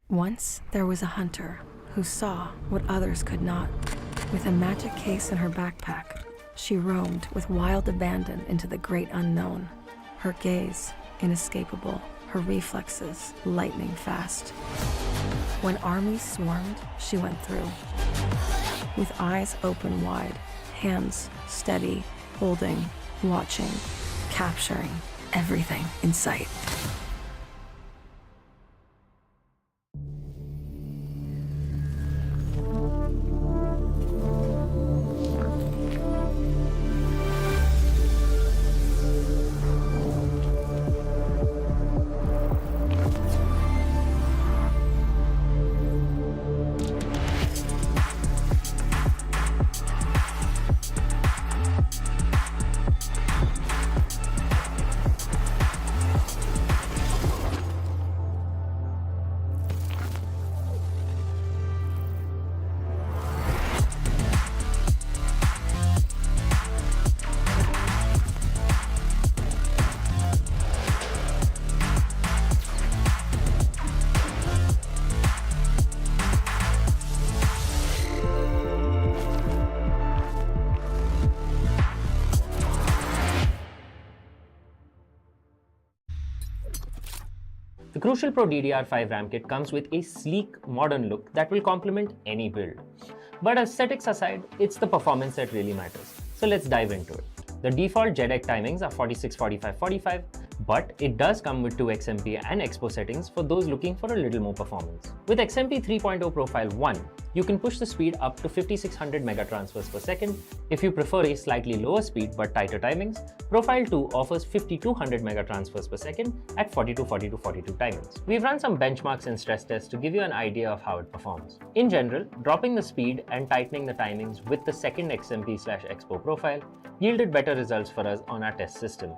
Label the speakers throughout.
Speaker 1: Once there was a hunter who saw what others could not. With a magic case in her backpack, she roamed with wild abandon into the great unknown. Her gaze inescapable, her reflexes lightning fast. When armies swarmed, she went through. With eyes open wide, hands steady, holding, watching, capturing everything in sight.
Speaker 2: The Crucial Pro DDR5 RAM kit comes with a sleek, modern look that will complement any build. But aesthetics aside, it's the performance that really matters. So let's dive into it. The default JEDEC timings are 46, 45, 45, but it does come with 2 XMP and Expo settings for those looking for a little more performance. With XMP 3.0 Profile 1, you can push the speed up to 5600 megatransfers per second. If you prefer a slightly lower speed but tighter timings, Profile 2 offers 5200 megatransfers per second at 42, 42, 42 timings. We've run some benchmarks and stress tests to give you an idea of how it performs. In general, dropping the speed and tightening the timings with the second XMP/Expo profile yielded better results for us on our test system.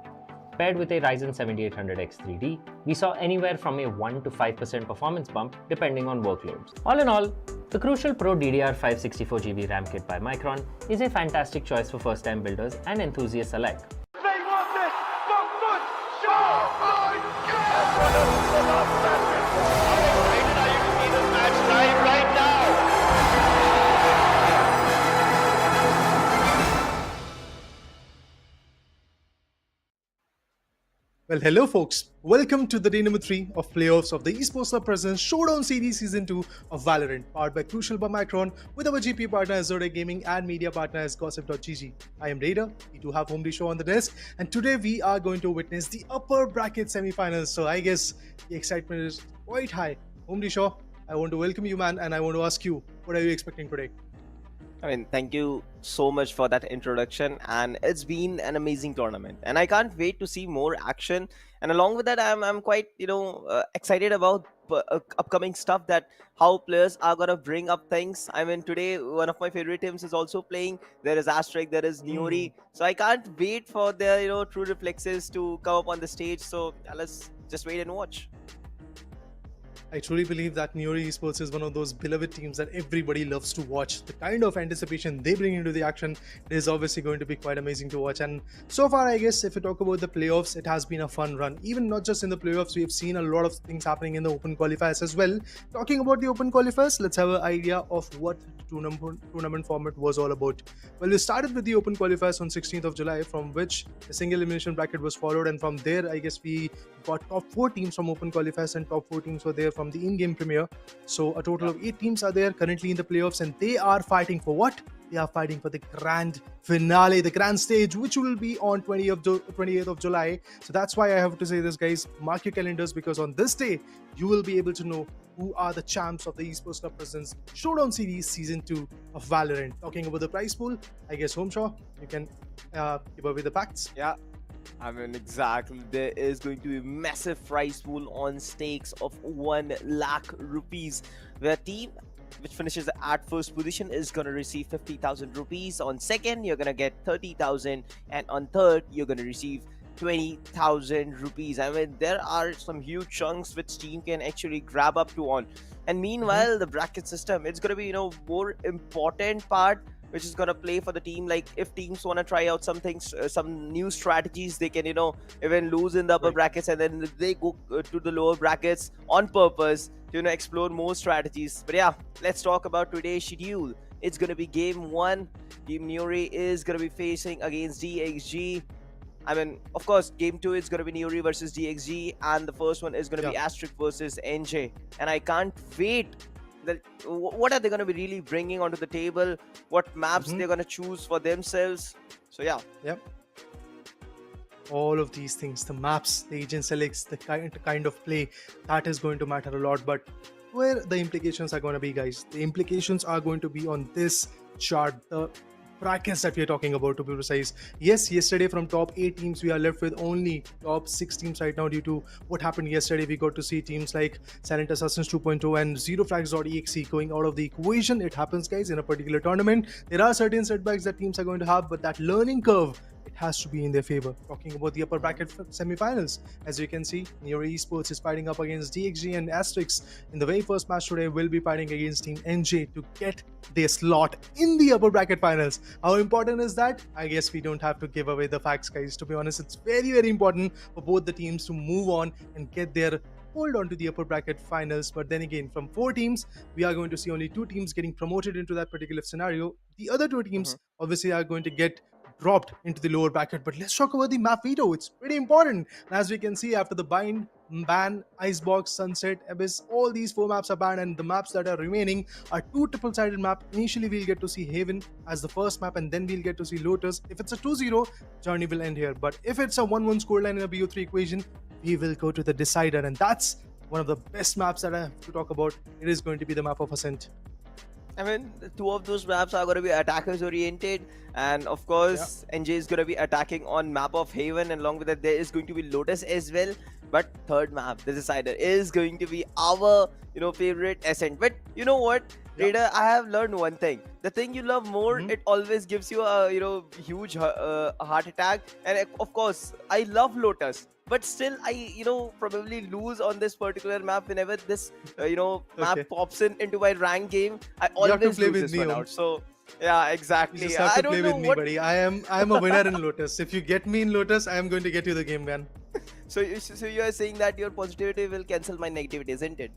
Speaker 2: Paired with a Ryzen 7800X3D, we saw anywhere from a 1 to 5% performance bump depending on workloads. All in all, the Crucial Pro DDR5 64GB RAM kit by Micron is a fantastic choice for first-time builders and enthusiasts alike.
Speaker 3: They want this! Good! Show! Oh my God! How excited are you to see this match live right now?
Speaker 4: Well, hello folks. Welcome to the day number 3 of playoffs of the Esports Presents Showdown Series Season 2 of Valorant, powered by Crucial by Micron, with our GP partner as Zodiac Gaming and media partner as Gossip.gg. I am Raider. We do have Homely Show on the desk, and today we are going to witness the upper bracket semi-finals. So I guess the excitement is quite high. Homely Show, I want to welcome you, man, and I want to ask you, what are you expecting today?
Speaker 5: Thank you so much for that introduction, and it's been an amazing tournament, and I can't wait to see more action. And along with that, I'm quite excited about upcoming stuff, that how players are gonna bring up things. I mean, today one of my favorite teams is also playing. There is ASTERISK, there is Neori, so I can't wait for their true reflexes to come up on the stage. So let's just wait and watch.
Speaker 4: I truly believe that Neori Esports is one of those beloved teams that everybody loves to watch. The kind of anticipation they bring into the action is obviously going to be quite amazing to watch. And so far, I guess, if you talk about the playoffs, it has been a fun run. Even not just in the playoffs, we have seen a lot of things happening in the open qualifiers as well. Talking about the open qualifiers, let's have an idea of what tournament format was all about. Well, we started with the open qualifiers on 16th of July, from which a single elimination bracket was followed, and from there, I guess we got top 4 teams from open qualifiers, and top 4 teams were there from the in-game premiere. So a total of 8 teams are there currently in the playoffs, and they are fighting for what? They are fighting for the grand finale, the grand stage, which will be on 28th of July. So that's why I have to say this, guys. Mark your calendars, because on this day, you will be able to know who are the champs of the Esports Club Presents Showdown Series Season 2 of Valorant. Talking about the prize pool, I guess, Homeshaw, you can give away the facts.
Speaker 5: Yeah. I mean, exactly. There is going to be a massive prize pool on stakes of 1 lakh rupees, where team which finishes at first position is going to receive 50,000 rupees. On second, you're going to get 30,000, and on third, you're going to receive 20,000 rupees. I mean, there are some huge chunks which team can actually grab up to on. And meanwhile, the bracket system, it's going to be more important part, which is going to play for the team. Like, if teams want to try out some things, some new strategies, they can even lose in the upper brackets, and then they go to the lower brackets on purpose. to explore more strategies. But yeah, let's talk about today's schedule. It's gonna be game 1. Team Nuri is gonna be facing against DXG. I mean, of course, game 2 is going to be Nuri versus DXG, and the first one is going to be Asterisk versus NJ. And I can't wait. What are they going to be really bringing onto the table? What maps they're going to choose for themselves? So yeah.
Speaker 4: Yep. All of these things, the maps, the agent selects, the kind of play, that is going to matter a lot. But where the implications are going to be, guys? The implications are going to be on this chart. The brackets that we are talking about, to be precise. Yes, yesterday from top 8 teams we are left with only top 6 teams right now due to what happened yesterday. We got to see teams like Silent Assassins 2.0 and ZeroFlags.exe going out of the equation. It happens, guys, in a particular tournament. There are certain setbacks that teams are going to have, but that learning curve, it has to be in their favor. Talking about the upper bracket semi-finals, as you can see, Neo Esports is fighting up against DXG, and Asterisk in the very first match today will be fighting against Team NJ to get their slot in the upper bracket finals. How important is that? I guess we don't have to give away the facts, guys. To be honest, it's very, very important for both the teams to move on and get their hold on to the upper bracket finals. But then again, from 4 teams, we are going to see only 2 teams getting promoted into that particular scenario. The other 2 teams obviously are going to get dropped into the lower bracket. But let's talk about the map veto. It's pretty important. And as we can see, after the ban, Icebox, Sunset, Abyss, all these 4 maps are banned, and the maps that are remaining are 2 triple-sided maps. Initially, we'll get to see Haven as the first map, and then we'll get to see Lotus. If it's a 2-0, journey will end here. But if it's a 1-1 scoreline in a BO3 equation, we will go to the decider, and that's one of the best maps that I have to talk about. It is going to be the map of Ascent.
Speaker 5: I mean, 2 of those maps are going to be attackers oriented, and of course NJ is going to be attacking on map of Haven, and along with that there is going to be Lotus as well. But third map, the decider, is going to be our favorite Ascent. But you know what, Raider, I have learned one thing: the thing you love more, it always gives you a huge heart attack. And of course I love Lotus, but still I probably lose on this particular map whenever this map pops into my rank game. I always lose this one out. So yeah, exactly.
Speaker 4: You just have to play with me,
Speaker 5: what...
Speaker 4: buddy. I am a winner in Lotus. If you get me in Lotus, I am going to get you the game, man.
Speaker 5: So you are saying that your positivity will cancel my negativity, isn't it?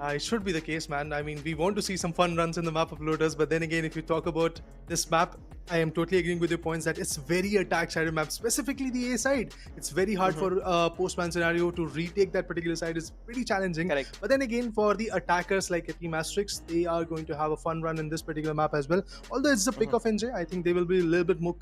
Speaker 4: It should be the case, man. I mean, we want to see some fun runs in the map of Lotus, but then again, if you talk about this map, I am totally agreeing with your points that it's very attack-sided map, specifically the A side. It's very hard for post-ban scenario to retake that particular side. It's pretty challenging.
Speaker 5: Correct.
Speaker 4: But then again, for the attackers like Team Asterisk, they are going to have a fun run in this particular map as well. Although it's the pick of NJ, I think they will be a little bit more,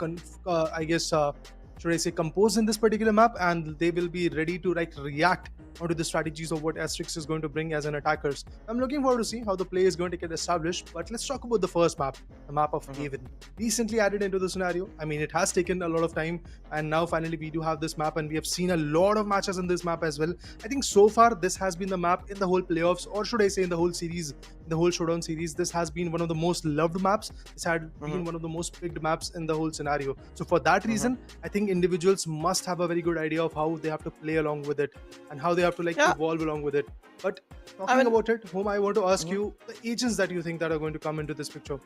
Speaker 4: should I say, composed in this particular map, and they will be ready to react onto the strategies of what Asterisk is going to bring as an attackers. I'm looking forward to see how the play is going to get established. But let's talk about the first map, the map of Haven. Recently added into the scenario. I mean, it has taken a lot of time, and now finally we do have this map, and we have seen a lot of matches in this map as well. I think so far this has been the map in the whole playoffs, or should I say in the whole series, in the whole Showdown series. This has been one of the most loved maps. This had been one of the most picked maps in the whole scenario. So for that reason, I think individuals must have a very good idea of how they have to play along with it and how they have to evolve along with it. But talking about it, whom I want to ask you, the agents that you think that are going to come into this picture.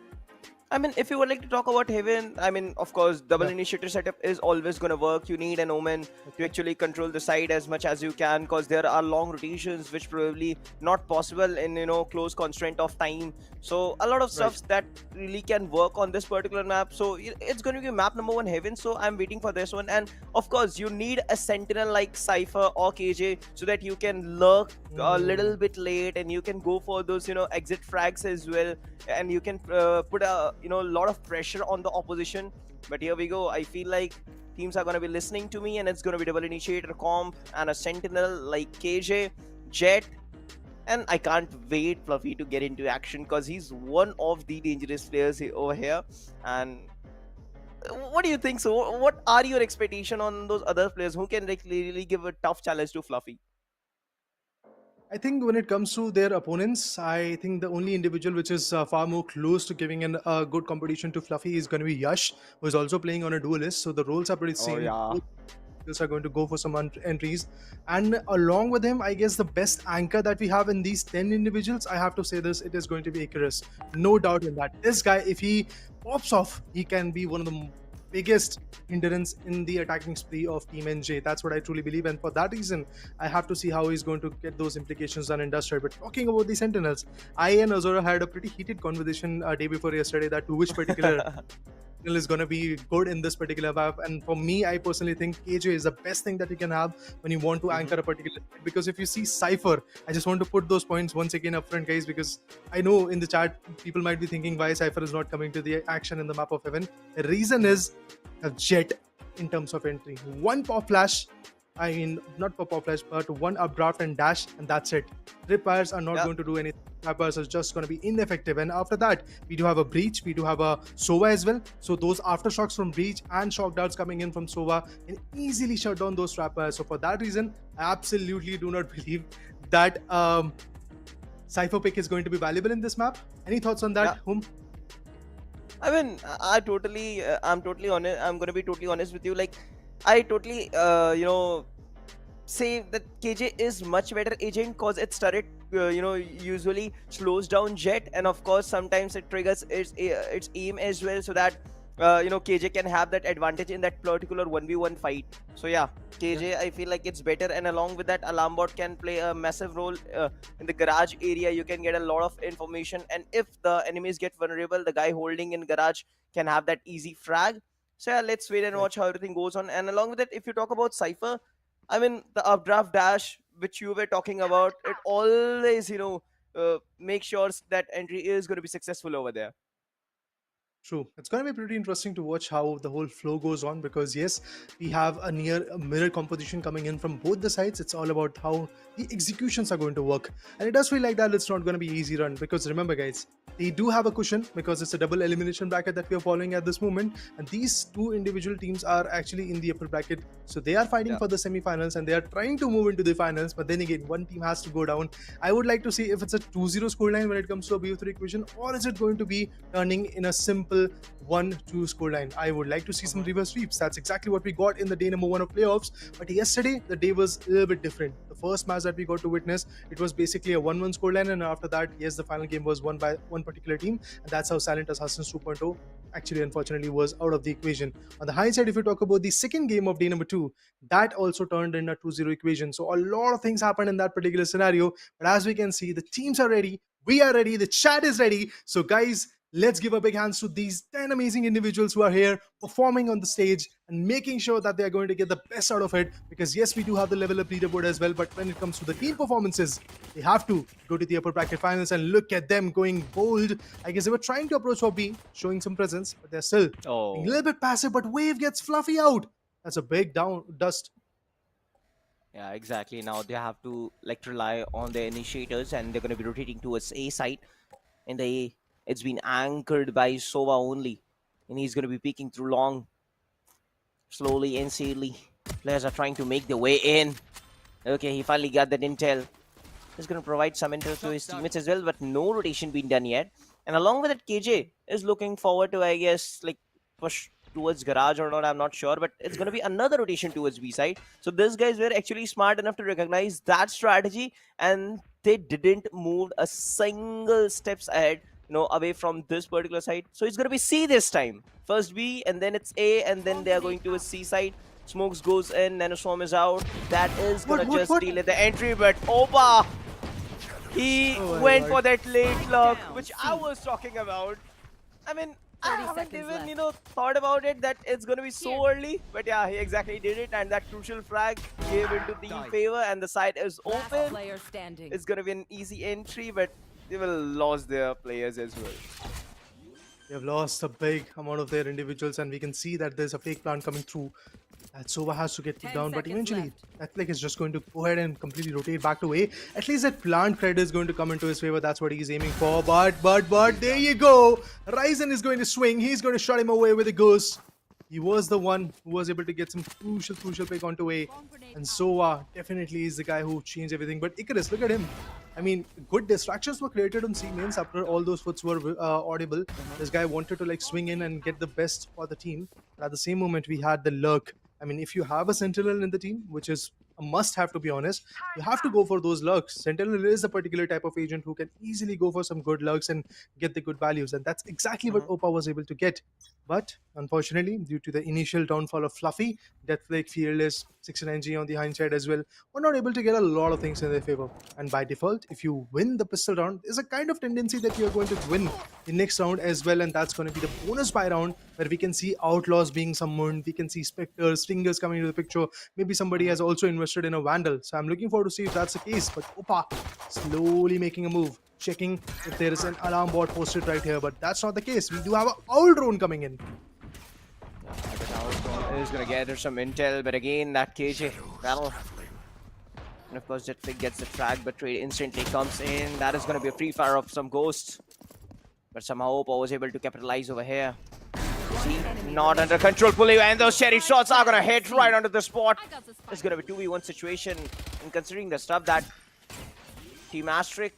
Speaker 5: I mean, if you would like to talk about Haven, I mean, of course, double initiator setup is always going to work. You need an Omen to actually control the side as much as you can, because there are long rotations which probably not possible in close constraint of time. So a lot of stuff that really can work on this particular map. So it's going to be map number 1, Haven. So I'm waiting for this one. And of course, you need a sentinel like Cypher or KJ so that you can lurk a little bit late, and you can go for those exit frags as well, and you can put a lot of pressure on the opposition. But here we go. I feel like teams are going to be listening to me, and it's going to be double initiator comp and a sentinel like KJ, Jet, and I can't wait Fluffy to get into action, because he's one of the dangerous players over here. And what do you think? So what are your expectations on those other players who can really give a tough challenge to Fluffy?
Speaker 4: I think when it comes to their opponents, I think the only individual which is far more close to giving a good competition to Fluffy is going to be Yash, who is also playing on a duelist. So the roles are pretty same. Are going to go for some entries, and along with him, I guess the best anchor that we have in these 10 individuals, I have to say this, it is going to be Icarus. No doubt in that. This guy, if he pops off, he can be one of the biggest hindrance in the attacking spree of Team NJ. That's what I truly believe, and for that reason, I have to see how he's going to get those implications done in Dust Red. But talking about the Sentinels, I and Azura had a pretty heated conversation day before yesterday that to which particular is going to be good in this particular map. And for me, I personally think KJ is the best thing that you can have when you want to anchor a particular site. Because if you see Cypher, I just want to put those points once again up front, guys, because I know in the chat people might be thinking why Cypher is not coming to the action in the map of heaven. The reason is a Jet in terms of entry. One pop flash, I mean, not pop flash, but one updraft and dash, and that's it. Tripwires are not going to do anything. Tripwires are just going to be ineffective. And after that, we do have a Breach, we do have a Sova as well. So those aftershocks from Breach and shock darts coming in from Sova can easily shut down those tripwires. So for that reason, I absolutely do not believe that Cypher pick is going to be valuable in this map. Any thoughts on that, Hum?
Speaker 5: I mean, I'm totally honest. I'm gonna be totally honest with you. Like, I totally, say that KJ is much better agent because its turret, usually slows down Jet, and of course sometimes it triggers its aim as well, so that KJ can have that advantage in that particular 1v1 fight. So yeah, KJ, I feel like it's better, and along with that, alarm bot can play a massive role in the garage area. You can get a lot of information, and if the enemies get vulnerable, the guy holding in garage can have that easy frag. So yeah, let's wait and watch how everything goes on. And along with that, if you talk about Cypher, I mean, the updraft dash which you were talking about, it always make sure that entry is going to be successful over there.
Speaker 4: True. It's going to be pretty interesting to watch how the whole flow goes on, because yes, we have a near mirror composition coming in from both the sides. It's all about how the executions are going to work. And it does feel like that it's not going to be easy run, because remember guys, they do have a cushion because it's a double elimination bracket that we are following at this moment. And these two individual teams are actually in the upper bracket. So they are fighting for the semifinals and they are trying to move into the finals. But then again, one team has to go down. I would like to see if it's a 2-0 scoreline when it comes to a BO3 equation, or is it going to be turning in a simple 1-2 scoreline. I would like to see some reverse sweeps. That's exactly what we got in the day number 1 of playoffs. But yesterday, the day was a little bit different. The first match that we got to witness, it was basically a 1-1 scoreline, and after that, yes, the final game was won by one particular team, and that's how Silent Assassins 2.0 actually unfortunately was out of the equation. On the high side, if you talk about the second game of day number 2, that also turned in a 2-0 equation. So a lot of things happened in that particular scenario. But as we can see, the teams are ready, we are ready, the chat is ready. So guys, let's give a big hands to these 10 amazing individuals who are here performing on the stage and making sure that they are going to get the best out of it. Because yes, we do have the level up leaderboard as well, but when it comes to the team performances, they have to go to the upper bracket finals, and look at them going bold. I guess they were trying to approach for B, showing some presence, but they're still being a little bit passive, but Wave gets fluffy out. That's a big dust.
Speaker 5: Yeah, exactly. Now they have to rely on their initiators, and they're going to be rotating towards A side. In the A, it's been anchored by Sova only, and he's going to be peeking through long. Slowly and steadily, players are trying to make their way in. Okay, he finally got that intel. He's going to provide some intel to his teammates as well, but no rotation being done yet. And along with that, KJ is looking forward to, I guess, push towards garage or not, I'm not sure, but it's going to be another rotation towards B side. So these guys were actually smart enough to recognize that strategy, and they didn't move a single steps ahead, away from this particular side. So it's going to be C this time. First B, and then it's A, and then they are going to a C side. Smokes goes in, Nanoswarm is out. That is going to just delay the entry, but Opa, he went for that late lock, which I was talking about. I mean, I haven't even, thought about it that it's going to be so early. But yeah, he exactly did it, and that crucial frag gave into the favor, and the side is open. It's going to be an easy entry, but they will lose their players as well.
Speaker 4: They have lost a big amount of their individuals, and we can see that there's a fake plant coming through. That Sova has to get put down, but eventually that is just going to go ahead and completely rotate back to A. At least that plant credit is going to come into his favor. That's what he's aiming for. But there you go. Ryzen is going to swing. He's going to shut him away with a ghost. He was the one who was able to get some crucial pick onto A. And Sova definitely is the guy who changed everything. But Icarus, look at him. I mean, good distractions were created on C mains after all those foots were audible. This guy wanted to swing in and get the best for the team. But at the same moment, we had the lurk. I mean, if you have a sentinel in the team, which is a must-have, to be honest. You have to go for those lugs. Sentinel is a particular type of agent who can easily go for some good lugs and get the good values, and that's exactly what Opa was able to get. But unfortunately, due to the initial downfall of Fluffy, Deathflake, Fearless, 69G on the hindsight as well, were not able to get a lot of things in their favor. And by default, if you win the pistol round, there's a kind of tendency that you're going to win the next round as well, and that's going to be the bonus buy round where we can see outlaws being summoned, we can see specters, fingers coming into the picture. Maybe somebody has also invested in a vandal. So I'm looking forward to see if that's the case. But Opa slowly making a move, checking if there is an alarm bot posted right here, but that's not the case. We do have an owl drone coming in.
Speaker 5: Is going to gather some intel, but again, that KJ battle. And of course, Jetflick gets the frag, but trade instantly comes in. That is going to be a free fire of some ghosts. But somehow Opa was able to capitalize over here. See, not under control fully, and those cherry shots are going to hit right onto the spot. It's going to be 2v1 situation, and considering the stuff that Team Asterisk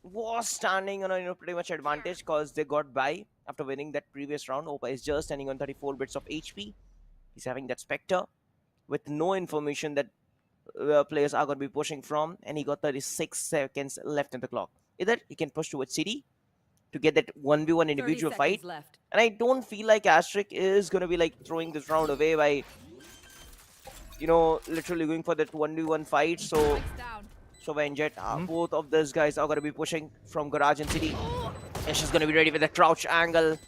Speaker 5: was standing on a pretty much advantage because they got by after winning that previous round. Opa is just standing on 34 bits of HP. He's having that Spectre with no information that players are going to be pushing from, and he got 36 seconds left in the clock. Either he can push towards City to get that 1v1 individual fight, and I don't feel like Asterisk is going to be like throwing this round away by, you know, literally going for that 1v1 fight. So when Jet, both of those guys are going to be pushing from Garage and City, and she's going to be ready with the crouch angle,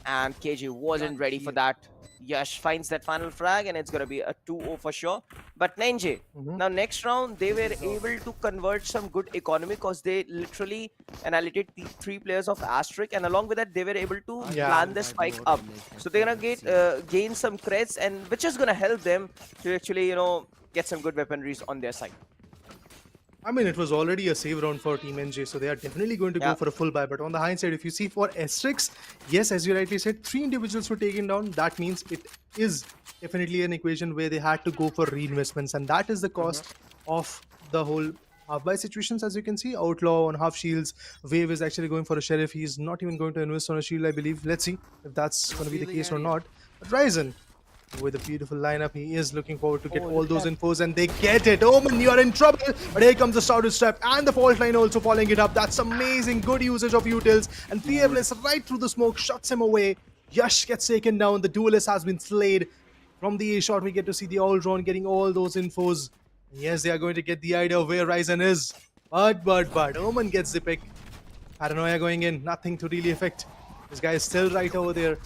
Speaker 5: and KJ wasn't ready for that. Yash finds that final frag, and it's going to be a 2-0 for sure. But Nenje, now next round, they were able to convert some good economy because they literally annihilated the 3 players of Asterisk, and along with that, they were able to plan the spike up. So they're going to gain some creds, and which is going to help them to actually, you know, get some good weaponries on their side.
Speaker 4: I mean, it was already a save round for Team NJ, so they are definitely going to go for a full buy. But on the hindsight, if you see for Asterix, yes, as you rightly said, 3 individuals were taken down. That means it is definitely an equation where they had to go for reinvestments, and that is the cost of the whole half-buy situations. As you can see, Outlaw on half shields, Wave is actually going for a Sheriff. He's not even going to invest on a shield, I believe. Let's see if that's going to be the case or not. But Ryzen, with a beautiful lineup, he is looking forward to get all those infos, and they get it. Omen, you are in trouble, but here comes the started step and the fault line also following it up. That's amazing, good usage of utils, and Fearless right through the smoke shuts him away. Yash gets taken down, the duelist has been slayed. From the A shot, we get to see the owl drone getting all those infos. Yes, they are going to get the idea of where Ryzen is, but Omen gets the pick. Paranoia going in, nothing to really affect. This guy is still right over there.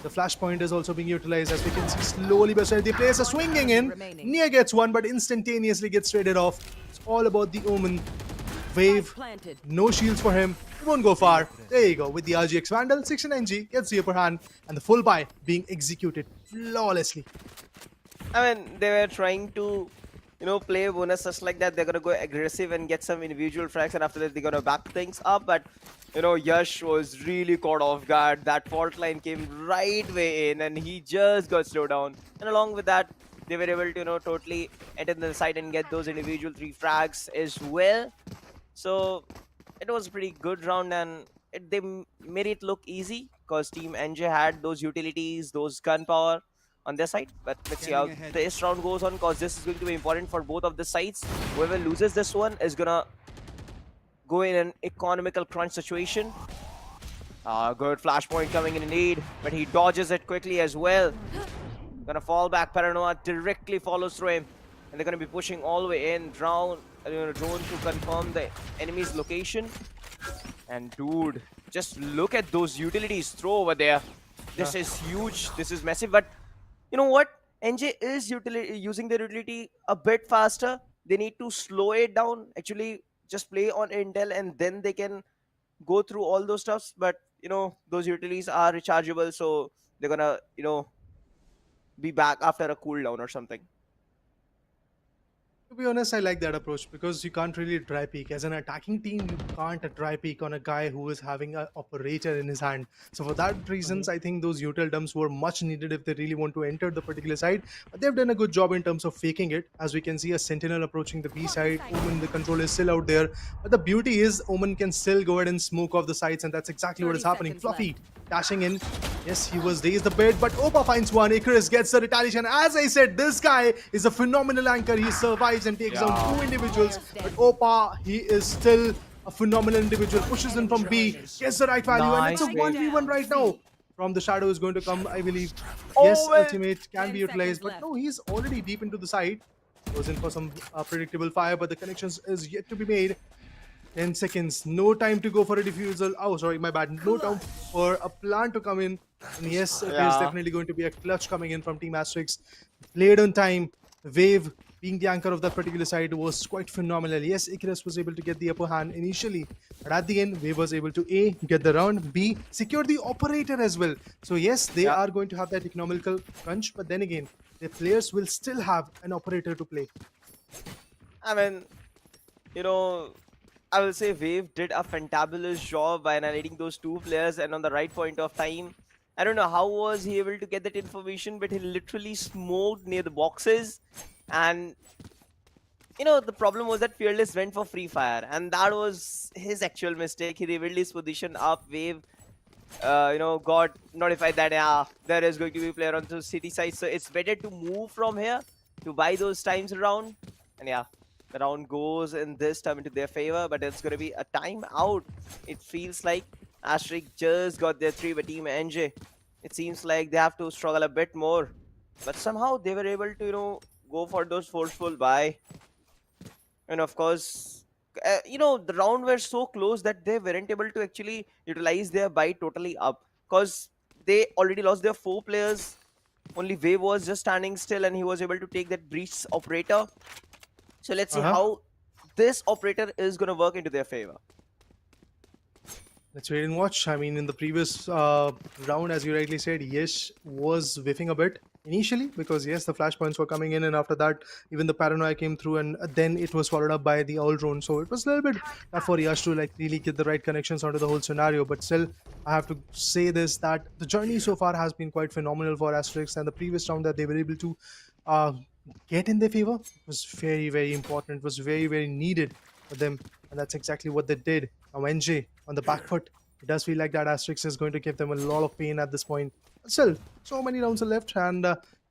Speaker 4: The flashpoint is also being utilized, as we can see slowly but steadily. The players are swinging in. Nia gets one, but instantaneously gets traded off. It's all about the Omen. Wave, no shields for him. He won't go far. There you go. With the RGX Vandal, 69G gets the upper hand, and the full buy being executed flawlessly.
Speaker 5: I mean, they were trying to, you know, play bonuses like that. They're going to go aggressive and get some individual frags, and after that, they're going to back things up. But, you know, Yash was really caught off guard. That fault line came right way in, and he just got slowed down. And along with that, they were able to, you know, totally enter the side and get those individual 3 frags as well. So it was a pretty good round, and they made it look easy because Team NJ had those utilities, those gunpowder on their side. But let's see how this round goes on, because this is going to be important for both of the sides. Whoever loses this one is gonna go in an economical crunch situation. Good flashpoint coming in indeed, but he dodges it quickly as well. Gonna fall back. Paranoia directly follows through him, and they're gonna be pushing all the way in. Drone to confirm the enemy's location. And dude, just look at those utilities throw over there. This is huge. This is massive. But you know what? NJ is using their utility a bit faster. They need to slow it down. Actually, just play on intel, and then they can go through all those stuffs. But you know, those utilities are rechargeable, so they're gonna, you know, be back after a cooldown or something.
Speaker 4: To be honest, I like that approach because you can't really dry peek. As an attacking team, you can't dry peek on a guy who is having an operator in his hand. So for that reasons, I think those util dumps were much needed if they really want to enter the particular side. But they've done a good job in terms of faking it. As we can see, a sentinel approaching the B side. Omen, the control is still out there. But the beauty is, Omen can still go ahead and smoke off the sides, and that's exactly what is
Speaker 1: 30
Speaker 4: happening.
Speaker 1: seconds
Speaker 4: Fluffy
Speaker 1: left.
Speaker 4: dashing in. Yes, he was dazed a bit, but Opa finds one. Icarus gets the retaliation. As I said, this guy is a phenomenal anchor. He survives and takes down two individuals. But Opa, he is still a phenomenal individual. Pushes in from B, gets the right value, and it's a
Speaker 5: Nice
Speaker 4: 1v1 right now. From the shadow is going to come, I believe.
Speaker 5: Oh,
Speaker 4: Yes,
Speaker 5: well.
Speaker 4: ultimate can
Speaker 1: 10
Speaker 4: be utilized,
Speaker 1: seconds
Speaker 4: but
Speaker 1: left.
Speaker 4: no, he's already deep into the side. Goes in for some predictable fire, but the connections is yet to be made. 10 seconds. No time to go for a defusal. Oh, sorry, my bad. No time for a plan to come in. And yes, it is
Speaker 5: Yeah.
Speaker 4: definitely going to be a clutch coming in from Team Asterix. Played on time. Wave being the anchor of that particular side was quite phenomenal. Yes, Icarus was able to get the upper hand initially, but at the end, Wave was able to A, get the round, B, secure the operator as well. So yes, they
Speaker 5: Yeah.
Speaker 4: are going to have that economical crunch, but then again, the players will still have an operator to play.
Speaker 5: I mean, you know, I will say Wave did a fantabulous job by annihilating those two players and on the right point of time. I don't know how was he able to get that information, but he literally smoked near the boxes. And the problem was that Fearless went for free fire, and that was his actual mistake. He revealed his position up. Wave, got notified that there is going to be a player on the city side, so it's better to move from here to buy those times around. And yeah, the round goes in this time into their favor, but it's going to be a timeout. It feels like Asterisk just got their 3 by Team NJ. It seems like they have to struggle a bit more, but somehow they were able to go for those forceful buy. And of course, the round were so close that they weren't able to actually utilize their buy totally up, because they already lost their 4 players. Only Wave was just standing still, and he was able to take that breach operator. So let's see
Speaker 4: Uh-huh.
Speaker 5: how this operator is going to work into their favor.
Speaker 4: Let's wait and watch. I mean, in the previous round, as you rightly said, Yesh was whiffing a bit initially because, yes, the flashpoints were coming in, and after that, even the paranoia came through, and then it was followed up by the owl drone. So it was a little bit tough for Yash to like really get the right connections onto the whole scenario. But still, I have to say this that the journey so far has been quite phenomenal for Asterix, and the previous round that they were able to uh, get in their favor was very, very important. It was very, very needed for them, and that's exactly what they did. Now NJ on the back foot, it does feel like that Asterix is going to give them a lot of pain at this point. But still, so many rounds are left, and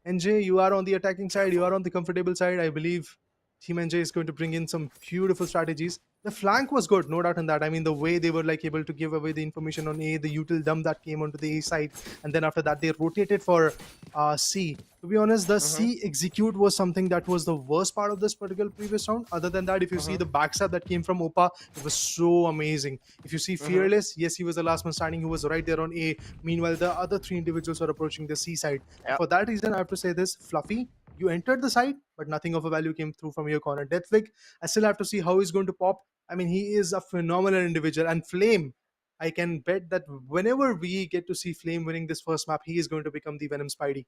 Speaker 4: NJ, you are on the attacking side, you are on the comfortable side. I believe Team NJ is going to bring in some beautiful strategies. The flank was good, no doubt in that. I mean, the way they were like able to give away the information on A, the util dump that came onto the A side, and then after that they rotated for C. To be honest, the C execute was something that was the worst part of this particular previous round. Other than that, if you see the backstab that came from Opa, it was so amazing. If you see Fearless, yes, he was the last man standing who was right there on A. Meanwhile, the other 3 individuals were approaching the C side.
Speaker 5: Yeah.
Speaker 4: For that reason, I have to say this, Fluffy, you entered the side, but nothing of a value came through from your corner. Deathwig, I still have to see how he's going to pop. I mean, he is a phenomenal individual. And Flame, I can bet that whenever we get to see Flame winning this first map, he is going to become the Venom Spidey.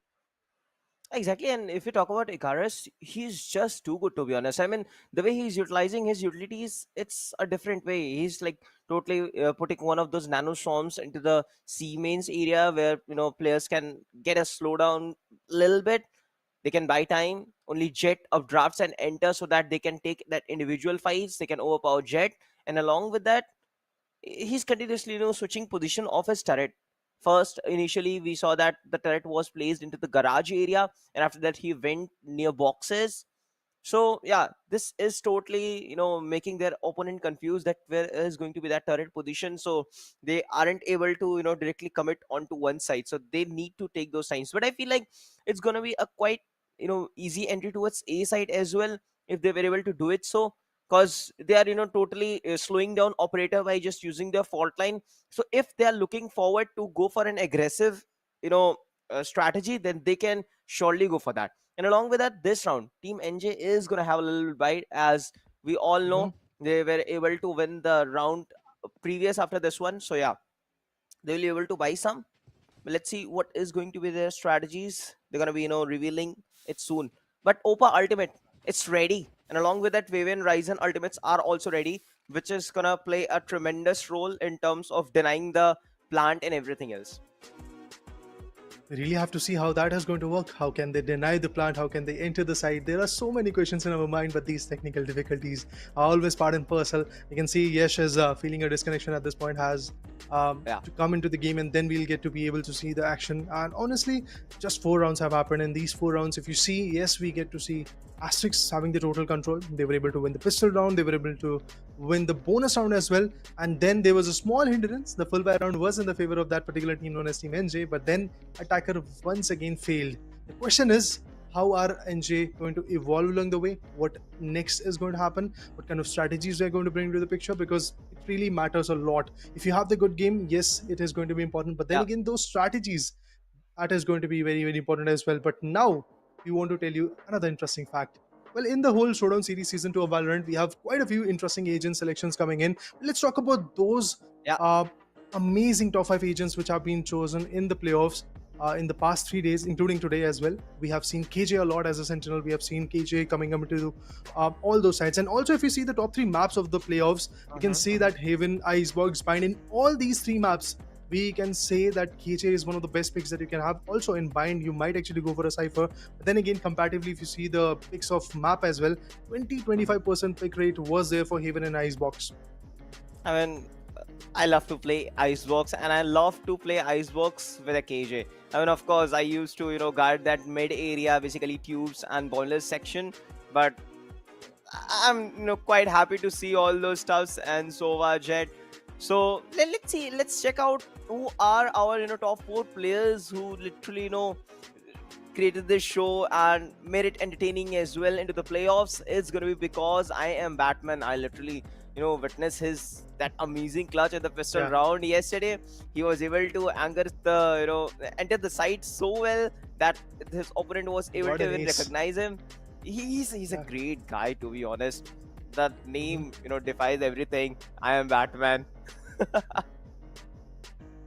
Speaker 5: Exactly, and if you talk about Icarus, he's just too good, to be honest. I mean, the way he's utilizing his utilities, it's a different way. He's like totally putting one of those nano storms into the C mains area where players can get a slowdown a little bit. They can buy time, only Jet of drafts and enter so that they can take that individual fights. They can overpower Jet, and along with that, he's continuously switching position of his turret. First, initially we saw that the turret was placed into the garage area, and after that he went near boxes. So yeah, this is totally making their opponent confused that where is going to be that turret position. So they aren't able to directly commit onto one side, so they need to take those times. But I feel like it's gonna be a quite easy entry towards A side as well if they were able to do it. So because they are totally slowing down operator by just using their fault line. So if they are looking forward to go for an aggressive you know strategy, then they can surely go for that. And along with that, this round Team NJ is going to have a little bite, as we all
Speaker 4: Mhm.
Speaker 5: know they were able to win the round previous after this one. So yeah, they will be able to buy some. But let's see what is going to be their strategies. They're going to be revealing it soon. But Opa ultimate, it's ready. And along with that, Vivian Ryzen ultimates are also ready, which is gonna play a tremendous role in terms of denying the plant and everything else.
Speaker 4: We really have to see how that is going to work. How can they deny the plant? How can they enter the site? There are so many questions in our mind, but these technical difficulties are always part and parcel. You can see Yesh is feeling a disconnection at this point, has to come into the game, and then we'll get to be able to see the action. And honestly, just 4 rounds have happened. In these 4 rounds, if you see, yes, we get to see ASTERISK having the total control. They were able to win the pistol round, they were able to win the bonus round as well, and then there was a small hindrance. The full buy round was in the favor of that particular team known as Team NJ, but then Attacker once again failed. The question is, how are NJ going to evolve along the way? What next is going to happen? What kind of strategies they're going to bring to the picture? Because it really matters a lot. If you have the good game, yes, it is going to be important, but then again, those strategies, that is going to be very, very important as well. But now we want to tell you another interesting fact. Well, in the whole Showdown Series Season 2 of Valorant, we have quite a few interesting agent selections coming in. Let's talk about those amazing top 5 agents which have been chosen in the playoffs in the past 3 days, including today as well. We have seen KJ a lot as a sentinel. We have seen KJ coming up into all those sides. And also, if you see the top 3 maps of the playoffs, you can see that Haven, Icebox, Bind, in all these 3 maps, we can say that KJ is one of the best picks that you can have. Also in Bind, you might actually go for a Cypher. But then again, comparatively, if you see the picks of map as well, 20-25% pick rate was there for Haven and Icebox.
Speaker 5: I mean, I love to play Icebox, and I love to play Icebox with a KJ. I mean, of course, I used to, guard that mid area, basically tubes and boilers section. But I'm, quite happy to see all those stuffs and Sova, Jet. So let's see, let's check out who are our top 4 players who literally created this show and made it entertaining as well into the playoffs. It's gonna be because I am Batman. I literally witness that amazing clutch at the pistol round yesterday. He was able to enter the site so well that his opponent was able to even recognize him. He's a great guy, to be honest. That name defies everything. I am Batman.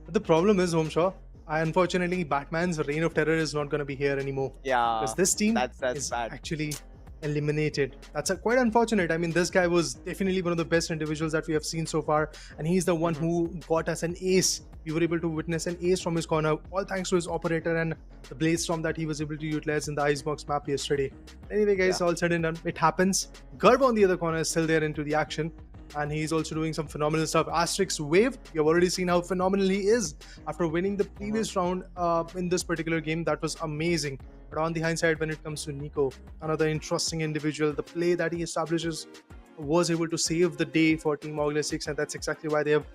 Speaker 4: The problem is, Homshaw, unfortunately, Batman's reign of terror is not going to be here anymore.
Speaker 5: Yeah,
Speaker 4: because this team is
Speaker 5: bad.
Speaker 4: Actually eliminated. That's quite unfortunate. I mean, this guy was definitely one of the best individuals that we have seen so far, and he's the one who got us an ace. We were able to witness an ace from his corner, all thanks to his operator and the blaze storm that he was able to utilize in the Icebox map yesterday. Anyway, guys, all said and done, it happens. Garb on the other corner is still there into the action, and he's also doing some phenomenal stuff. ASTERISK wave, you've already seen how phenomenal he is after winning the previous round in this particular game. That was amazing. But on the hindsight, when it comes to Nico, another interesting individual, the play that he establishes was able to save the day for Team Oculus 6, and that's exactly why they have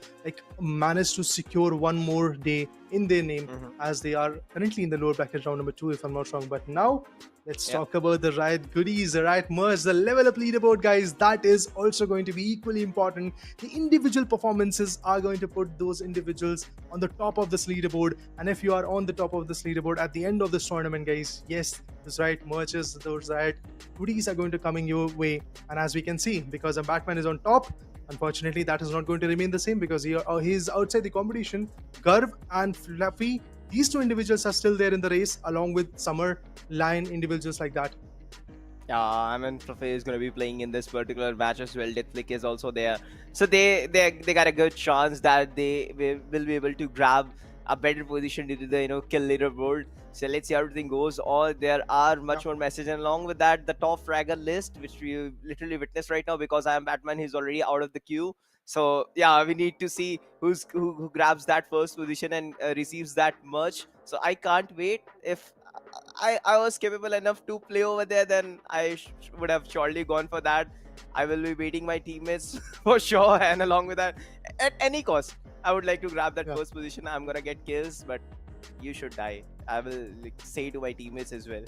Speaker 4: managed to secure one more day in their name, as they are currently in the lower bracket round number 2, if I'm not wrong. But now let's talk about the Riot goodies, the Riot merch, the level up leaderboard, guys. That is also going to be equally important. The individual performances are going to put those individuals on the top of this leaderboard, and if you are on the top of this leaderboard at the end of this tournament, guys, yes, those Riot merches, those Riot goodies are going to coming your way. And as we can see, because Batman is on top, unfortunately that is not going to remain the same, because he's outside the competition. Garv and Fluffy, these 2 individuals are still there in the race, along with Summer, Lion, individuals like that.
Speaker 5: Yeah, I mean, Fluffy is going to be playing in this particular match as well. Deathflick is also there. So they got a good chance that they will be able to grab a better position due to the kill leaderboard. So let's see how everything goes. Or there are much more messages, and along with that, the top fragger list, which we literally witness right now, because I am Batman, he's already out of the queue. So yeah, we need to see who grabs that first position and receives that merch. So I can't wait. If I was capable enough to play over there, then I would have surely gone for that. I will be beating my teammates for sure, and along with that, at any cost, I would like to grab that first position. I'm gonna get kills, but you should die. I will say to my teammates as well.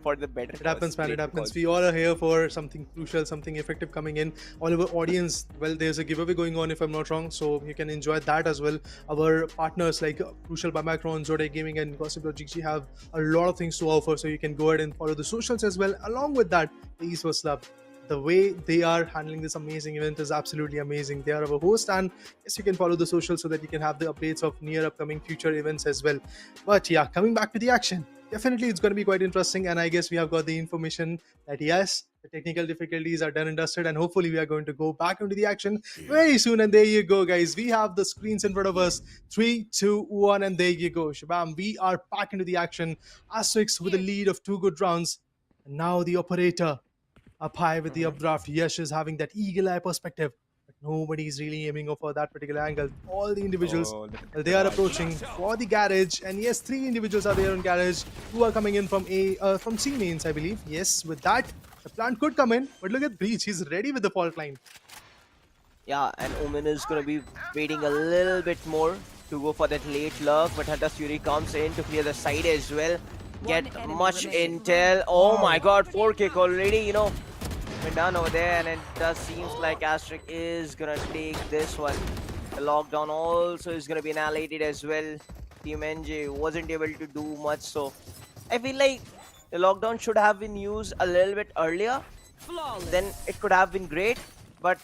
Speaker 5: For the better.
Speaker 4: It happens, man. It happens. We all are here for something crucial, something effective coming in. All of our audience, well, there's a giveaway going on, if I'm not wrong, so you can enjoy that as well. Our partners like Crucial by Macron, Zodiac Gaming, and Gossip.gg have a lot of things to offer, so you can go ahead and follow the socials as well. Along with that, the Esports Lab, the way they are handling this amazing event is absolutely amazing. They are our host, and yes, you can follow the socials so that you can have the updates of near upcoming future events as well. But yeah, coming back to the action, definitely it's going to be quite interesting, and I guess we have got the information that yes, the technical difficulties are done and dusted, and hopefully we are going to go back into the action very soon. And there you go, guys, we have the screens in front of us. 3, 2, 1, and there you go, shabam, we are back into the action. ASTERISK with a lead of 2 good rounds, and now the operator up high with the updraft. Yash is having that eagle eye perspective, but nobody's really aiming for that particular angle. All the individuals, well, they are approaching for the garage, and yes, 3 individuals are there on garage, 2 are coming in from from C mains, I believe. Yes, with that, the plant could come in, but look at Breach, he's ready with the fault line.
Speaker 5: Yeah, and Omen is going to be waiting a little bit more to go for that late lurk, but Hunter's Fury comes in to clear the side as well. Get much intel. Oh my god, 4 kick already, you know. Been done over there, and it does seems like ASTERISK is gonna take this one. The lockdown also is gonna be annihilated as well. Team NJ wasn't able to do much, so I feel like the lockdown should have been used a little bit earlier. Then it could have been great, but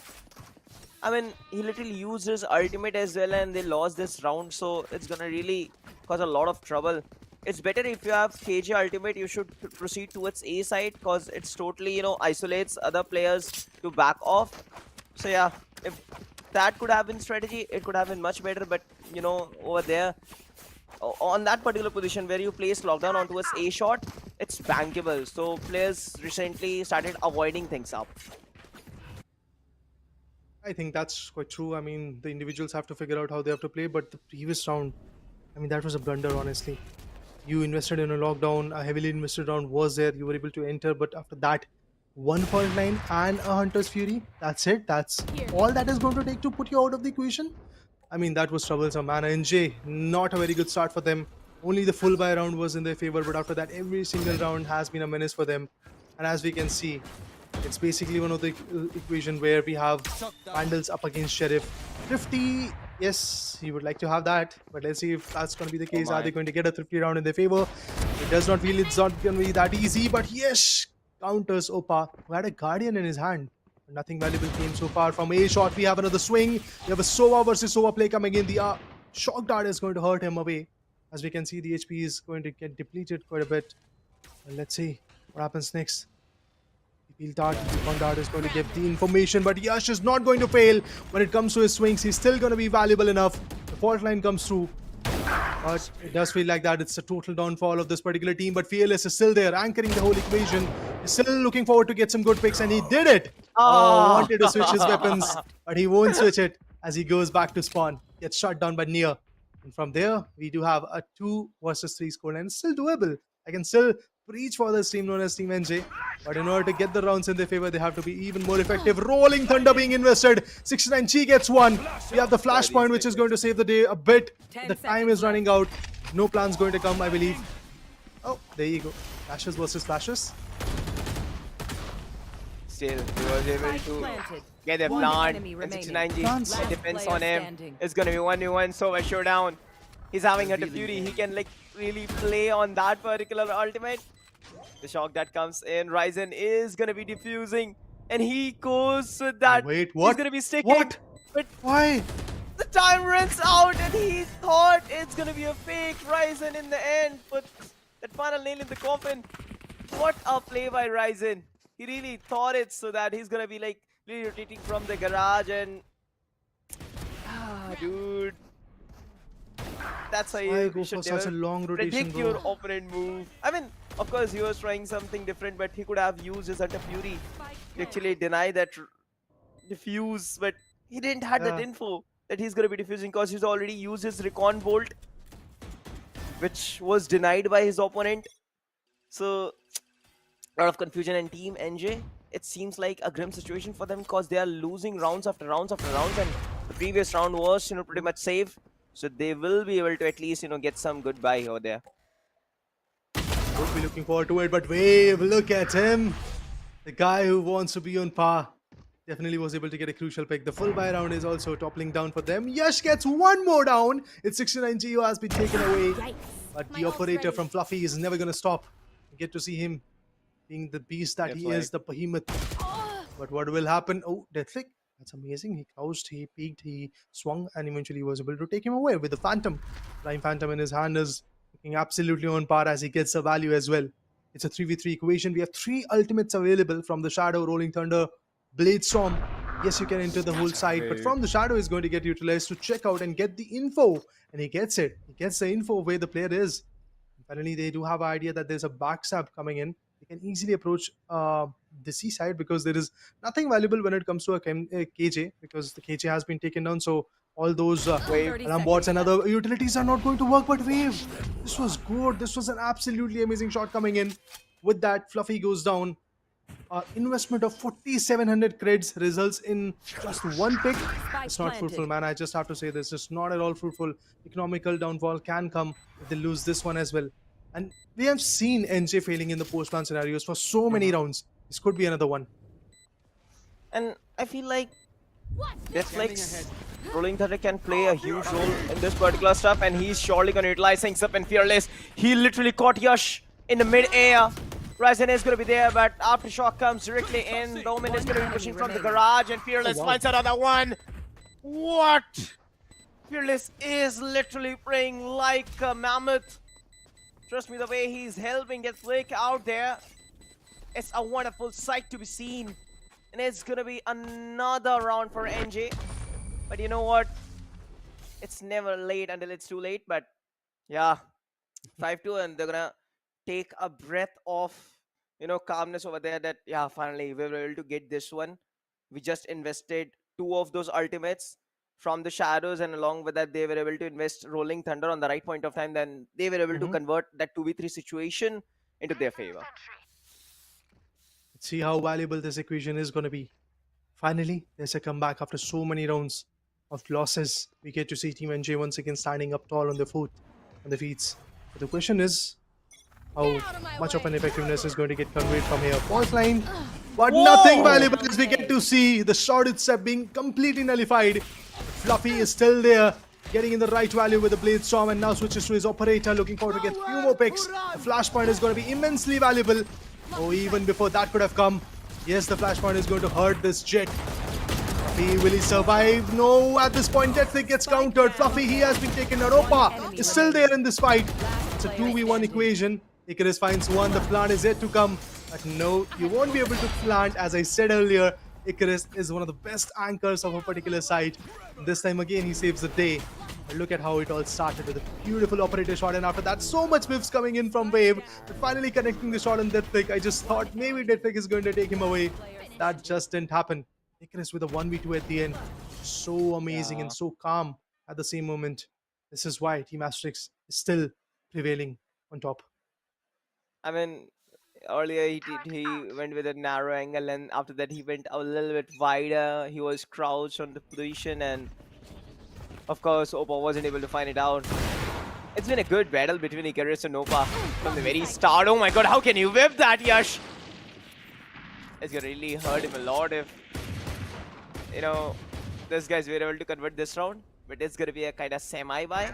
Speaker 5: I mean, he literally used his ultimate as well, and they lost this round, so it's gonna really cause a lot of trouble. It's better if you have KJ ultimate, you should proceed towards A side, because it's totally, you know, isolates other players to back off. So yeah, if that could have been strategy, it could have been much better. But you know, over there, on that particular position where you place lockdown onto a A shot, it's bankable. So players recently started avoiding things up.
Speaker 4: I think that's quite true. I mean, the individuals have to figure out how they have to play, but the previous round, I mean, that was a blunder, honestly. You invested in a lockdown, a heavily invested round was there, you were able to enter, but after that, 1 fault line and a Hunter's Fury, that's it. That's all that is going to take to put you out of the equation. I mean, that was troublesome, man. NJ, not a very good start for them. Only the full buy round was in their favor, but after that, every single round has been a menace for them. And as we can see, it's basically one of the equation where we have Vandals up against Sheriff. 50, yes, he would like to have that, but let's see if that's going to be the case. Are they going to get a thrifty round in their favor? It does not feel it's not going to be that easy, but yes, counters Opa, who had a Guardian in his hand. Nothing valuable came so far from A shot. We have another swing. We have a Sova versus Sova play coming in. The shock dart is going to hurt him away. As we can see, the HP is going to get depleted quite a bit. Well, let's see what happens next. The dart is going to give the information, but Yash is not going to fail when it comes to his swings. He's still going to be valuable enough. The fault line comes through, but it does feel like that it's a total downfall of this particular team. But Fearless is still there, anchoring the whole equation. He's still looking forward to get some good picks, and he did it. Wanted to switch his weapons, but he won't switch it as he goes back to spawn. Gets shot down by Nia. And from there, we do have a 2 versus 3 score, and it's still doable. I can still reach for this team known as Team NJ, but in order to get the rounds in their favor, they have to be even more effective. Rolling Thunder being invested. 69G gets one. We have the flashpoint, which is going to save the day a bit. The time is running out. No plans going to come, I believe. Oh, there you go. Flashes versus flashes.
Speaker 5: Still, he was able to get a plant. And 69G, it depends on him. It's going to be 1v1 so a showdown. He's having Hunter Fury. He can like really play on that particular ultimate. The shock that comes in, Ryzen is gonna be diffusing, and he goes with that.
Speaker 4: Wait, what?
Speaker 5: He's gonna be sticking.
Speaker 4: What?
Speaker 5: But
Speaker 4: why?
Speaker 5: The time runs out, and he thought it's gonna be a fake Ryzen in the end. But that final nail in the coffin. What a play by Ryzen. He really thought it so that he's gonna be like really rotating from the garage, and dude. That's how you should
Speaker 4: such a long rotation,
Speaker 5: predict your opponent move. I mean, of course, he was trying something different, but he could have used his Hunter Fury to actually deny that diffuse, but he didn't have that info that he's going to be diffusing because he's already used his Recon Bolt, which was denied by his opponent. So, a lot of confusion, and Team NJ, it seems like a grim situation for them because they are losing rounds after rounds after rounds, and the previous round was, you know, pretty much safe. So they will be able to at least, you know, get some good buy over there.
Speaker 4: Would be looking forward to it, but Wave, look at him. The guy who wants to be on par definitely was able to get a crucial pick. The full buy round is also toppling down for them. Yash gets one more down. It's 69G who has been taken away. But the operator from Fluffy is never going to stop. You get to see him being the beast that he is, the behemoth. But what will happen? Oh, Deathlick. That's amazing. He crouched, he peeked, he swung, and eventually was able to take him away with the Phantom. Prime Phantom in his hand is looking absolutely on par as he gets the value as well. It's a 3v3 equation. We have 3 ultimates available from the Shadow, Rolling Thunder, Blade Storm. Yes, you can enter the whole site, but from the Shadow is going to get utilized to check out and get the info. And he gets it. He gets the info where the player is. Apparently, they do have an idea that there's a backstab coming in. They can easily approach the C side because there is nothing valuable when it comes to a KJ because the KJ has been taken down. So all those alarm bots and other utilities are not going to work. But Wave, this was good. This was an absolutely amazing shot coming in. With that, Fluffy goes down. Investment of 4,700 creds results in just one pick. It's not fruitful, man. I just have to say this. It's not at all fruitful. Economical downfall can come if they lose this one as well. And we have seen NJ failing in the post-plan scenarios for so many rounds. This could be another one.
Speaker 5: And I feel like Netflix Rolling Thunder can play a huge role in this particular stuff, and he's surely going to utilize things up. And Fearless, he literally caught Yash in the mid-air. Ryzen is going to be there, but Aftershock comes directly in. Domin is going to be pushing from the garage, and Fearless finds another one. What? Fearless is literally playing like a mammoth. Trust me, the way he's helping get Flick out there, it's a wonderful sight to be seen. And it's going to be another round for NJ. But you know what? It's never late until it's too late. But yeah, 5-2, and they're going to take a breath of, calmness over there that, yeah, finally we were able to get this one. We just invested 2 of those ultimates from the Shadows, and along with that, they were able to invest Rolling Thunder on the right point of time. Then they were able to convert that 2v3 situation into their favor.
Speaker 4: Let's see how valuable this equation is going to be. Finally, there's a comeback after so many rounds of losses. We get to see Team NJ once again standing up tall on the feet. But the question is, how much of an effectiveness is going to get conveyed from here? Point line, but nothing valuable as we get to see the shot itself being completely nullified. Fluffy is still there, getting in the right value with the Blade Storm, and now switches to his operator, looking forward to get few more picks. The flashpoint is going to be immensely valuable. Oh, even before that could have come. Yes, the flashpoint is going to hurt this Jet. Fluffy, will he survive? No, at this point, Deathlick gets countered. Fluffy, he has been taken out. Opa is still there in this fight. It's a 2v1 equation. Icarus finds one. The plant is yet to come. But no, you won't be able to plant. As I said earlier, Icarus is one of the best anchors of a particular site. This time again, he saves the day. But look at how it all started with a beautiful operator shot, and after that, so much whiffs coming in from Wave. But finally connecting the shot on Deathlick. I just thought maybe Deathlick is going to take him away. That just didn't happen. Icarus with a 1v2 at the end. So amazing and so calm at the same moment. This is why Team Asterix is still prevailing on top.
Speaker 5: I mean, earlier he went with a narrow angle, and after that he went a little bit wider. He was crouched on the position, and of course Opa wasn't able to find it out. It's been a good battle between Icarus and Opa from the very start. Oh my god, how can you whip that, Yash? It's gonna really hurt him a lot if, this guy's were able to convert this round. But it's gonna be a kind of semi-buy.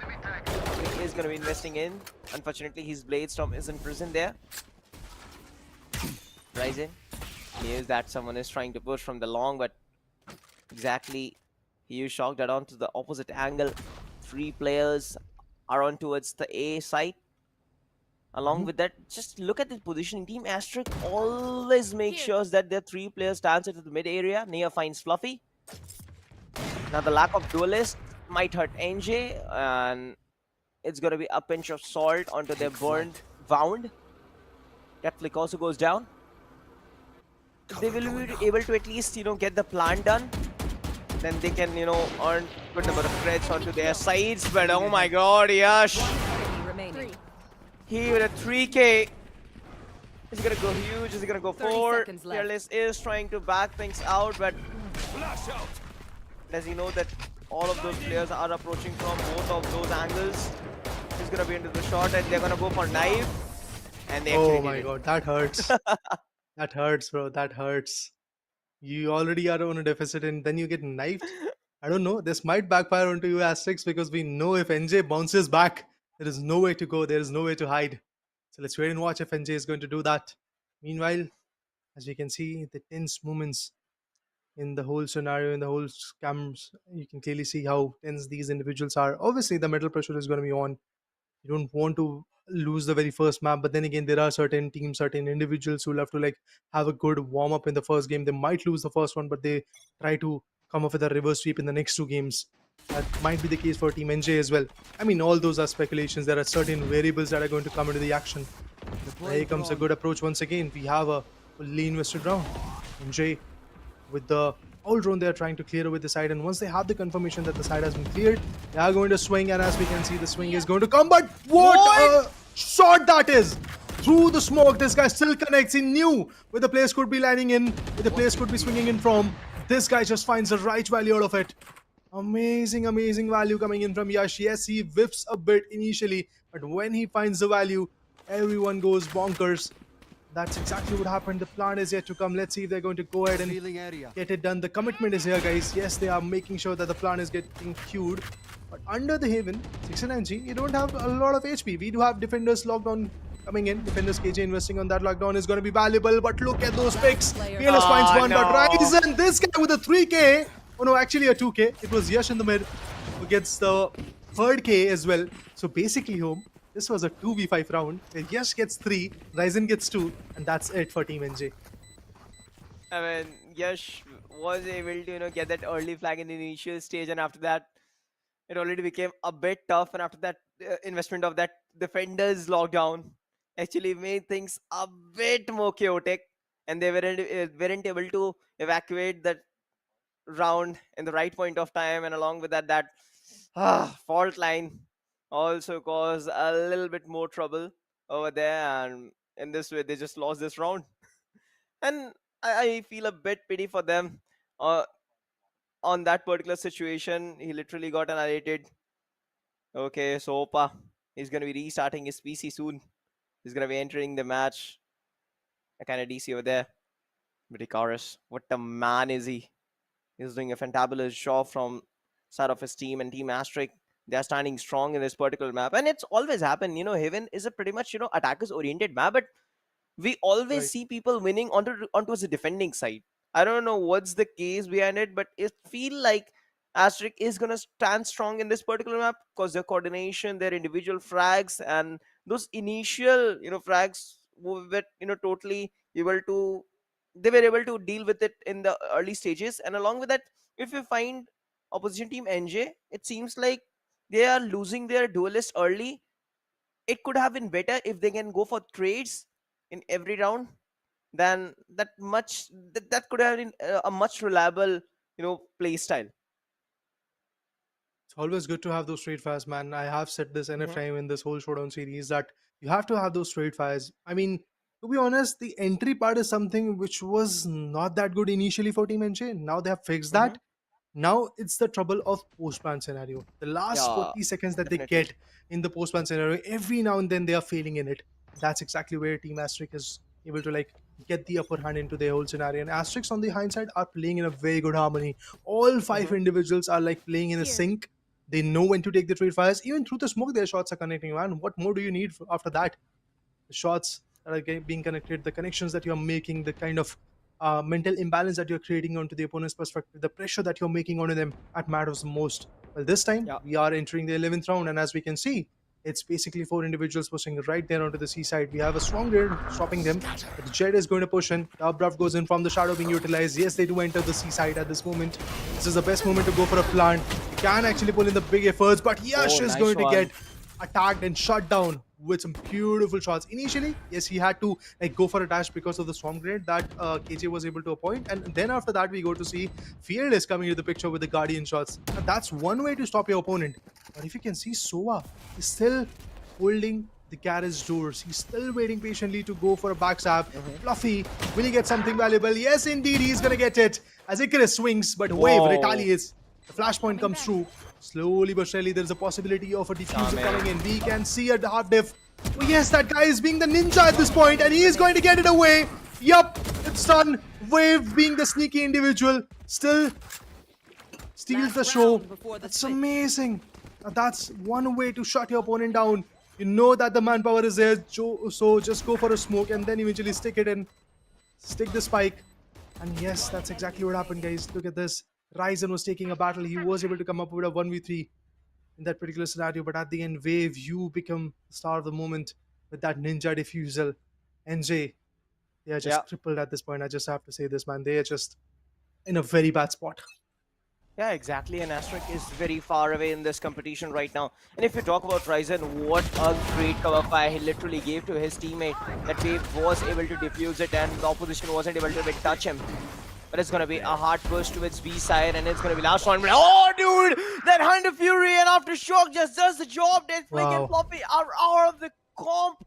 Speaker 5: He is gonna be investing in. Unfortunately, his Blade Storm is in prison there. Ryzen knew that someone is trying to push from the long, but exactly, he used shock that onto the opposite angle. 3 players are on towards the A side. Along with that, just look at the positioning. Team Asterisk always makes sure that their 3 players dance into the mid area. Nia finds Fluffy. Now the lack of duelist might hurt NJ, and it's gonna be a pinch of salt onto their burned wound. That flick also goes down. They will be able to at least, get the plant done. Then they can, earn good number of creds onto their sides. But oh my god, Yash! He with a 3k. Is he gonna go huge? Is he gonna go 4? Fearless is trying to back things out, but does he know that all of those players are approaching from both of those angles? He's gonna be into the shot, and they're gonna go for knife. And they
Speaker 4: oh my god, that hurts. That hurts, bro. That hurts. You already are on a deficit, and then you get knifed. I don't know. This might backfire onto you, Asterix, because we know if NJ bounces back, there is nowhere to go. There is nowhere to hide. So let's wait and watch if NJ is going to do that. Meanwhile, as we can see, the tense moments in the whole scenario, in the whole scams. You can clearly see how tense these individuals are. Obviously, the mental pressure is going to be on. You don't want to lose the very first map, but then again, there are certain teams, certain individuals who love to like have a good warm up in the first game. They might lose the first one, but they try to come up with a reverse sweep in the next two games. That might be the case for Team NJ as well. I mean, all those are speculations. There are certain variables that are going to come into the action. Here comes a good approach once again. We have a fully invested round. NJ with the old drone, they're trying to clear away the side, and once they have the confirmation that the side has been cleared, they are going to swing, and as we can see, the swing is going to come. But what a shot that is! Through the smoke, this guy still connects. He knew where the players could be landing in, where the players could be swinging in from. This guy just finds the right value out of it. Amazing, amazing value coming in from Yash. Yes, he whiffs a bit initially, but when he finds the value, everyone goes bonkers. That's exactly what happened. The plan is yet to come. Let's see if they're going to go ahead and get it done. The commitment is here, guys. Yes, they are making sure that the plan is getting queued. But under the Haven, 69G, you don't have a lot of HP. We do have defenders locked on coming in. Defenders KJ investing on that lockdown is going to be valuable. But look at those picks. Fearless finds one, but Ryzen, this guy with a 3K. Oh no, actually a 2K. It was Yash in the mid who gets the third K as well. So basically, home. This was a 2v5 round where Yash gets 3, Ryzen gets 2, and that's it for Team NJ.
Speaker 5: I mean, Yash was able to, get that early flag in the initial stage, and after that, it already became a bit tough. And after that, investment of that defender's lockdown actually made things a bit more chaotic, and they weren't able to evacuate that round in the right point of time. And along with that, fault line also caused a little bit more trouble over there, and in this way they just lost this round. And I feel a bit pity for them on that particular situation. He literally got annihilated. Okay, so Opa, he's going to be restarting his PC soon. He's going to be entering the match. A kind of DC over there. But Icarus, what a man is he. He's doing a fantabulous job from side of his team, and Team ASTERISK, they are standing strong in this particular map. And it's always happened, Haven is a pretty much, attackers oriented map, but we always see people winning onto the defending side. I don't know what's the case behind it, but it feel like ASTERISK is going to stand strong in this particular map because their coordination, their individual frags, and those initial, frags were, totally able to, they were able to deal with it in the early stages. And along with that, if you find opposition team NJ, it seems like they are losing their duelist early. It could have been better if they can go for trades in every round. Then that could have been a much reliable, play style.
Speaker 4: It's always good to have those trade fires, man. I have said this enough time in this whole Showdown series that you have to have those trade fires. I mean, to be honest, the entry part is something which was not that good initially for Team NJ. Now they have fixed that. Now it's the trouble of post-ban scenario. The last 40 seconds that they get in the post-ban scenario, every now and then they are failing in it. That's exactly where Team ASTERISK is able to get the upper hand into their whole scenario. And ASTERISK on the hindsight are playing in a very good harmony. All 5 individuals are playing in a sync. They know when to take the trade fires. Even through the smoke, their shots are connecting, man. What more do you need after that? The shots that are being connected, the connections that you're making, the kind of mental imbalance that you're creating onto the opponent's perspective, the pressure that you're making onto them, that matters the most. Well, this time, we are entering the 11th round, and as we can see, it's basically 4 individuals pushing right there onto the C side. We have a strong grid stopping them. But the Jet is going to push in. The Abrupt goes in from the shadow being utilized. Yes, they do enter the C side at this moment. This is the best moment to go for a plant. You can actually pull in the big efforts, but Yash is going to get attacked and shut down with some beautiful shots. Initially, yes, he had to go for a dash because of the storm grenade that KJ was able to appoint, and then after that we go to see Fearless coming into the picture with the Guardian shots. Now, that's one way to stop your opponent. But if you can see, Sova is still holding the garage doors. He's still waiting patiently to go for a backstab. Fluffy, will he get something valuable? Yes, indeed, he's gonna get it as Icarus swings, but Wave retaliates. The flashpoint comes through. Slowly but surely, there's a possibility of a diffuser coming in. We can see a half diff. Oh yes, that guy is being the ninja at this point, and he is going to get it away. Yup, it's done. Wave, being the sneaky individual, still steals the show. That's amazing. That's one way to shut your opponent down. You know that the manpower is there, so just go for a smoke and then eventually stick it in. Stick the spike. And yes, that's exactly what happened, guys. Look at this. Ryzen was taking a battle. He was able to come up with a 1v3 in that particular scenario. But at the end, Wave, you become the star of the moment with that ninja defusal. NJ, they are
Speaker 5: Yeah.
Speaker 4: just crippled at this point. I just have to say this, man. They are just in a very bad spot.
Speaker 5: Yeah, exactly. And Asterisk is very far away in this competition right now. And if you talk about Ryzen, what a great cover fire he literally gave to his teammate. That Wave was able to defuse it and the opposition wasn't able to even touch him. But it's going to be a hard push to its B side and it's going to be last round. Oh, dude! That Hunter Fury and Aftershock just does the job. That freaking
Speaker 4: Wow.
Speaker 5: Fluffy are out of the comp.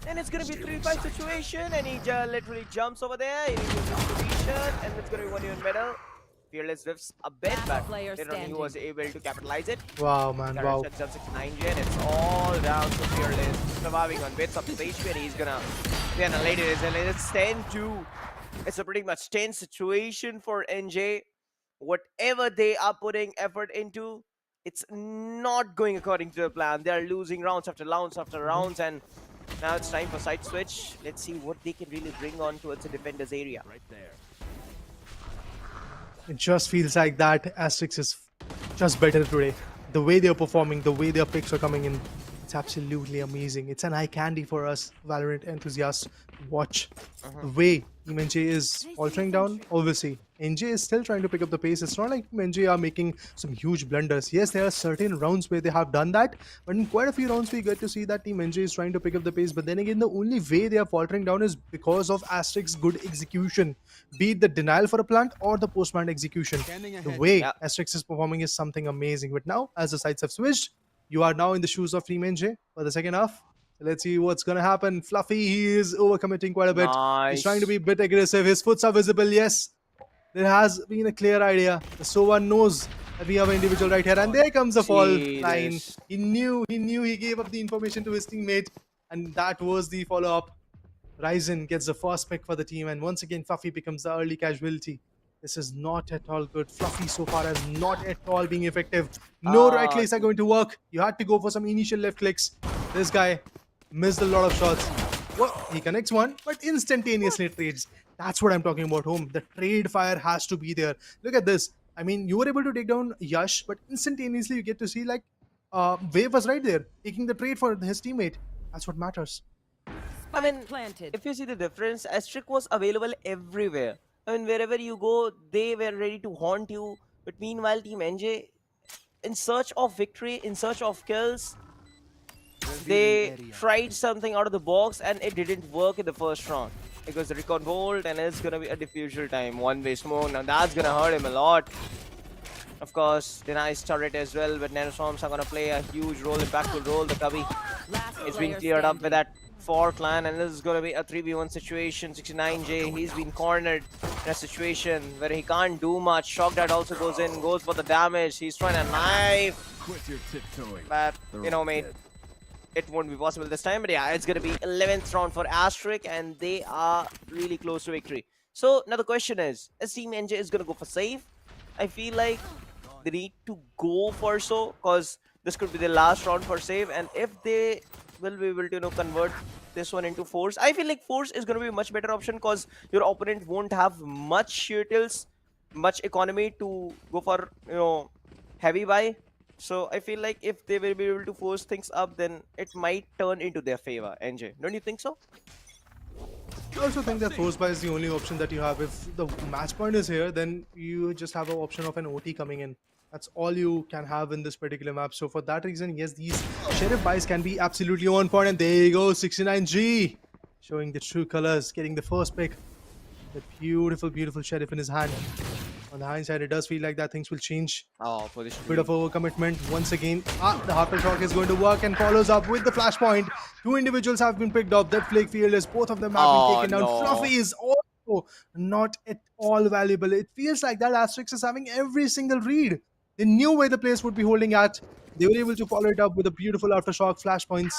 Speaker 5: And it's going to be 3-5 situation and he literally jumps over there. He removes his position and it's going to be 1 middle. Fearless whiffs a bit, but
Speaker 6: player
Speaker 5: later on he
Speaker 6: standing.
Speaker 5: was able to capitalize it.
Speaker 4: Wow, man. Wow.
Speaker 5: Shuts down 69 gen. It's all down to Fearless surviving on bits of his HP and he's gonna be annihilated. It's 10-2. It's a pretty much tense situation for NJ. Whatever they are putting effort into, it's not going according to the plan. They are losing rounds after rounds after rounds, and now it's time for side switch. Let's see what they can really bring on towards the defender's area.
Speaker 4: It just feels like that Asterix is just better today. The way they're performing, the way their picks are coming in, it's absolutely amazing. It's an eye candy for us Valorant enthusiasts to watch. The way Team NJ is altering down, obviously. NJ is still trying to pick up the pace. It's not like Team NJ are making some huge blunders. Yes, there are certain rounds where they have done that, but in quite a few rounds we get to see that Team NJ is trying to pick up the pace. But then again, the only way they are faltering down is because of Asterix's good execution, be it the denial for a plant or the post-plant execution. The way
Speaker 5: Yeah.
Speaker 4: Asterix is performing is something amazing. But now, as the sides have switched, you are now in the shoes of Team NJ for the second half. So let's see what's gonna happen. Fluffy, he is overcommitting quite a bit. He's trying to be a bit aggressive. His foots are visible. Yes, there has been a clear idea. The Sova knows that we have an individual right here, and there comes the fall line.
Speaker 5: Jesus.
Speaker 4: He knew. He gave up the information to his teammate, and that was the follow-up. Ryzen gets the first pick for the team, and once again, Fluffy becomes the early casualty. This is not at all good. Fluffy so far has not at all being effective. No right clicks are going to work. You had to go for some initial left clicks. This guy missed a lot of shots. Well, he connects one, but instantaneously trades. That's what I'm talking about, home. The trade fire has to be there. Look at this. I mean, you were able to take down Yash, but instantaneously you get to see like Wave was right there, taking the trade for his teammate. That's what matters.
Speaker 5: I mean,
Speaker 6: Planted.
Speaker 5: if you see the difference, Asterisk was available everywhere. I mean, wherever you go, they were ready to haunt you. But meanwhile, Team NJ, in search of victory, in search of kills, they tried something out of the box and it didn't work in the first round. It was the recon bolt and it's gonna be a diffuser time. One-way smoke. Now that's gonna hurt him a lot. Of course, the nice turret as well, but nanostorms are gonna play a huge role, impactful role. The Cubby
Speaker 6: Last
Speaker 5: is being
Speaker 6: player
Speaker 5: cleared up
Speaker 6: standing.
Speaker 5: with that 4 clan, and this is gonna be a 3v1 situation. 69J, he's been cornered in a situation where he can't do much. Shock Dart also goes in, goes for the damage. He's trying to knife, but you know, mate, it won't be possible this time. But yeah, it's gonna be 11th round for Asterisk, and they are really close to victory. So now the question is Team NJ is gonna go for save? I feel like they need to go for so, because this could be the last round for save, and if they will be able to, you know, convert this one into force, I feel like force is going to be a much better option, because your opponent won't have much sheer tills, much economy to go for, you know, heavy buy. So I feel like if they will be able to force things up, then it might turn into their favor. NJ, don't you think so?
Speaker 4: I also think that force buy is the only option that you have. If the match point is here, then you just have an option of an OT coming in. That's all you can have in this particular map. So for that reason, yes, these sheriff buys can be absolutely on point. And there you go, 69G showing the true colors, getting the first pick. The beautiful, beautiful sheriff in his hand. On the hindsight, it does feel like that things will change.
Speaker 5: Oh, position.
Speaker 4: Bit of overcommitment once again. The aftershock is going to work and follows up with the flashpoint. 2 individuals have been picked up. That Flake Fearless, both of them have been taken down.
Speaker 5: No.
Speaker 4: Fluffy is also not at all valuable. It feels like that Asterix is having every single read. They knew where the place would be holding at. They were able to follow it up with a beautiful aftershock flashpoints.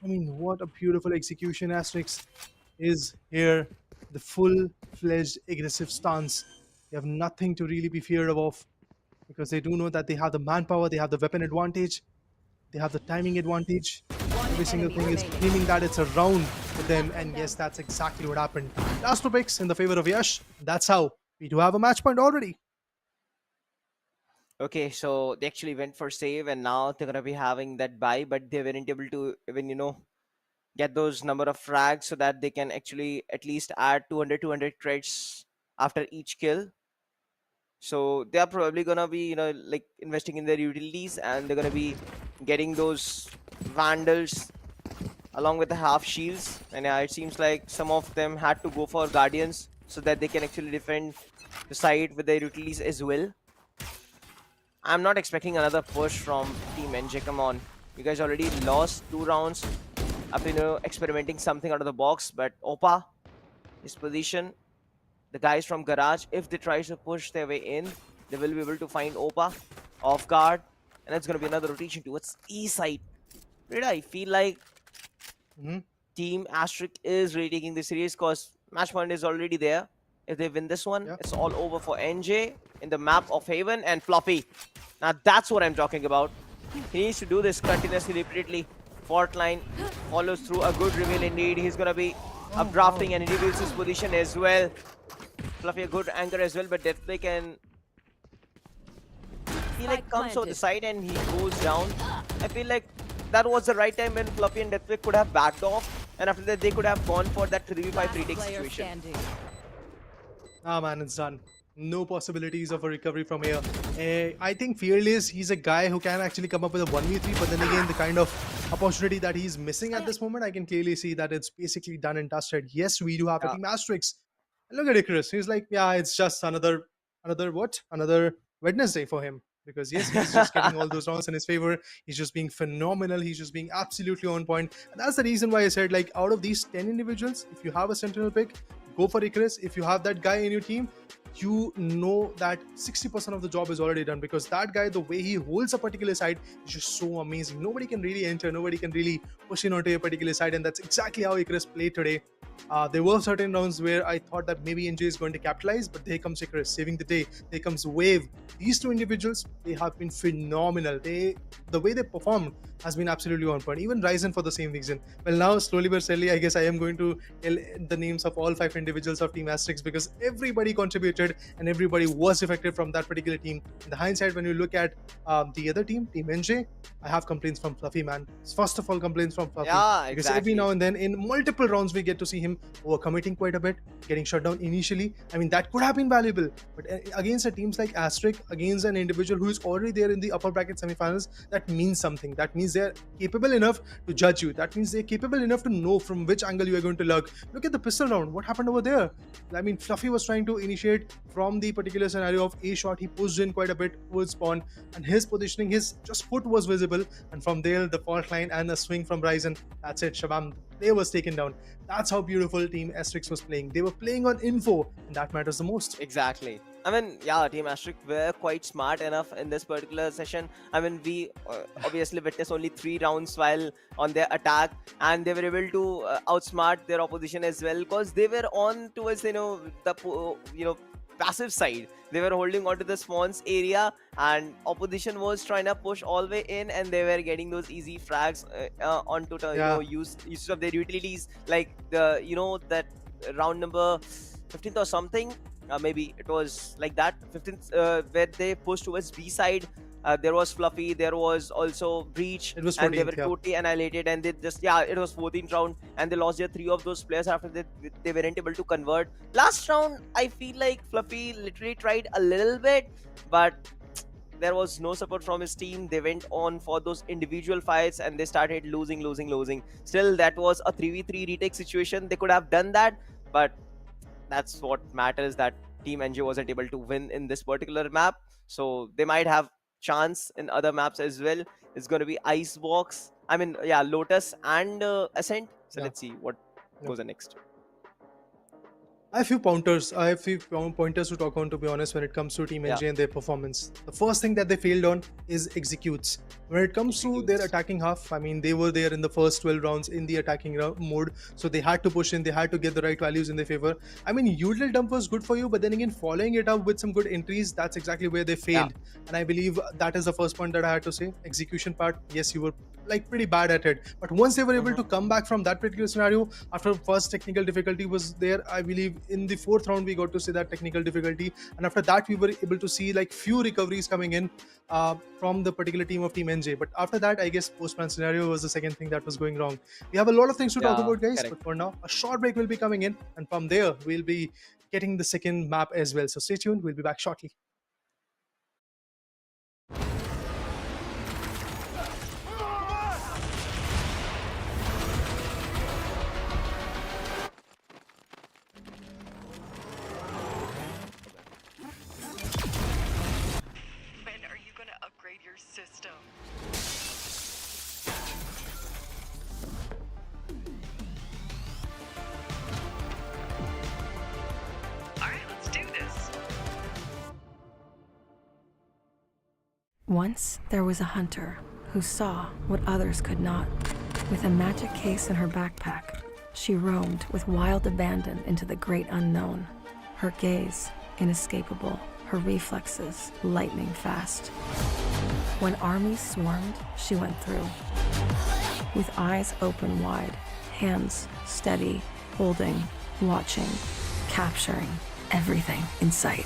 Speaker 4: I mean, what a beautiful execution. Asterix is here. The full-fledged aggressive stance. They have nothing to really be feared of, because they do know that they have the manpower, they have the weapon advantage, they have the timing advantage. Every single thing is screaming that it's a round with them, and yes, that's exactly what happened. Last 2 picks in the favor of Yash. That's how we do have a match point already.
Speaker 5: Okay, so they actually went for save, and now they're gonna be having that buy, but they weren't able to even get those number of frags so that they can actually at least add 200 credits after each kill. So they are probably gonna be like investing in their utilities, and they're gonna be getting those vandals along with the half shields. And it seems like some of them had to go for guardians so that they can actually defend the side with their utilities as well. I'm not expecting another push from Team NJ. Come on, you guys already lost 2 rounds after experimenting something out of the box. But Opa, his position, the guys from Garage, if they try to push their way in, they will be able to find Opa off guard, and it's gonna be another rotation towards E side. Did I feel like Team Asterisk is really taking the series because match point is already there. If they win this one, it's all over for NJ in the map of Haven and Fluffy. Now that's what I'm talking about. He needs to do this continuously, repeatedly. Fourth line follows through a good reveal indeed. He's gonna be updrafting and he reveals his position as well. Fluffy a good anchor as well, but Deathplay can comes over the side and he goes down. I feel like that was the right time when Fluffy and Deathplay could have backed off, and after that they could have gone for that 3v5 retake situation.
Speaker 4: Ah man, it's done. No possibilities of a recovery from here. I think Fearless, he's a guy who can actually come up with a 1v3, but then again, the kind of opportunity that he's missing at this moment, I can clearly see that it's basically done and dusted. Yes, we do have a Team Asterisk. And look at Icarus. He's like, yeah, it's just another Wednesday for him. Because yes, he's just getting all those rounds in his favor. He's just being phenomenal. He's just being absolutely on point. And that's the reason why I said, like, out of these 10 individuals, if you have a Sentinel pick, go for Icarus. If you have that guy in your team, you know that 60% of the job is already done, because that guy, the way he holds a particular side is just so amazing. Nobody can really enter, nobody can really push in onto a particular side, and that's exactly how Icarus played today. There were certain rounds where I thought that maybe NJ is going to capitalize, but there comes Icarus saving the day. There comes Wave. These 2 individuals, they have been phenomenal. The way they performed has been absolutely on point. Even Ryzen for the same reason. Well, now slowly but steadily, I guess I am going to tell the names of all 5 individuals of Team Asterisk, because everybody contributed and everybody was effective from that particular team. In the hindsight, when you look at the other team, Team NJ, I have complaints from Fluffy, man. First of all, complaints from Fluffy.
Speaker 5: Yeah,
Speaker 4: because every now and then in multiple rounds we get to see him overcommitting quite a bit, getting shut down initially. I mean, that could have been valuable, but against teams like Asterisk, against an individual who is already there in the upper bracket semifinals, that means something. That means they're capable enough to judge you. That means they're capable enough to know from which angle you are going to lurk. Look at the pistol round. What happened over there? I mean, Fluffy was trying to initiate from the particular scenario of A shot. He pushed in quite a bit towards spawn, and his positioning, his just foot was visible, and from there the fault line and a swing from Ryzen. That's it, Shabam. They was taken down. That's how beautiful Team Asterisk was playing. They were playing on info, and that matters the most.
Speaker 5: Exactly. I mean, yeah, Team Asterisk were quite smart enough in this particular session. I mean, we obviously witnessed only 3 rounds while on their attack, and they were able to outsmart their opposition as well, because they were on towards the passive side. They were holding onto the spawns area, and opposition was trying to push all the way in, and they were getting those easy frags onto the use of their utilities, like the that round number 15th or something. Maybe it was like that 15th where they pushed towards B side. There was Fluffy, there was also Breach,
Speaker 4: it was 14th,
Speaker 5: and they were totally annihilated, and they just it was 14th round, and they lost their 3 of those players after they weren't able to convert. Last round, I feel like Fluffy literally tried a little bit, but there was no support from his team. They went on for those individual fights, and they started losing. Still, that was a 3v3 retake situation. They could have done that, but that's what matters, that Team NJ wasn't able to win in this particular map. So they might have chance in other maps as well. It's going to be Icebox, Lotus and Ascent. So let's see what goes next.
Speaker 4: I have few pointers to talk on, to be honest, when it comes to Team NJ and their performance. The first thing that they failed on is executes. When it comes to their attacking half, I mean, they were there in the first 12 rounds in the attacking mode, so they had to push in, they had to get the right values in their favor. I mean, util dump was good for you, but then again, following it up with some good entries, that's exactly where they failed. And I believe that is the first point that I had to say. Execution part, yes, you were like pretty bad at it. But once they were able to come back from that particular scenario, after first technical difficulty was there, I believe in the 4th round we got to see that technical difficulty, and after that we were able to see like few recoveries coming in from the particular team of Team NJ. But after that, I guess postman scenario was the second thing that was going wrong. We have a lot of things to talk about, guys,
Speaker 5: correct.
Speaker 4: but for now a short break will be coming in, and from there we'll be getting the second map as well. So stay tuned, we'll be back shortly.
Speaker 6: When are you gonna upgrade your system? Alright, let's do this.
Speaker 1: Once there was a hunter who saw what others could not. With a magic case in her backpack, she roamed with wild abandon into the great unknown. Her gaze inescapable, her reflexes lightning fast. When armies swarmed, she went through. With eyes open wide, hands steady, holding, watching, capturing everything in sight.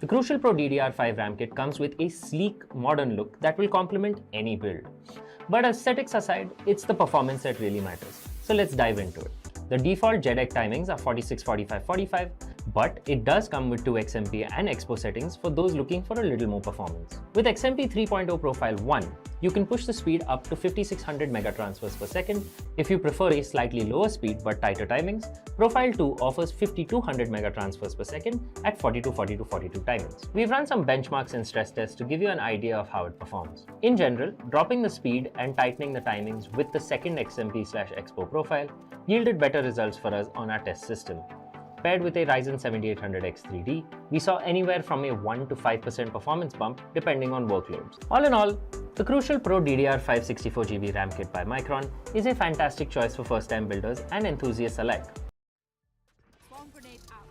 Speaker 2: The Crucial Pro DDR5 RAM kit comes with a sleek, modern look that will complement any build. But aesthetics aside, it's the performance that really matters. So let's dive into it. The default JEDEC timings are 46, 45, 45, but it does come with 2 XMP and Expo settings for those looking for a little more performance. With XMP 3.0 Profile 1, you can push the speed up to 5600 megatransfers per second. If you prefer a slightly lower speed but tighter timings, Profile 2 offers 5200 megatransfers per second at 42, 42, 42 timings. We've run some benchmarks and stress tests to give you an idea of how it performs. In general, dropping the speed and tightening the timings with the second XMP/Expo profile yielded better results for us on our test system. Paired with a Ryzen 7800X 3D, we saw anywhere from a 1 to 5% performance bump depending on workloads. All in all, the Crucial Pro DDR5 64GB RAM kit by Micron is a fantastic choice for first-time builders and enthusiasts alike.
Speaker 7: Bomb grenade out.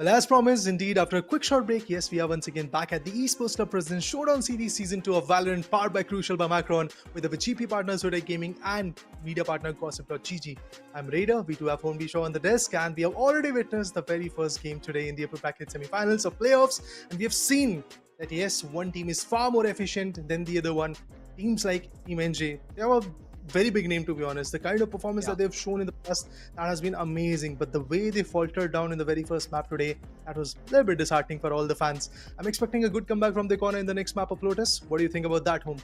Speaker 4: Well, as promised, indeed, after a quick short break, yes, we are once again back at the Esports Club President Showdown Series Season 2 of Valorant, powered by Crucial by Macron, with our GP partners Zodiac Gaming and media partner Gossip.gg. I'm Raider, we do have Home B Show on the desk, and we have already witnessed the very first game today in the upper bracket semi-finals of playoffs, and we have seen that yes, one team is far more efficient than the other one. Teams like Team NJ, they have a very big name, to be honest. The kind of performance that they've shown in the past, that has been amazing, but the way they faltered down in the very first map today, that was a little bit disheartening for all the fans. I'm expecting a good comeback from the corner in the next map of Lotus. What do you think about that, Home?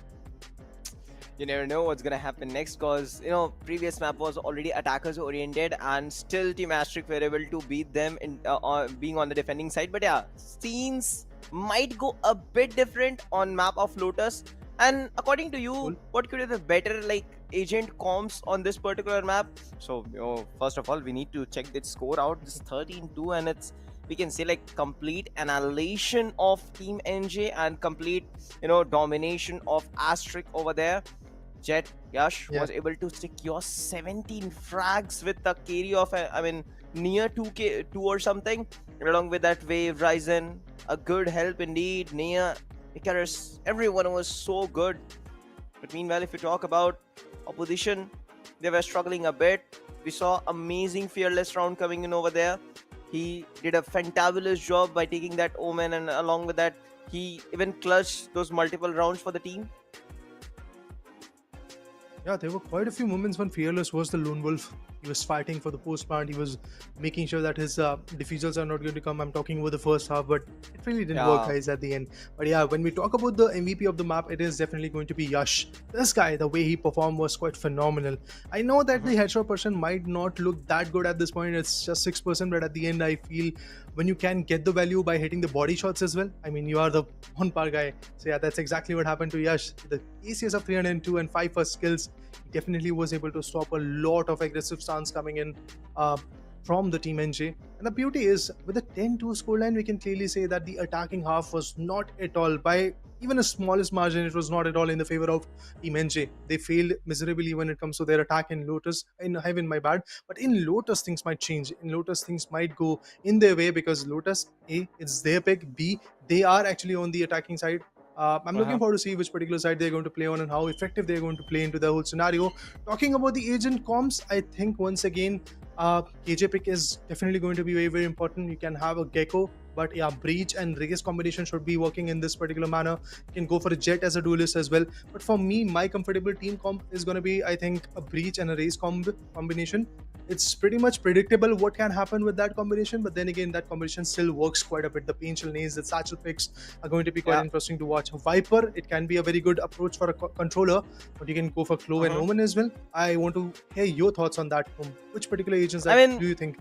Speaker 5: You never know what's gonna happen next, because previous map was already attackers oriented, and still Team Asterisk were able to beat them in being on the defending side. But yeah, scenes might go a bit different on map of Lotus. And according to you, what could be the better agent comps on this particular map? So first of all, we need to check the score out. This is 13-2, and we can say complete annihilation of Team NJ and complete domination of Asterisk over there. Jet Yash was able to secure 17 frags with a carry of near 2 or something. Along with that, Wave, Ryzen, a good help indeed. Nia, Icarus, everyone was so good. But meanwhile, if you talk about opposition, they were struggling a bit. We saw amazing Fearless round coming in over there. He did a fantabulous job by taking that Omen, and along with that, he even clutched those multiple rounds for the team.
Speaker 4: Yeah, there were quite a few moments when Fearless was the lone wolf. He was fighting for the post plant. He was making sure that his defusals are not going to come. I'm talking about the first half, but it really didn't work, guys, at the end. But yeah, when we talk about the MVP of the map, it is definitely going to be Yash. This guy, the way he performed was quite phenomenal. I know that the headshot person might not look that good at this point. It's just 6%, but at the end, I feel when you can get the value by hitting the body shots as well, I mean, you are the on-par guy. So yeah, that's exactly what happened to Yash. The ACS of 302 and 5 first skills, he definitely was able to stop a lot of aggressive stance coming in from the Team NJ. And the beauty is, with a 10-2 scoreline, we can clearly say that the attacking half was not at all, by even a smallest margin, it was not at all in the favor of Team NJ. They failed miserably when it comes to their attack in Lotus. In Heaven, my bad. But in Lotus, things might change. In Lotus, things might go in their way, because Lotus, A, it's their pick. B, they are actually on the attacking side. I'm looking forward to see which particular side they're going to play on and how effective they're going to play into the whole scenario. Talking about the agent comps, I think once again, KJ pick is definitely going to be very, very important. You can have a Gecko, but yeah, Breach and Regis combination should be working in this particular manner. You can go for a Jet as a duelist as well. But for me, my comfortable team comp is going to be, I think, a Breach and a Raze combination. It's pretty much predictable what can happen with that combination, but then again, that combination still works quite a bit. The Painful Nails, the Satchel picks are going to be quite interesting to watch. Viper, it can be a very good approach for a controller, but you can go for Clove and Omen as well. I want to hear your thoughts on that. Which particular agents do you think?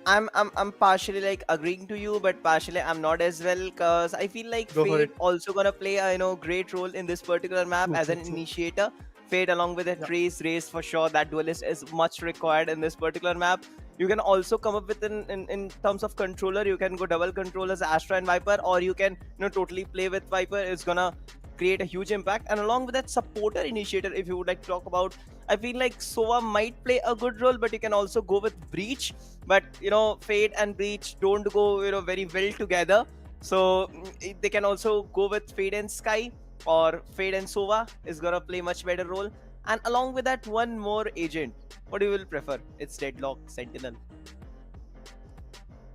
Speaker 5: I'm partially agreeing to you, but partially I'm not as well, because I feel like Fade also gonna play a great role in this particular map as an initiator. Fade along with a Raze for sure. That duelist is much required in this particular map. You can also come up with in terms of controller, you can go double controllers, Astra and Viper, or you can totally play with Viper. It's gonna create a huge impact. And along with that, supporter initiator, if you would like to talk about, I feel like Sova might play a good role, but you can also go with Breach. But Fade and Breach don't go very well together, so they can also go with Fade and Sky, or Fade and Sova is gonna play much better role. And along with that, one more agent. What do you will prefer? It's Deadlock, Sentinel.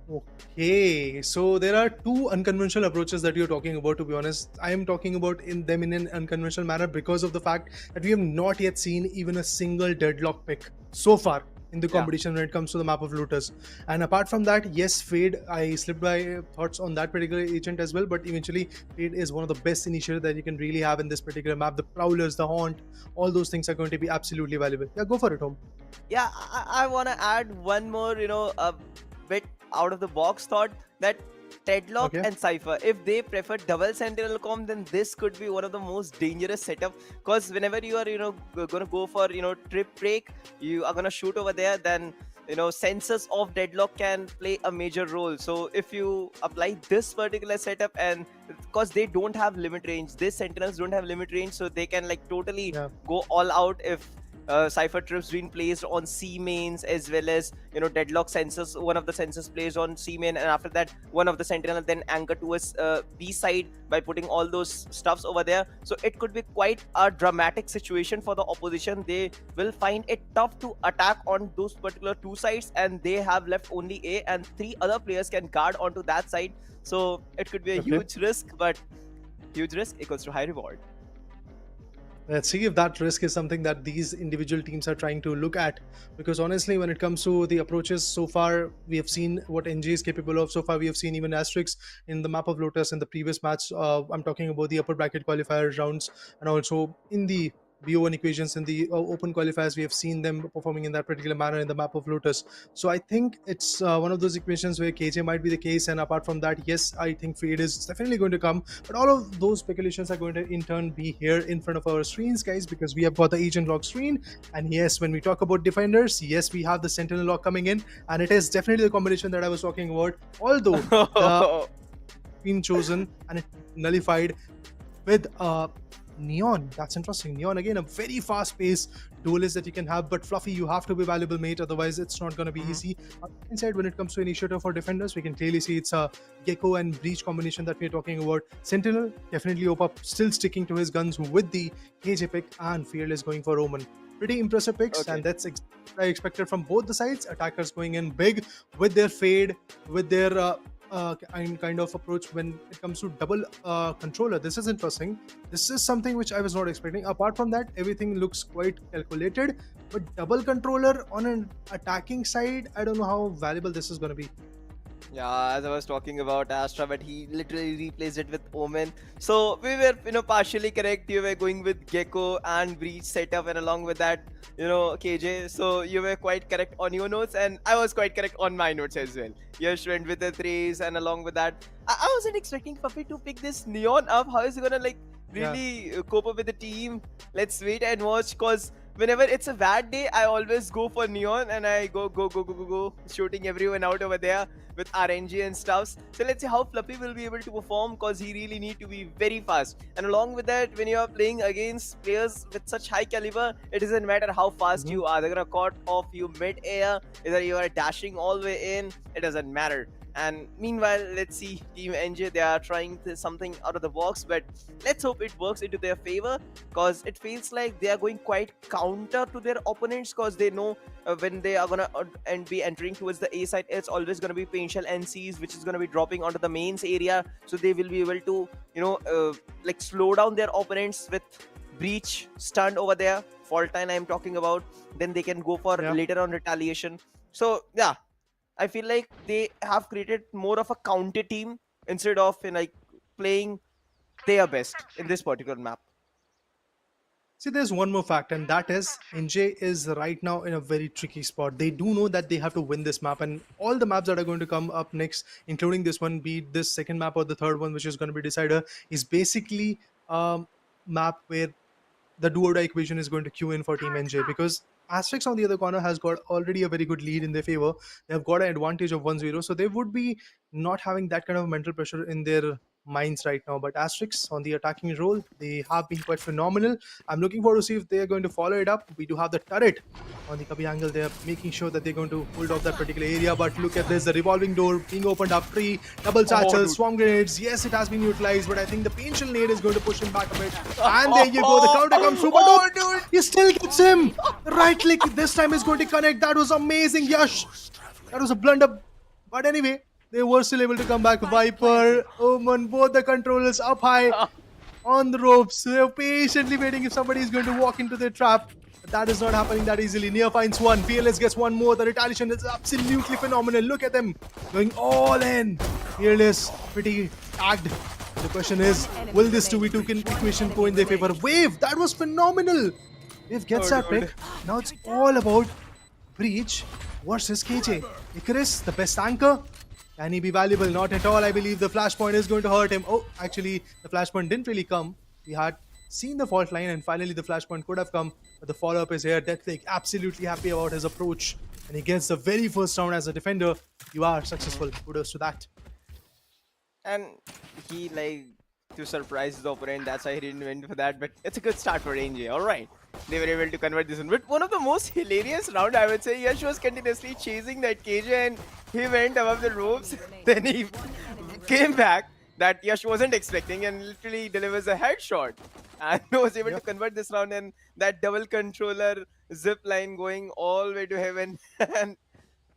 Speaker 4: Okay, so there are two unconventional approaches that you're talking about. To be honest, I am talking about them in an unconventional manner because of the fact that we have not yet seen even a single Deadlock pick so far in the competition when it comes to the map of Lotus. And apart from that, yes, Fade, I slipped my thoughts on that particular agent as well, but eventually Fade is one of the best initiators that you can really have in this particular map. The Prowlers, the Haunt, all those things are going to be absolutely valuable. Yeah, go for it, Home.
Speaker 5: Yeah, I want to add one more a bit out of the box thought, that Deadlock and Cypher, if they prefer double Sentinel comp, then this could be one of the most dangerous setup, because whenever you are gonna go for trip break, you are gonna shoot over there, then sensors of Deadlock can play a major role. So if you apply this particular setup, and because they don't have limit range, these Sentinels don't have limit range, so they can totally go all out if cipher trips being placed on C mains, as well as deadlock sensors. One of the sensors placed on C main, and after that one of the sentinel then anchor towards B side by putting all those stuffs over there. So it could be quite a dramatic situation for the opposition. They will find it tough to attack on those particular two sides, and they have left only A, and 3 other players can guard onto that side. So it could be a huge risk, but huge risk equals to high reward.
Speaker 4: Let's see if that risk is something that these individual teams are trying to look at. Because honestly, when it comes to the approaches, so far we have seen what NJ is capable of. So far we have seen even ASTERISK in the map of Lotus in the previous match. I'm talking about the upper bracket qualifier rounds, and also in the BO1 equations in the open qualifiers, we have seen them performing in that particular manner in the map of Lotus. So I think it's one of those equations where KJ might be the case, and apart from that, yes, I think Fade is definitely going to come. But all of those speculations are going to in turn be here in front of our screens, guys, because we have got the agent lock screen. And yes, when we talk about defenders, yes, we have the sentinel lock coming in, and it is definitely the combination that I was talking about. Although the been chosen and it nullified with Neon. That's interesting. Neon, again, a very fast-paced duelist that you can have, but Fluffy, you have to be valuable, mate, otherwise it's not going to be easy. Inside, when it comes to initiative for defenders, we can clearly see it's a Gecko and Breach combination that we're talking about. Sentinel, definitely Opa still sticking to his guns with the KJ pick, and Fearless going for Omen. Pretty impressive picks, and that's what I expected from both the sides. Attackers going in big with their Fade, with their kind of approach when it comes to double controller. This is interesting. This is something which I was not expecting. Apart from that, everything looks quite calculated, but double controller on an attacking side, I don't know how valuable this is going to be.
Speaker 5: Yeah, as I was talking about Astra, but he literally replaced it with Omen. So we were, partially correct. You were going with Gecko and Breach setup, and along with that, KJ. So you were quite correct on your notes, and I was quite correct on my notes as well. Yash went with the threes, and along with that, I wasn't expecting Puppy to pick this Neon up. How is he gonna really cope up with the team? Let's wait and watch, cause whenever it's a bad day, I always go for Neon, and I go, shooting everyone out over there with RNG and stuffs. So let's see how Fluffy will be able to perform, because he really need to be very fast. And along with that, when you are playing against players with such high caliber, it doesn't matter how fast you are. They're gonna cut off you mid-air, either you are dashing all the way in, it doesn't matter. And meanwhile, let's see Team NJ, they are trying something out of the box, but let's hope it works into their favor, because it feels like they are going quite counter to their opponents, because they know when they are gonna be entering towards the A side, it's always gonna be Painshell NCs, which is gonna be dropping onto the mains area. So they will be able to, slow down their opponents with Breach, stunned over there, Faultine I'm talking about. Then they can go for later on retaliation. So yeah, I feel like they have created more of a counter team instead of playing their best in this particular map.
Speaker 4: See, there's one more fact, and that is NJ is right now in a very tricky spot. They do know that they have to win this map, and all the maps that are going to come up next, including this one, be it this second map or the third one, which is going to be decider, is basically a map where the do-or-die equation is going to queue in for Team NJ, because ASTERISK on the other corner has got already a very good lead in their favor. They have got an advantage of 1-0, so they would be not having that kind of mental pressure in their minds right now. But ASTERISK on the attacking role, they have been quite phenomenal. I'm looking forward to see if they are going to follow it up. We do have the turret on the cubby angle. They are making sure that they're going to hold off that particular area. But look at this, the revolving door being opened up, free, double satchels, swarm grenades. Yes, it has been utilized, but I think the Painshell nade is going to push him back a bit. And there you go, the counter comes through, but dude, he still gets him. Right click this time is going to connect. That was amazing, Yash. That was a blunder. But anyway, they were still able to come back. Viper, Omen, both the controllers up high on the ropes. They're patiently waiting if somebody is going to walk into their trap. But that is not happening that easily. Nia finds one. Fearless gets one more. The retaliation is absolutely phenomenal. Look at them going all in. Fearless pretty tagged. The question is, will this 2v2 equation go in their favor? Wave, that was phenomenal. Wave gets that pick. Now it's all about Breach versus KJ. Icarus, the best anchor. Can he be valuable? Not at all. I believe the flashpoint is going to hurt him. Oh, actually, the flashpoint didn't really come. We had seen the fault line, and finally the flashpoint could have come. But the follow-up is here. Deathlick absolutely happy about his approach. And he gets the very first round as a defender. You are successful. Kudos to that.
Speaker 5: And he to surprise the opponent. That's why he didn't win for that. But it's a good start for NJ. All right. they were able to convert this one. But one of the most hilarious round, I would say, Yash was continuously chasing that KJ and he went above the ropes. Then he came back that Yash wasn't expecting and literally delivers a headshot. And was able to convert this round, and that double controller zip line going all the way to heaven. And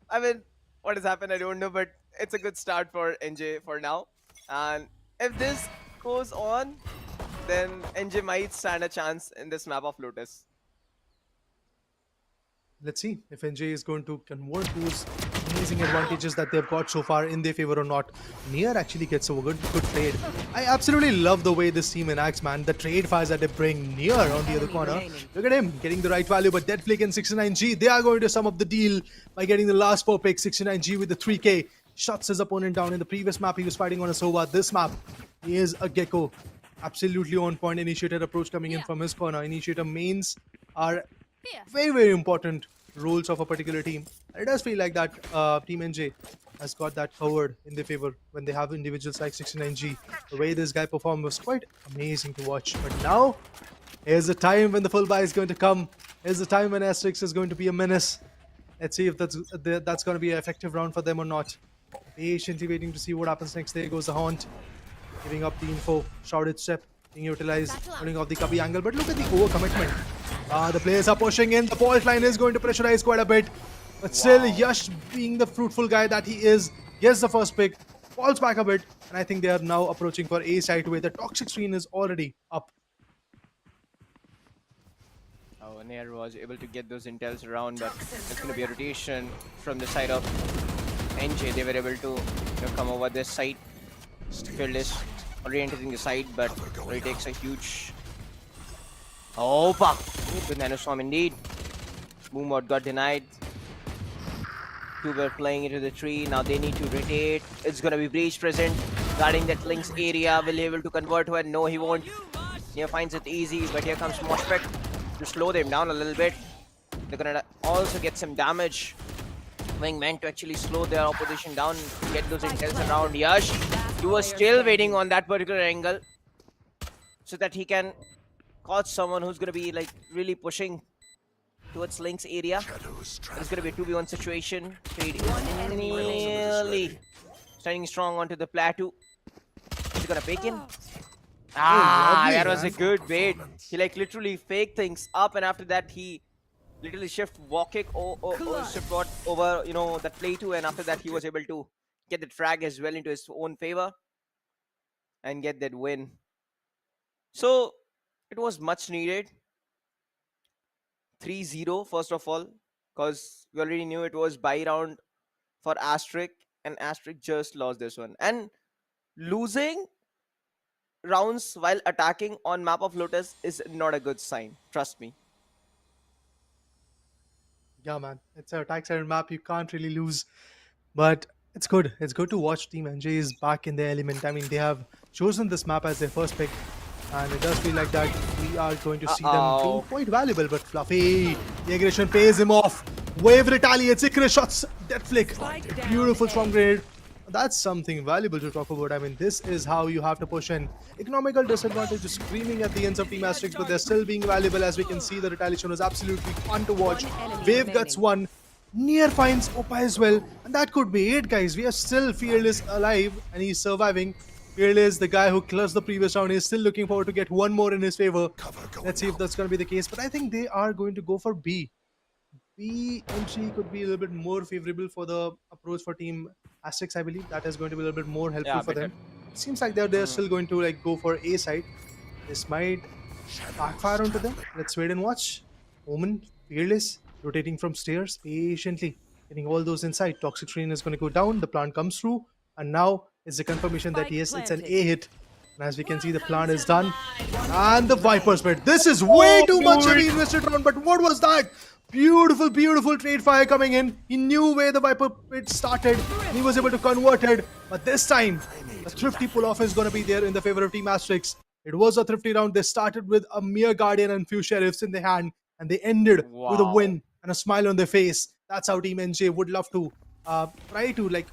Speaker 5: I mean, what has happened, I don't know, but it's a good start for NJ for now. And if this goes on, then NJ might stand a chance in this map of Lotus.
Speaker 4: Let's see if NJ is going to convert those amazing advantages that they've got so far in their favor or not. Nier actually gets a good trade. I absolutely love the way this team enacts, man. The trade fires that they bring. Nier on the other corner. Look at him getting the right value, but Deadflick and 69G, they are going to sum up the deal by getting the last 4 picks. 69G with the 3K. Shuts his opponent down. In the previous map, he was fighting on a Sova. This map, he is a Gecko. Absolutely on point. Initiator approach coming in from his corner. Initiator mains are very, very important roles of a particular team. And it does feel like that Team NJ has got that covered in their favor when they have individuals like 69G. The way this guy performed was quite amazing to watch. But now, here's the time when the full buy is going to come. Here's the time when Asterix is going to be a menace. Let's see if that's going to be an effective round for them or not. Patiently waiting to see what happens next. There goes the Haunt. Giving up the info. Shrouded Step being utilized. Pulling off the cubby angle. But look at the overcommitment. The players are pushing in. The fault line is going to pressurize quite a bit. But still, Yash, being the fruitful guy that he is, gets the first pick, falls back a bit. And I think they are now approaching for A side where the toxic screen is already up.
Speaker 5: Oh, Nair was able to get those intels around, but it's going to be a rotation from the side of NJ. They were able to come over this side. Fearless already entering the side, but already takes a huge... Oh, fuck! Good nanoswarm indeed. Boomward got denied. Two were playing into the tree. Now they need to rotate. It's gonna be Breach present, guarding that Link's area. Will he able to convert one? No, he won't. Here finds it easy, but here comes Moshpet to slow them down a little bit. They're gonna also get some damage. Being meant to actually slow their opposition down, get those intels around. Yash, he was still waiting on that particular angle so that he can catch someone who's gonna be like really pushing towards Link's area. It's gonna be a 2v1 situation. Trade is nearly standing strong onto the plateau. He's gonna pick in. That was a good bait. He like literally faked things up, and after that he literally shift walk kick shift bot over that play too, and after that he was able to get the frag as well into his own favor and get that win. So it was much needed. 3-0 first of all, because we already knew it was buy round for Asterisk, and Asterisk just lost this one. And losing rounds while attacking on map of Lotus is not a good sign, trust me.
Speaker 4: Yeah, man. It's an attack side map. You can't really lose. But it's good. It's good to watch Team NJ is back in their element. I mean, they have chosen this map as their first pick. And it does feel like that we are going to see them being quite valuable. But Fluffy, the aggression pays him off. Wave retaliates. Icarus shots. Death flick. Beautiful strong grenade. That's something valuable to talk about. I mean, this is how you have to push in. Economical disadvantage is screaming at the ends of Team Asterix, but they're still being valuable. As we can see, the retaliation was absolutely fun to watch. Wave gets one. Nier finds Opa as well. And that could be it, guys. We are still Fearless alive, and he's surviving. Fearless, the guy who closed the previous round, is still looking forward to get one more in his favor. Let's see if that's going to be the case. But I think they are going to go for B. B entry could be a little bit more favorable for the approach for Team Asterix, I believe. That is going to be a little bit more helpful for them. It seems like they're still going to like go for A side. This might backfire onto them. Let's wait and watch. Omen, Fearless, rotating from stairs, patiently getting all those inside. Toxic Train is going to go down. The plant comes through, and now it's the confirmation that yes, it's an A hit. And as we can see, the plant is done. And the Viper's Pit. This is way too much heavy invested round, but what was that? Beautiful, beautiful trade fire coming in. He knew where the Viper Pit started, and he was able to convert it. But this time, the thrifty pull-off is going to be there in the favor of Team Asterix. It was a thrifty round. They started with a mere Guardian and few Sheriffs in their hand, and they ended with a win and a smile on their face. That's how Team NJ would love to try to like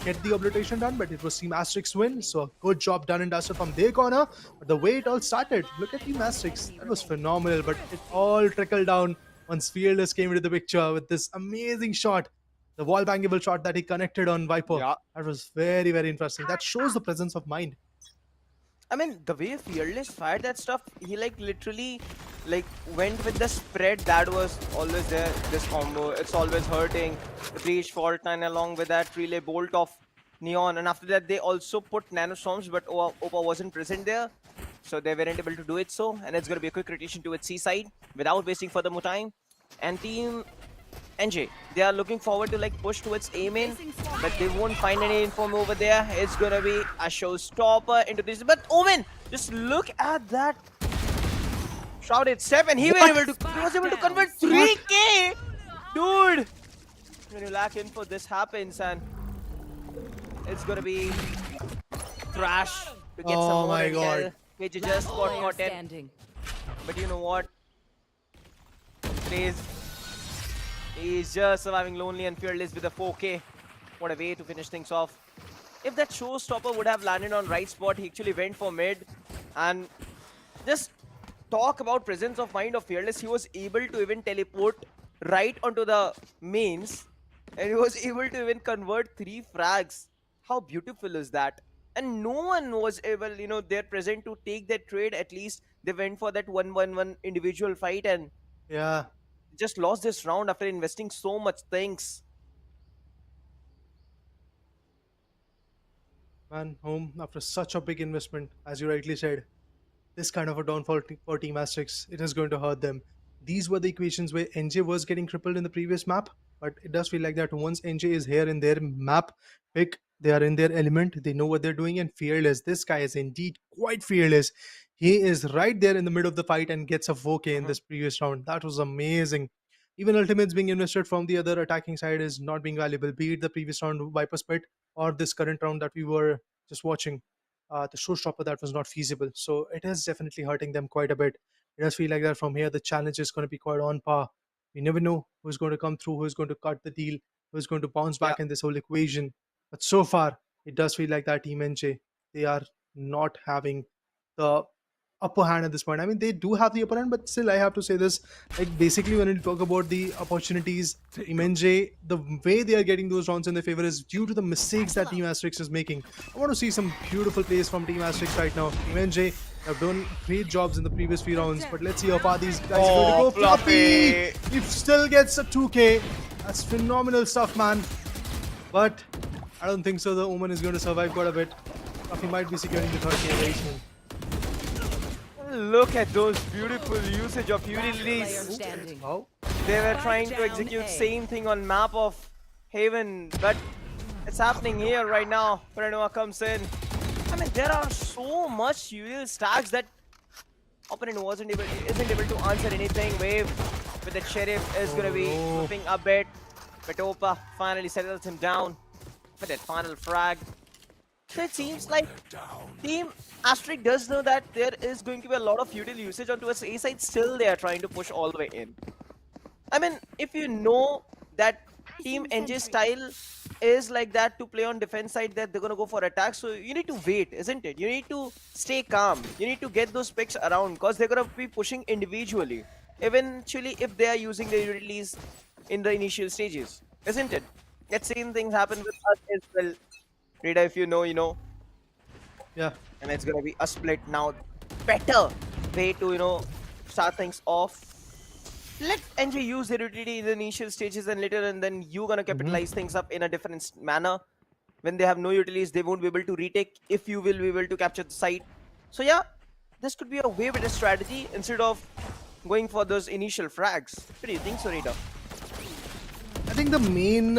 Speaker 4: get the obliteration done, but it was Team Asterix win. So a good job done and dusted from their corner. But the way it all started, look at Team Asterix. That was phenomenal, but it all trickled down once Fearless came into the picture with this amazing shot. The wall bangable shot that he connected on Viper.
Speaker 5: Yeah.
Speaker 4: That was very, very interesting. That shows the presence of mind.
Speaker 5: I mean, the way Fearless fired that stuff, he like literally like went with the spread that was always there. This combo, it's always hurting. The breach fault and along with that relay bolt of Neon, and after that they also put nanostorms, but Opa wasn't present there, so they weren't able to do it. So, and it's gonna be a quick rotation to its C side without wasting further more time. And Team NJ, they are looking forward to like push towards A main, but they won't find any inform over there. It's gonna be a showstopper into this. But Omen, just look at that shrouded step, and he was able to convert 3K, dude. When you lack info, this happens, and it's gonna be Thrash to get some
Speaker 4: Oh
Speaker 5: more
Speaker 4: my God.
Speaker 5: intel, which just got caught in. But you know what? He's just surviving lonely and fearless with a 4K. What a way to finish things off. If that showstopper would have landed on right spot, he actually went for mid. And just talk about presence of mind of Fearless. He was able to even teleport right onto the mains. And he was able to even convert 3 frags. How beautiful is that? And no one was able, you know, they're present to take that trade. At least they went for that 1-1-1 individual fight and
Speaker 4: Yeah.
Speaker 5: just lost this round after investing so much things.
Speaker 4: Man, home after such a big investment, as you rightly said, this kind of a downfall for Team Asterix, it is going to hurt them. These were the equations where NJ was getting crippled in the previous map, but it does feel like that once NJ is here in their map pick, they are in their element, they know what they're doing, and Fearless. This guy is indeed quite fearless. He is right there in the middle of the fight and gets a 4K in this previous round. That was amazing. Even ultimates being invested from the other attacking side is not being valuable, be it the previous round Viper Spit or this current round that we were just watching. The showstopper that was not feasible. So it is definitely hurting them quite a bit. It does feel like that from here, the challenge is going to be quite on par. We never know who's going to come through, who's going to cut the deal, who's going to bounce back in this whole equation. But so far, it does feel like that Team NJ, they are not having the upper hand at this point. I mean, they do have the upper hand, but still, I have to say this. Like, basically, when you talk about the opportunities, Team NJ, the way they are getting those rounds in their favor is due to the mistakes that Team Asterix is making. I want to see some beautiful plays from Team Asterix right now. Team NJ have done great jobs in the previous few rounds, but let's see how far these guys are going to go. Fluffy! He still gets a 2K. That's phenomenal stuff, man. But I don't think so. The Omen is going to survive quite a bit. Fluffy might be securing the 3rd K very soon.
Speaker 5: Look at those beautiful usage of utilities.
Speaker 4: Wow.
Speaker 5: They were trying to execute same thing on map of Haven, but it's happening here right now. Paranoa comes in. I mean, there are so much util stacks that opponent isn't able to answer anything. Wave with the sheriff is gonna be moving a bit. Petopa finally settles him down for that final frag. So it seems like Team Asterix does know that there is going to be a lot of util usage onto a A side. Still, they are trying to push all the way in. I mean, if you know that Team NJ style is like that to play on defense side, that they're gonna go for attack, so you need to wait, isn't it? You need to stay calm. You need to get those picks around because they're gonna be pushing individually. Eventually, if they are using the utilities in the initial stages, isn't it? That same thing happened with us as well. Rita, if you know, you know.
Speaker 4: Yeah.
Speaker 5: And it's gonna be a split now. Better way to, you know, start things off. Let NJ use their utility in the initial stages and later, and then you're gonna capitalize things up in a different manner. When they have no utilities, they won't be able to retake if you will be able to capture the site. So yeah, this could be a way better strategy instead of going for those initial frags. What do you think, so, Rita?
Speaker 4: I think the main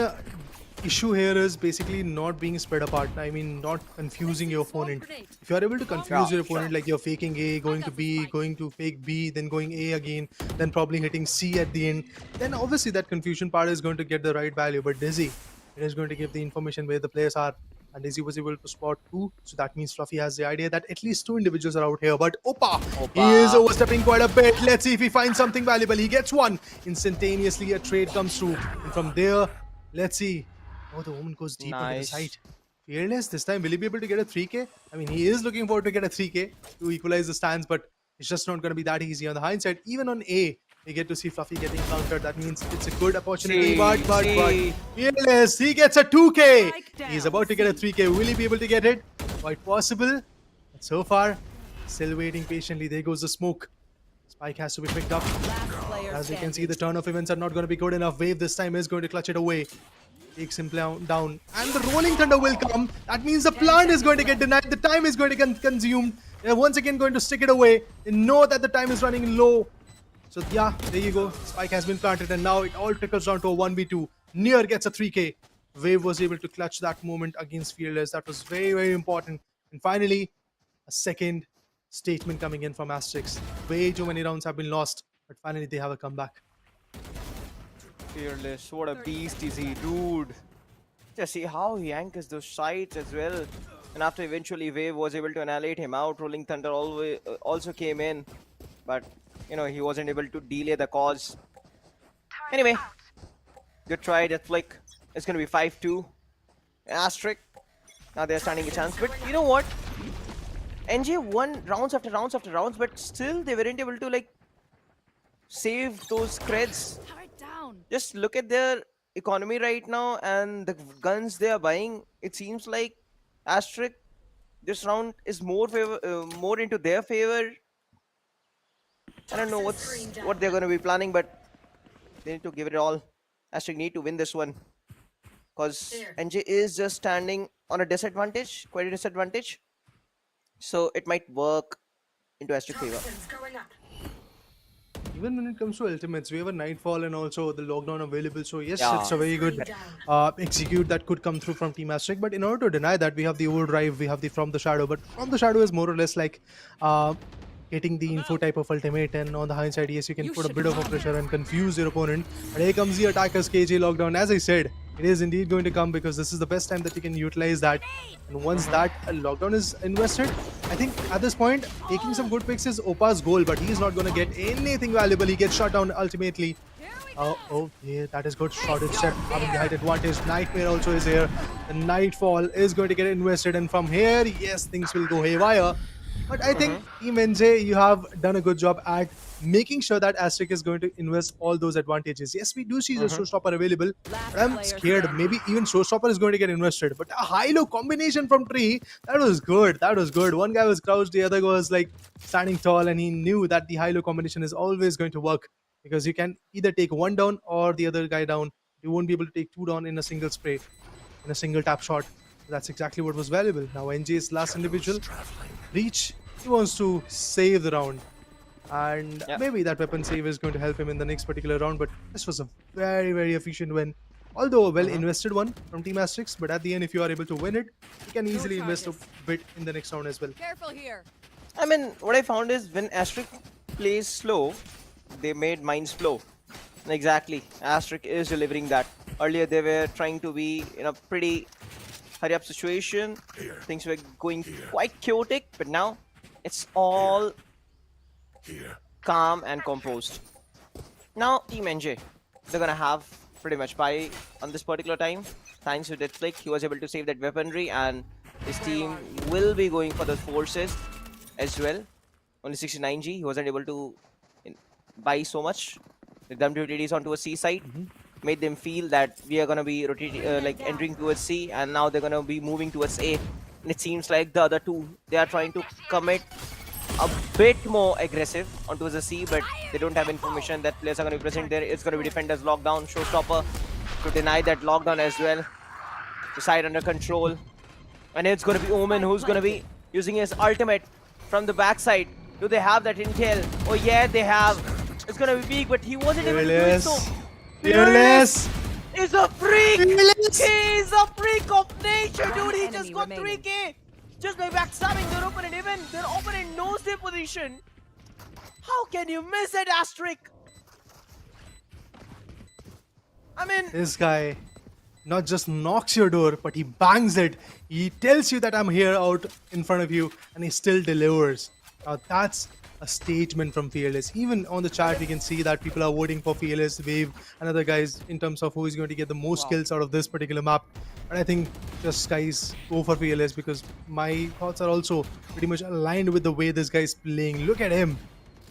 Speaker 4: issue here is basically not being spread apart. I mean, not confusing your opponent. If you are able to confuse your opponent, like you're faking A, going to B, going to fake B, then going A again, then probably hitting C at the end, then obviously that confusion part is going to get the right value. But Dizzy, it is going to give the information where the players are. And Dizzy was able to spot 2, so that means Fluffy has the idea that at least 2 individuals are out here. But Opa, he is overstepping quite a bit. Let's see if he finds something valuable. He gets one. Instantaneously, a trade comes through. And from there, let's see. Oh, the woman goes deep onto the
Speaker 5: Nice.
Speaker 4: side. Fearless this time. Will he be able to get a 3K? I mean, he is looking forward to get a 3K to equalize the stands, but it's just not going to be that easy. On the hindsight, even on A, we get to see Fluffy getting countered. That means it's a good opportunity. But Fearless, he gets a 2K.
Speaker 7: Strike
Speaker 4: He's
Speaker 7: down,
Speaker 4: about to get a 3K. Will he be able to get it? Quite possible. But so far, still waiting patiently. There goes the smoke. Spike has to be picked up.
Speaker 7: Last player
Speaker 4: As we can see,
Speaker 7: standing.
Speaker 4: the turn of events are not going to be good enough. Wave this time is going to clutch it away. Takes him down. And the rolling thunder will come. That means the plant is going to get denied. The time is going to get consumed. They're once again going to stick it away. They know that the time is running low. So yeah, there you go. Spike has been planted and now it all trickles down to a 1v2. Near gets a 3K. Wave was able to clutch that moment against Fearless. That was very, very important. And finally, a second statement coming in from Asterix. Way too many rounds have been lost. But finally, they have a comeback.
Speaker 5: Fearless, what a beast is he, dude. Just see how he anchors those sides as well. And after eventually Wave was able to annihilate him out, Rolling Thunder also came in. But, you know, he wasn't able to delay the cause. Anyway, good try, that flick. It's going to be 5-2. Asterisk. Now they're standing a chance. But you know what? NJ won rounds after rounds after rounds, but still they weren't able to, like, save those creds.
Speaker 7: Turret down.
Speaker 5: Just look at their economy right now and the guns they are buying. It seems like Asterisk this round is more into their favor. I don't know what they're going to be planning, but they need to give it all. Asterisk need to win this one because NJ is just standing on a disadvantage, quite a disadvantage. So it might work into Asterisk favor.
Speaker 4: Even when it comes to ultimates, we have a Nightfall and also the lockdown available. So yes,
Speaker 5: Yeah.
Speaker 4: it's a very good execute that could come through from Team Asterisk. But in order to deny that, we have the overdrive, we have the From the Shadow. But From the Shadow is more or less like getting the info type of ultimate. And on the hindsight, yes, you can put a bit of a pressure and confuse your opponent. But here comes the attackers KJ lockdown. As I said, it is indeed going to come because this is the best time that you can utilize that. And once that lockdown is invested, I think at this point, taking some good picks is Opa's goal, but he's not going to get anything valuable. He gets shot down ultimately. Oh, yeah, that is good. Shortage set, having the height advantage. Nightmare also is here. The Nightfall is going to get invested, and from here, yes, things will go haywire. But I think Team NJ, you have done a good job at making sure that Asterisk is going to invest all those advantages. Yes, we do see the Showstopper available, but I'm scared. Maybe even Showstopper is going to get invested. But a high-low combination from Tree, that was good. That was good. One guy was crouched, the other guy was like standing tall, and he knew that the high-low combination is always going to work because you can either take one down or the other guy down. You won't be able to take two down in a single spray, in a single tap shot. That's exactly what was valuable. Now NJ's last individual, Reach, he wants to save the round. And maybe that weapon save is going to help him in the next particular round. But this was a very, very efficient win. Although a well-invested one from Team Asterix. But at the end, if you are able to win it, you can easily invest a bit in the next round as well.
Speaker 7: Careful here.
Speaker 5: I mean, what I found is when Asterisk plays slow, they made mines flow. Exactly. Asterisk is delivering that. Earlier, they were trying to be in a pretty hurry-up situation. Things were going quite chaotic, but now it's all calm and composed. Now, Team NJ, they're gonna have pretty much buy on this particular time. Thanks to that flick, he was able to save that weaponry, and his team will be going for the forces as well. Only 69G, he wasn't able to buy so much. The WTDs onto a C side made them feel that we are gonna be rotating, entering towards C, and now they're gonna be moving towards A. And it seems like the other two, they are trying to commit a bit more aggressive onto the C, but they don't have information that players are going to be present there. It's going to be defenders lockdown, Showstopper to deny that lockdown as well. The side under control, and it's going to be Omen who's going to be using his ultimate from the backside. Do they have that intel? Oh yeah, they have. It's going to be big, but he wasn't able to do it. So
Speaker 4: Fearless!
Speaker 5: He's a freak!
Speaker 4: Fearless!
Speaker 5: He's a freak of nature, dude! He just got 3K! Just by backstabbing their opponent, even their opponent knows their position. How can you miss that Asterisk? I mean,
Speaker 4: This guy not just knocks your door, but he bangs it. He tells you that I'm here out in front of you, and he still delivers. Now that's a statement from Fearless. Even on the chat, we can see that people are voting for Fearless, Wave, and other guys in terms of who is going to get the most kills out of this particular map. And I think just guys go for Fearless because my thoughts are also pretty much aligned with the way this guy is playing. Look at him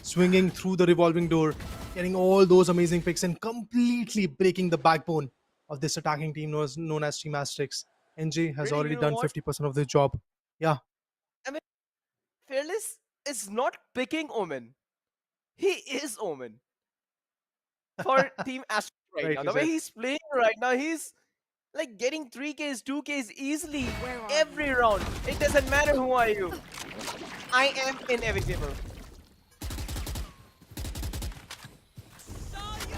Speaker 4: swinging through the revolving door, getting all those amazing picks and completely breaking the backbone of this attacking team known as Team Asterix. NJ has
Speaker 5: Really,
Speaker 4: already
Speaker 5: you know
Speaker 4: done
Speaker 5: what?
Speaker 4: 50% of the job. Yeah,
Speaker 5: I mean, Fearless is not picking Omen. He is Omen for Team Astro right now.
Speaker 4: rightly
Speaker 5: The way
Speaker 4: said.
Speaker 5: he's playing right now, he's like getting 3Ks, 2Ks easily
Speaker 7: Where are
Speaker 5: every round. It doesn't matter who are you. I am inevitable.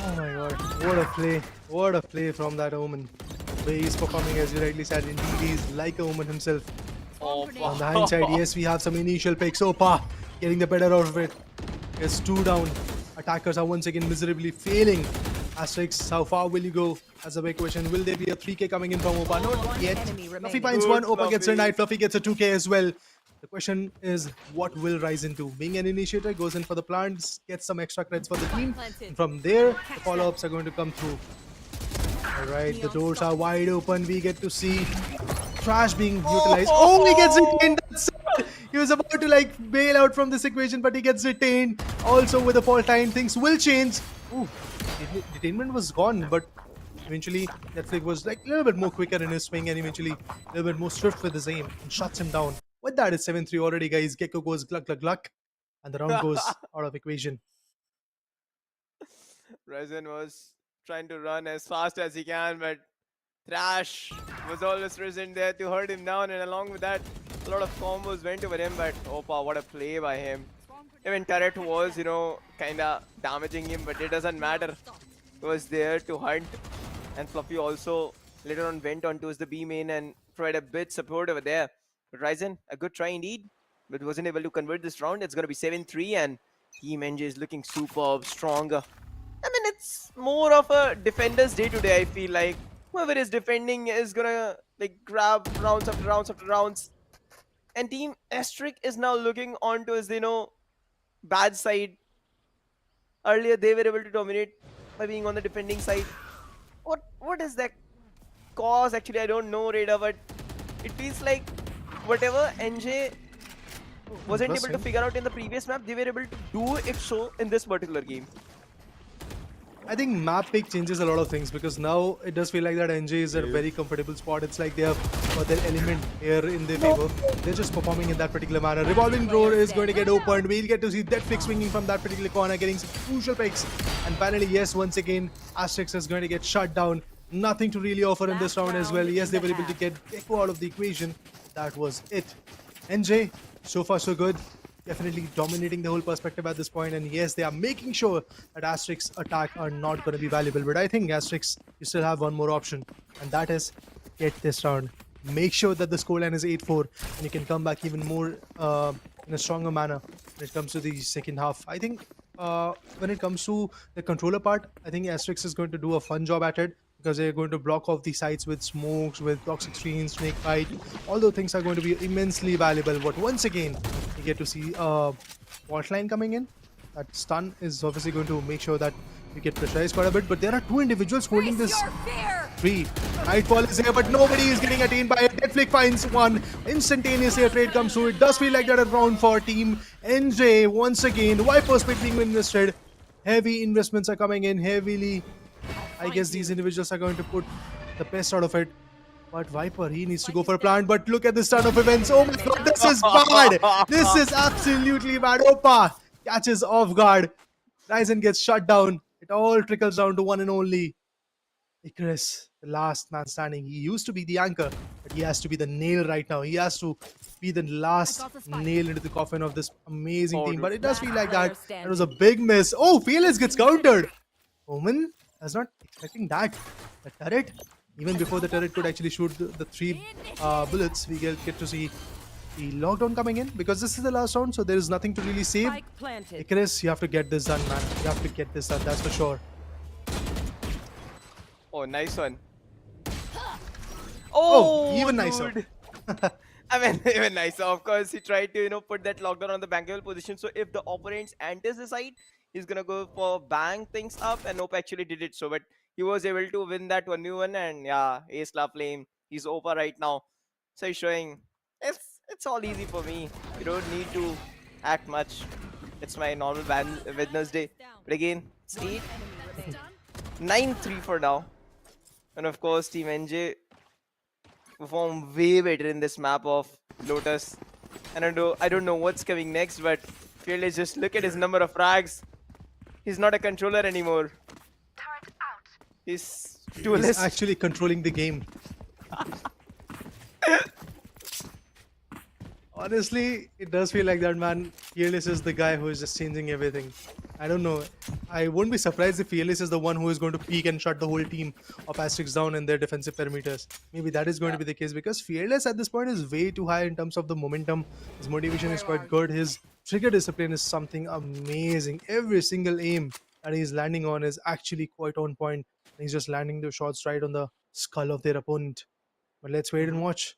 Speaker 4: Oh my god, what a play. What a play from that Omen. The way he's performing, as you rightly said, indeed he's like a Omen himself.
Speaker 5: Oh,
Speaker 4: On the hindsight, yes, we have some initial picks. Opa getting the better out of it. There's 2 down. Attackers are once again miserably failing. Asterix, how far will you go? That's a big question. Will there be a 3K coming in from Opa? Not yet. Fluffy finds
Speaker 5: Good,
Speaker 4: 1. Opa gets
Speaker 5: Fluffy.
Speaker 4: denied. Fluffy gets a 2K as well. The question is, what will Rise into? Being an initiator, goes in for the plants, gets some extra credits for the team. And from there, the follow-ups are going to come through. Alright, the doors are wide open. We get to see Trash being utilized. Oh, he gets retained. That's it. He was about to like bail out from this equation, but he gets retained. Also with the fall time, things will change. Ooh, detainment was gone, but eventually Netflix was like a little bit more quicker in his swing and eventually a little bit more swift with his aim and shuts him down. With that, it's 7-3 already, guys. Gecko goes gluck gluck gluck, and the round goes out of equation.
Speaker 5: Resin was trying to run as fast as he can, but Thrash was always present there to hurt him down, and along with that, a lot of combos went over him, but Opa, what a play by him. Even Turret was, kinda damaging him, but it doesn't matter. He was there to hunt, and Fluffy also later on went on towards the B main and provided a bit support over there. But Ryzen, a good try indeed, but wasn't able to convert this round. It's gonna be 7-3, and Team NJ is looking superb, stronger. I mean, it's more of a defender's day today, I feel like. Whoever is defending is gonna like grab rounds after rounds after rounds. And Team Asterisk is now looking onto his, bad side. Earlier they were able to dominate by being on the defending side. What is that cause? Actually, I don't know, Raider, but it feels like whatever NJ wasn't able to
Speaker 4: Interesting.
Speaker 5: figure out in the previous map, they were able to do it so in this particular game.
Speaker 4: I think map pick changes a lot of things because now it does feel like that NJ is at a very comfortable spot. It's like they have got their element here in their favor. They're just performing in that particular manner. Revolving door is going to get opened. We'll get to see Deadflix swinging from that particular corner, getting some crucial picks. And finally, yes, once again, Asterix is going to get shut down. Nothing to really offer in this round as well. Yes, they were able to get Gecko out of the equation. That was it. NJ, so far so good. Definitely dominating the whole perspective at this point, and yes, they are making sure that Asterix attack are not going to be valuable. But I think Asterix, you still have one more option, and that is get this round. Make sure that the scoreline is 8-4, and you can come back even more in a stronger manner when it comes to the second half. I think when it comes to the controller part, I think Asterix is going to do a fun job at it, because they're going to block off the sites with smokes, with toxic screens, snake bite. All those things are going to be immensely valuable. But once again, you get to see fault line coming in. That stun is obviously going to make sure that you get pressurized quite a bit. But there are 2 individuals holding this tree. Nightfall is here, but nobody is getting attained by it. Deadflick finds one. Instantaneously a trade comes through. It does feel like that a round for Team NJ. Once again, Viper Speed being invested. Heavy investments are coming in heavily. I guess these individuals are going to put the best out of it. But Viper, he needs to go for a plant. But look at this turn of events. Oh my god, this is bad. This is absolutely bad. Opa catches off guard. Ryzen gets shut down. It all trickles down to one and only Icarus, the last man standing. He used to be the anchor, but he has to be the nail right now. He has to be the last nail into the coffin of this amazing team. But it does feel like that. It was a big miss. Oh, Fearless gets countered. Omen was not expecting that. The turret, even before the turret could actually shoot the 3 bullets, we get to see the lockdown coming in, because this is the last round, so there is nothing to really save. Icarus, you have to get this done, man. You have to get this done, that's for sure.
Speaker 5: Oh, nice one.
Speaker 4: Oh, even
Speaker 5: dude.
Speaker 4: nicer.
Speaker 5: I mean, even nicer. Of course, he tried to, put that lockdown on the bankable position. So if the opponents enters the side, he's gonna go for bang things up, and Nope actually did it. So, but he was able to win that 1v1, and yeah, Ace La Flame, he's over right now. So he's showing it's all easy for me. You don't need to act much. It's my normal Wednesday. But again, it's 9-3 for now. And of course, Team NJ perform way better in this map of Lotus. And I don't know what's coming next, but Fearless, just look at his number of frags. He's not a controller anymore. He's
Speaker 4: He's
Speaker 5: duelist.
Speaker 4: actually controlling the game. Honestly, it does feel like that, man. Fearless is the guy who is just changing everything. I don't know. I wouldn't be surprised if Fearless is the one who is going to peak and shut the whole team of Asterix down in their defensive perimeters. Maybe that is going to be the case because Fearless at this point is way too high in terms of the momentum. His motivation is quite good. His trigger discipline is something amazing. Every single aim that he's landing on is actually quite on point. He's just landing the shots right on the skull of their opponent. But let's wait and watch.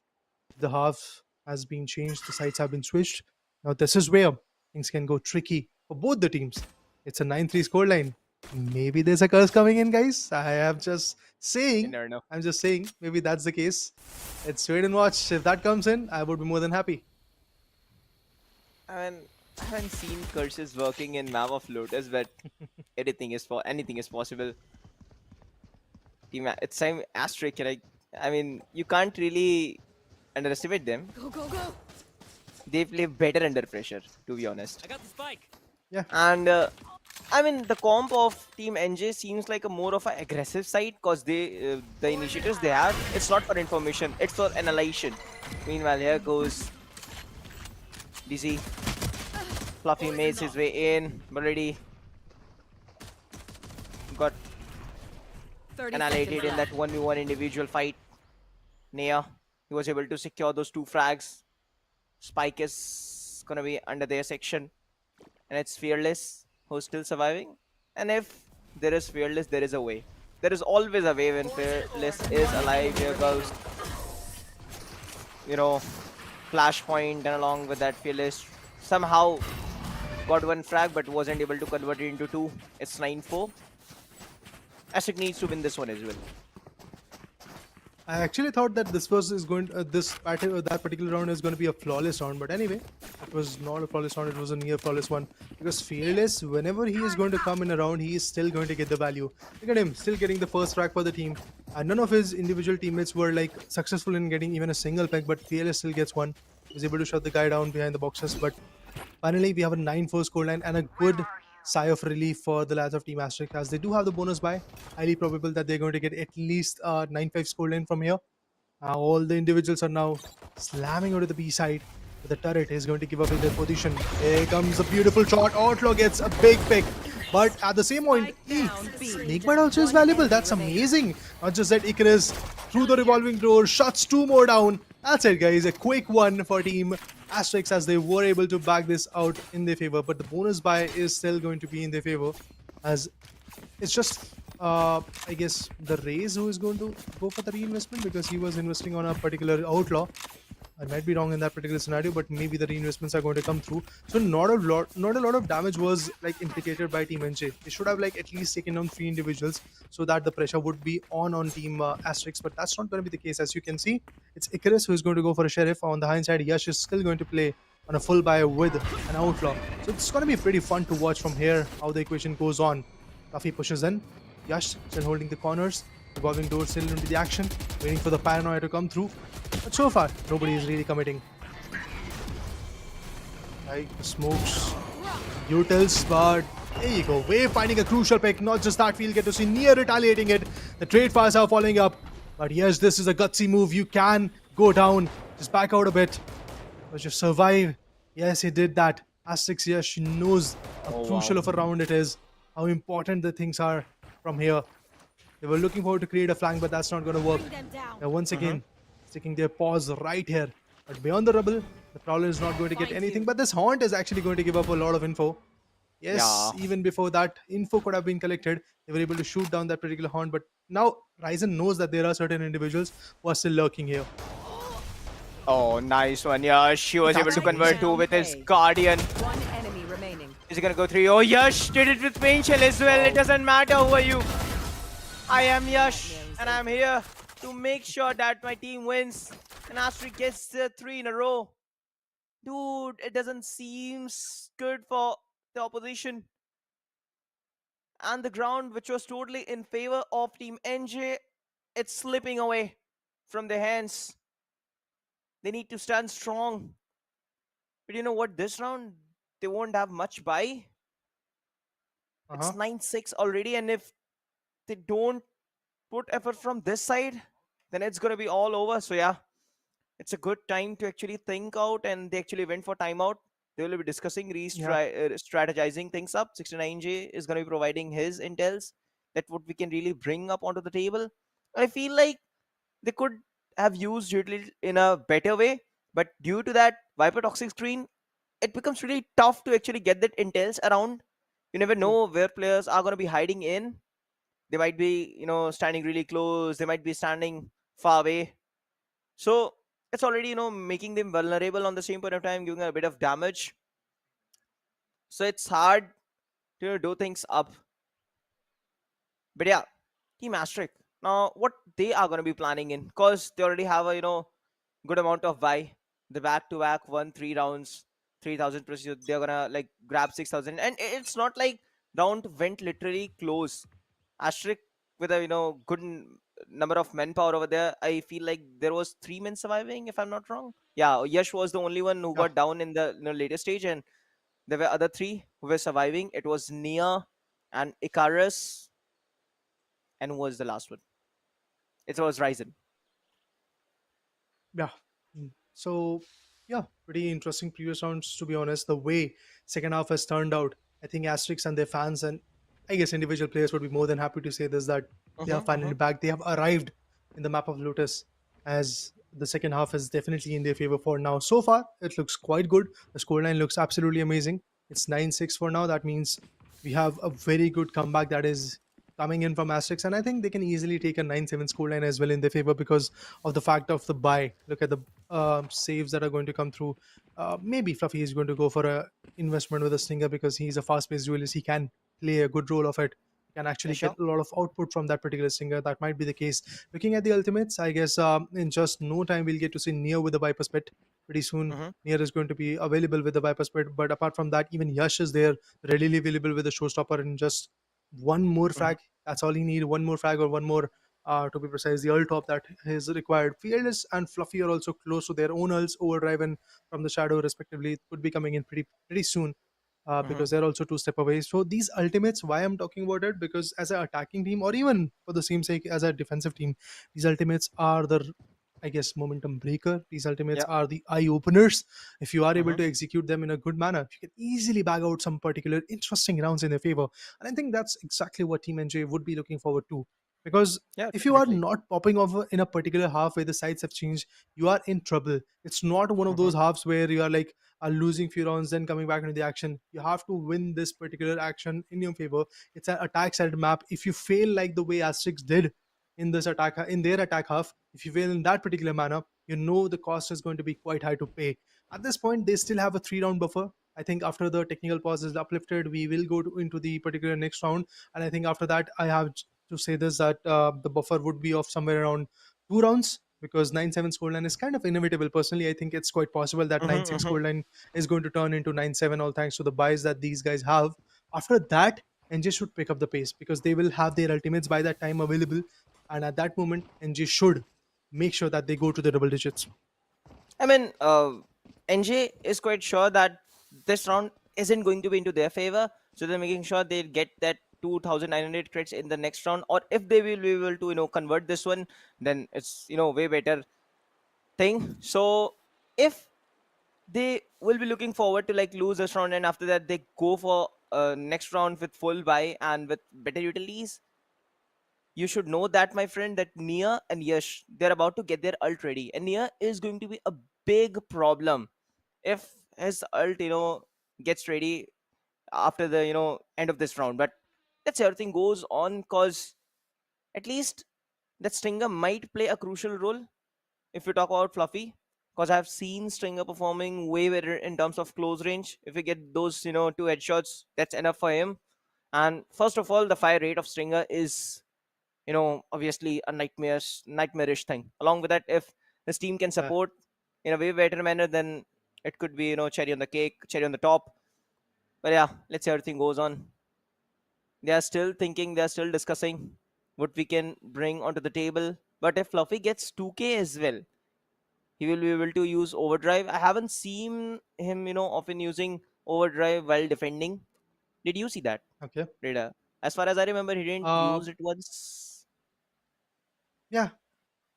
Speaker 4: The half has been changed, the sides have been switched. Now this is where things can go tricky for both the teams. It's a 9-3 scoreline. Maybe there's a curse coming in, guys. I am just
Speaker 5: You
Speaker 4: saying.
Speaker 5: never know.
Speaker 4: I'm just saying. Maybe that's the case. Let's wait and watch. If that comes in, I would be more than happy.
Speaker 5: I mean, I haven't seen curses working in map of Lotus, but anything is possible. It's time Asterisk. I mean, you can't really underestimate them.
Speaker 7: Go, go, go.
Speaker 5: They play better under pressure, to be honest.
Speaker 6: I got the spike.
Speaker 5: And I mean, the comp of Team NJ seems like a more of an aggressive side because the initiators they have, it's not for information, it's for annihilation. Meanwhile, here goes DC. Fluffy makes his way in, but already got
Speaker 7: 30
Speaker 5: annihilated
Speaker 7: seconds
Speaker 5: in that 1v1 individual fight. Nea, he was able to secure those 2 frags. Spike is gonna be under their section. And it's Fearless who's still surviving. And if there is Fearless, there is a way. There is always a way when Fearless is alive. Here goes, Flashpoint, and along with that, Fearless somehow got 1 frag but wasn't able to convert it into 2. It's 9-4. Asik needs to win this one as well.
Speaker 4: I actually thought that this that particular round is going to be a flawless round, but anyway, it was not a flawless round. It was a near flawless one because Fearless, whenever he is going to come in a round, he is still going to get the value. Look at him, still getting the first frag for the team, and none of his individual teammates were like successful in getting even a single peg, but Fearless still gets one. He's able to shut the guy down behind the boxes, but finally we have a 9-4 scoreline and a good sigh of relief for the lads of Team Asterisk as they do have the bonus buy. Highly probable that they're going to get at least a 9-5 scoreline from here. All the individuals are now slamming onto the B side. But the turret is going to give up in their position. Here comes a beautiful shot. Outlaw gets a big pick. But at the same point, Snake Bite also is valuable. That's amazing. Not just that, Icarus through the revolving door shuts 2 more down. That's it, guys. A quick one for Team Asterisk as they were able to back this out in their favor. But the bonus buy is still going to be in their favor as it's just, I guess, the Raze who is going to go for the reinvestment because he was investing on a particular Outlaw. I might be wrong in that particular scenario, but maybe the reinvestments are going to come through. So not a lot of damage was like implicated by Team NJ. They should have like at least taken down 3 individuals so that the pressure would be on Team Asterisk, but that's not going to be the case. As you can see, it's Icarus who is going to go for a Sheriff. On the hindsight, Yash is still going to play on a full buy with an Outlaw. So it's going to be pretty fun to watch from here how the equation goes on. Luffy pushes in. Yash still holding the corners. Revolving door still into the action, waiting for the paranoia to come through. But so far, nobody is really committing. Like smokes, utils, but there you go. Wave finding a crucial pick. Not just that, we'll get to see Near retaliating it. The trade fires are following up. But yes, this is a gutsy move. You can go down. Just back out a bit. But just survive. Yes, he did that. Asterix, yes, she knows how crucial of a round it is. How important the things are from here. They were looking forward to create a flank, but that's not going to work. Now once again, sticking their paws right here. But beyond the rubble, the Prowler is not going to get anything. But this Haunt is actually going to give up a lot of info. Yes, even before that, info could have been collected. They were able to shoot down that particular Haunt. But now Ryzen knows that there are certain individuals who are still lurking here.
Speaker 5: Oh, nice one, Yash. He was able
Speaker 4: That's
Speaker 5: to convert
Speaker 4: amazing.
Speaker 5: two with his
Speaker 7: A.
Speaker 5: Guardian.
Speaker 7: One enemy remaining.
Speaker 5: Is he gonna go 3? Oh, Yash did it with Pain Shell as well. It doesn't matter who are you. I am Yash, and I'm here to make sure that my team wins. And Asterisk gets the 3 in a row. Dude, it doesn't seem good for the opposition. And the ground, which was totally in favor of Team NJ, it's slipping away from their hands. They need to stand strong. But you know what? This round, they won't have much buy. It's
Speaker 4: Uh-huh.
Speaker 5: 9-6 already, and if they don't put effort from this side, then it's gonna be all over. So yeah, it's a good time to actually think out, and they actually went for timeout. They will be discussing,
Speaker 4: Yeah.
Speaker 5: strategizing things up. 69J is going to be providing his intels that what we can really bring up onto the table. I feel like they could have used utility in a better way, but due to that Viper toxic screen, it becomes really tough to actually get that intels around. You never
Speaker 4: True.
Speaker 5: know where players are going to be hiding in. They might be, standing really close. They might be standing far away. So it's already, making them vulnerable on the same point of time, giving a bit of damage. So it's hard to do things up. But yeah, Team Asterisk. Now, what they are going to be planning in, because they already have a good amount of buy. The back-to-back won 3 rounds, 3,000 plus. They're gonna like grab 6,000, and it's not like round went literally close. Asterisk with a good number of manpower over there. I feel like there was 3 men surviving, if I'm not wrong. Yeah, Yash was the only one who
Speaker 4: Yeah.
Speaker 5: got down in the later stage, and there were other 3 who were surviving. It was Nia and Icarus, and who was the last one? It was Ryzen.
Speaker 4: Yeah. So yeah, pretty interesting previous rounds to be honest. The way second half has turned out, I think Asterix and their fans and I guess individual players would be more than happy to say this that they are finally back. They have arrived in the map of Lotus as the second half is definitely in their favor for now. So far, it looks quite good. The scoreline looks absolutely amazing. It's 9-6 for now. That means we have a very good comeback that is coming in from Asterix, and I think they can easily take a 9-7 scoreline as well in their favor because of the fact of the buy. Look at the saves that are going to come through. Maybe Fluffy is going to go for a investment with a Stinger because he's a fast-paced duelist. He can play a good role of it. He can
Speaker 5: Yeah,
Speaker 4: actually get
Speaker 5: sure.
Speaker 4: a lot of output from that particular Stinger. That might be the case. Looking at the ultimates, I guess in just no time we'll get to see Neo with the Viper Spit. Pretty soon,
Speaker 5: Mm-hmm.
Speaker 4: Nier is going to be available with the Viper Spit. But apart from that, even Yash is there, readily available with the Showstopper in just one more
Speaker 5: Mm-hmm.
Speaker 4: frag. That's all he need. One more frag or one more to be precise, the ult top that is required. Fearless and Fluffy are also close to their own ults. Overdrive and From the Shadow, respectively, could be coming in pretty soon.
Speaker 5: Mm-hmm.
Speaker 4: Because they're also 2 step away. So these ultimates, why I'm talking about it, because as an attacking team, or even for the same sake as a defensive team, these ultimates are the I guess momentum breaker. These ultimates
Speaker 5: Yeah.
Speaker 4: are the eye openers. If you are able
Speaker 5: Mm-hmm.
Speaker 4: to execute them in a good manner, you can easily bag out some particular interesting rounds in their favor. And I think that's exactly what Team NJ would be looking forward to. Because
Speaker 5: Yeah,
Speaker 4: if you are
Speaker 5: definitely.
Speaker 4: not popping off in a particular half where the sides have changed, you are in trouble. It's not one of
Speaker 5: Mm-hmm.
Speaker 4: those halves where you are like are losing few rounds, then coming back into the action. You have to win this particular action in your favor. It's an attack sided map. If you fail like the way Asterix did in their attack half, if you fail in that particular manner, you know the cost is going to be quite high to pay. At this point, they still have a 3 round buffer. I think after the technical pause is uplifted, we will go into the particular next round. And I think after that, I have to say this that the buffer would be of somewhere around 2 rounds because 9-7 scoreline is kind of inevitable. Personally, I think it's quite possible that
Speaker 5: Mm-hmm.
Speaker 4: 9-6
Speaker 5: Mm-hmm.
Speaker 4: scoreline is going to turn into 9-7, all thanks to the buys that these guys have. After that, NJ should pick up the pace because they will have their ultimates by that time available. And at that moment, NJ should make sure that they go to the double digits.
Speaker 5: I mean, NJ is quite sure that this round isn't going to be into their favor, so they're making sure they get that 2,900 crits in the next round. Or if they will be able to, convert this one, then it's way better thing. So if they will be looking forward to like lose this round, and after that they go for next round with full buy and with better utilities, you should know that, my friend, that Nia and Yash, they're about to get their ult ready, and Nia is going to be a big problem if his ult gets ready after the end of this round. But that's everything goes on, cause at least that Stinger might play a crucial role if we talk about Fluffy. because I've seen Stringer performing way better in terms of close range. If we get those, you know, 2 headshots, that's enough for him. And first of all, the fire rate of Stringer is, you know, obviously a nightmarish thing. Along with that, if this team can
Speaker 4: Yeah.
Speaker 5: support in a way better manner, then it could be, you know, cherry on the cake, cherry on the top. But yeah, let's see how everything goes on. They are still thinking, they are still discussing what we can bring onto the table. But if Fluffy gets 2K as well, he will be able to use overdrive. I haven't seen him, you know, often using overdrive while defending. Did you see that,
Speaker 4: Okay.
Speaker 5: Reda? As far as I remember, he didn't
Speaker 4: Uh,
Speaker 5: use it once.
Speaker 4: yeah,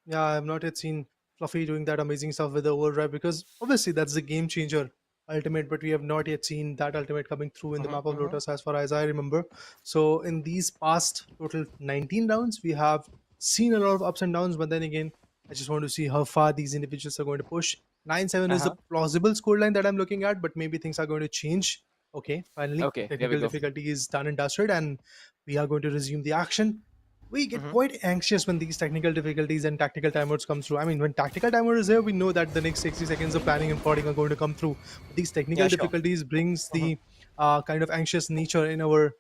Speaker 4: yeah. I've not yet seen Fluffy doing that amazing stuff with the overdrive because obviously that's the game changer ultimate, but we have not yet seen that ultimate coming through in the map of Lotus as far as I remember. So in these past total 19 rounds, we have seen a lot of ups and downs, but then again, I just want to see how far these individuals are going to push. 9-7 is the plausible scoreline that I'm looking at, but maybe things are going to change. Okay, finally,
Speaker 5: Okay, there we
Speaker 4: technical
Speaker 5: go.
Speaker 4: difficulty is done and dusted, and we are going to resume the action. We get
Speaker 5: Mm-hmm.
Speaker 4: quite anxious when these technical difficulties and tactical timeouts come through. I mean, when tactical timer is here, we know that the next 60 seconds of planning and plotting are going to come through. But these technical
Speaker 5: Yeah, sure.
Speaker 4: difficulties brings the kind of anxious nature in our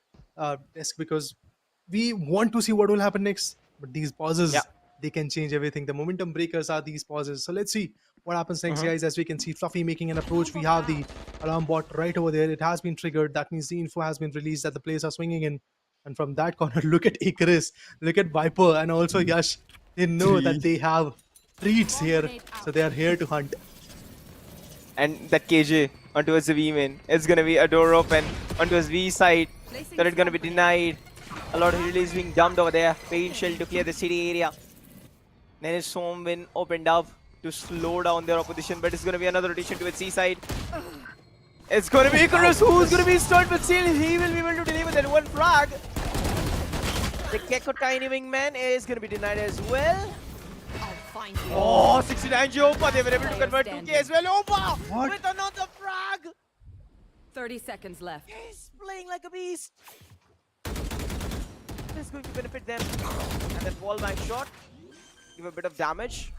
Speaker 4: desk because we want to see what will happen next. But these pauses,
Speaker 5: Yeah.
Speaker 4: they can change everything. The momentum breakers are these pauses. So let's see what happens next, guys. As we can see, Fluffy making an approach. We have the alarm bot right over there. It has been triggered. That means the info has been released that the players are swinging in. And from that corner, look at Icarus, look at Viper, and also Yash. They know that they have treats here, so they are here to hunt.
Speaker 5: And that KJ onto his V main. It's gonna be a door open onto his V side. That it's gonna be denied. A lot of release being dumped over there. Pain shell to clear the city area. Then his Swarm Wind opened up to slow down their opposition, but it's gonna be another rotation to its C side. It's gonna be Icarus who's gonna be stunned, but still he will be able to deliver that one frag. The Gecko Tiny Wingman is gonna be denied as well.
Speaker 7: I'll find you.
Speaker 5: Oh, 69 Opa, they were able to
Speaker 7: Player
Speaker 5: convert
Speaker 7: standing.
Speaker 5: 2K as well. Opa
Speaker 4: What?
Speaker 5: with another frag.
Speaker 7: 30 seconds left.
Speaker 5: He's playing like a beast. This is going to benefit them. And that wall bank shot give a bit of damage.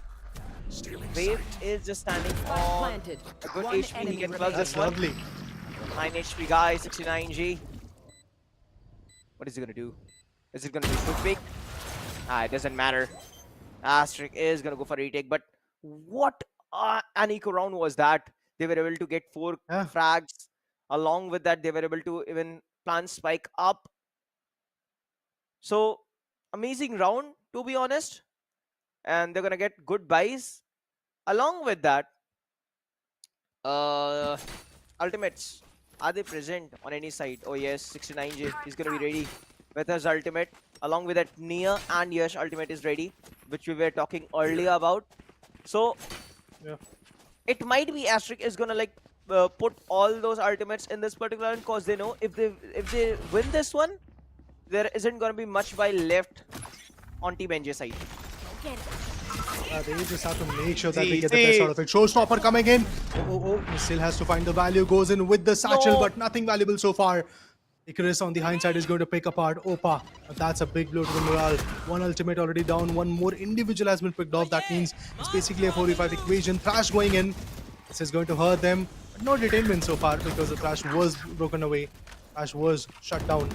Speaker 5: Wave is just standing on
Speaker 7: Planted.
Speaker 5: a good
Speaker 7: One
Speaker 5: HP. He
Speaker 7: enemy
Speaker 5: can
Speaker 7: remaining.
Speaker 5: plus this
Speaker 4: That's
Speaker 5: one.
Speaker 4: lovely.
Speaker 5: 9 HP guy, 69G. What is he gonna do? Is it gonna be a quick pick? It doesn't matter. Asterisk is gonna go for retake, but what an eco round was that? They were able to get 4
Speaker 4: Yeah.
Speaker 5: frags. Along with that, they were able to even plant spike up. So amazing round, to be honest. And they're gonna get good buys. Along with that, ultimates, are they present on any side? Oh yes, 69J is gonna be ready with his ultimate. Along with that, Nia and Yash ultimate is ready, which we were talking earlier about. So
Speaker 4: Yeah.
Speaker 5: it might be Asterisk is gonna like put all those ultimates in this particular one, because they know if they win this one, there isn't gonna be much buy left on Team NJ side.
Speaker 4: They just have to make sure that they get the best out of it. Showstopper coming in. Oh, he still has to find the value. Goes in with the satchel,
Speaker 5: No.
Speaker 4: but nothing valuable so far. Icarus on the hindsight is going to pick apart Opa. That's a big blow to the morale. One ultimate already down. One more individual has been picked off. That means it's basically a 4v5 equation. Thrash going in. This is going to hurt them. But no detainment so far because the Thrash was broken away. Thrash was shut down.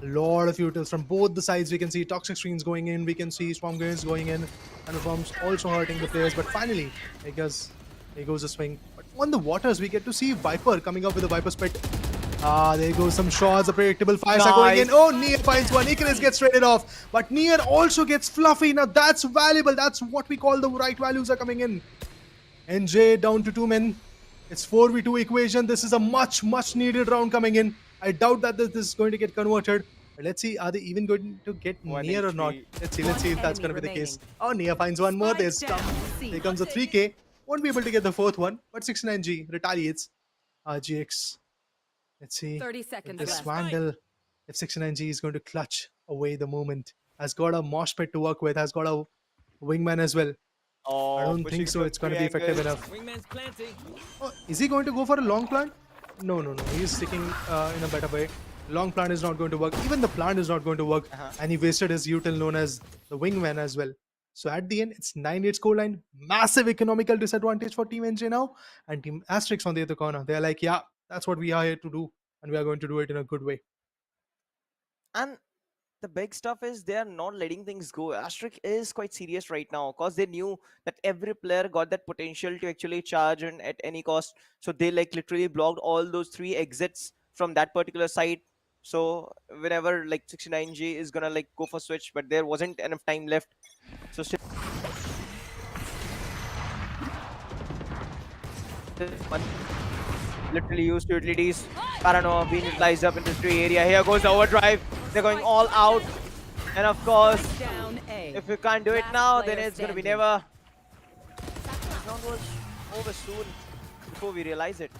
Speaker 4: A lot of utils from both the sides. We can see toxic screens going in. We can see swarm grenades going in. And swarms also hurting the players. But finally, here goes the swing. But on the waters, we get to see Viper coming up with a Viper Spit. There goes some shots. The predictable fires are going in. Oh, Nier finds one. Icarus gets traded off. But Nier also gets Fluffy. Now that's valuable. That's what we call the right values are coming in. NJ down to 2 men. It's 4v2 equation. This is a much needed round coming in. I doubt that this is going to get converted. But let's see, are they even going to get Nier or not? Let's see if that's going to be the case. Oh, Nier finds one more. There comes a 3K. Won't be able to get the 4th one. But 69G retaliates. GX. Let's see.
Speaker 7: 30 seconds
Speaker 4: This
Speaker 7: left.
Speaker 4: Vandal, if 69G is going to clutch away the moment. Has got a mosh pit to work with. Has got a wingman as well.
Speaker 5: Oh,
Speaker 4: I don't think so. It's going to be effective enough. Oh, is he going to go for a long plant? No. He's sticking in a better way. Long plant is not going to work. Even the plant is not going to work. And he wasted his util known as the wingman as well. So at the end, it's 9-8 scoreline, massive economical disadvantage for Team NJ now, and Team Asterix on the other corner. They're like, yeah, that's what we are here to do, and we are going to do it in a good way.
Speaker 5: And the big stuff is they are not letting things go. Asterisk is quite serious right now because they knew that every player got that potential to actually charge and at any cost. So they like literally blocked all those 3 exits from that particular site. So whenever like 69G is gonna like go for switch, but there wasn't enough time left. So still one literally used utilities. Paranoia being utilized up into the area. Here goes the overdrive. They're going all out. And of course,
Speaker 7: Down A.
Speaker 5: if you can't do it
Speaker 7: Last
Speaker 5: now,
Speaker 7: player
Speaker 5: then it's going to be
Speaker 7: standing.
Speaker 5: never. This round was over soon before we realize it.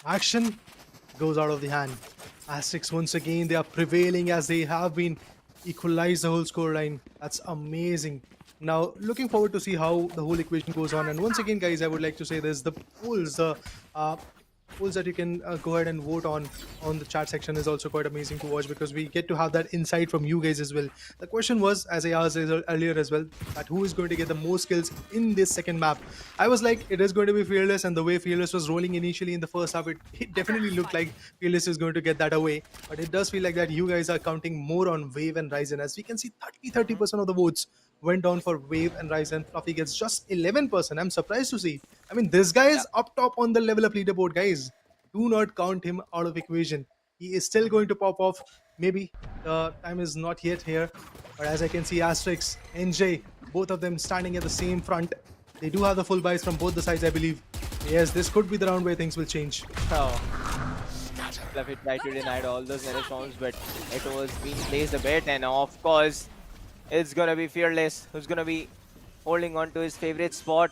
Speaker 4: Action goes out of the hand. Asterix once again, they are prevailing as they have been, equalized the whole scoreline. That's amazing. Now, looking forward to see how the whole equation goes on. And once again, guys, I would like to say there's the polls, polls that you can go ahead and vote on the chat section is also quite amazing to watch, because we get to have that insight from you guys as well. The question was, as I asked earlier as well, that who is going to get the most kills in this second map. I was like, it is going to be Fearless, and the way Fearless was rolling initially in the first half, it definitely looked like Fearless is going to get that away. But it does feel like that you guys are counting more on Wave and Ryzen. As we can see, 30% of the votes went down for Wave and Ryzen. Fluffy gets just 11%. I'm surprised to see. I mean, this guy is up top on the level up leaderboard, guys. Do not count him out of equation. He is still going to pop off. Maybe the time is not yet here. But as I can see, Asterix, NJ, both of them standing at the same front. They do have the full buys from both the sides, I believe. Yes, this could be the round where things will change.
Speaker 5: Oh. Fluffy tried to deny all those rounds, but it was being placed a bit, and of course, it's gonna be Fearless who's gonna be holding on to his favorite spot,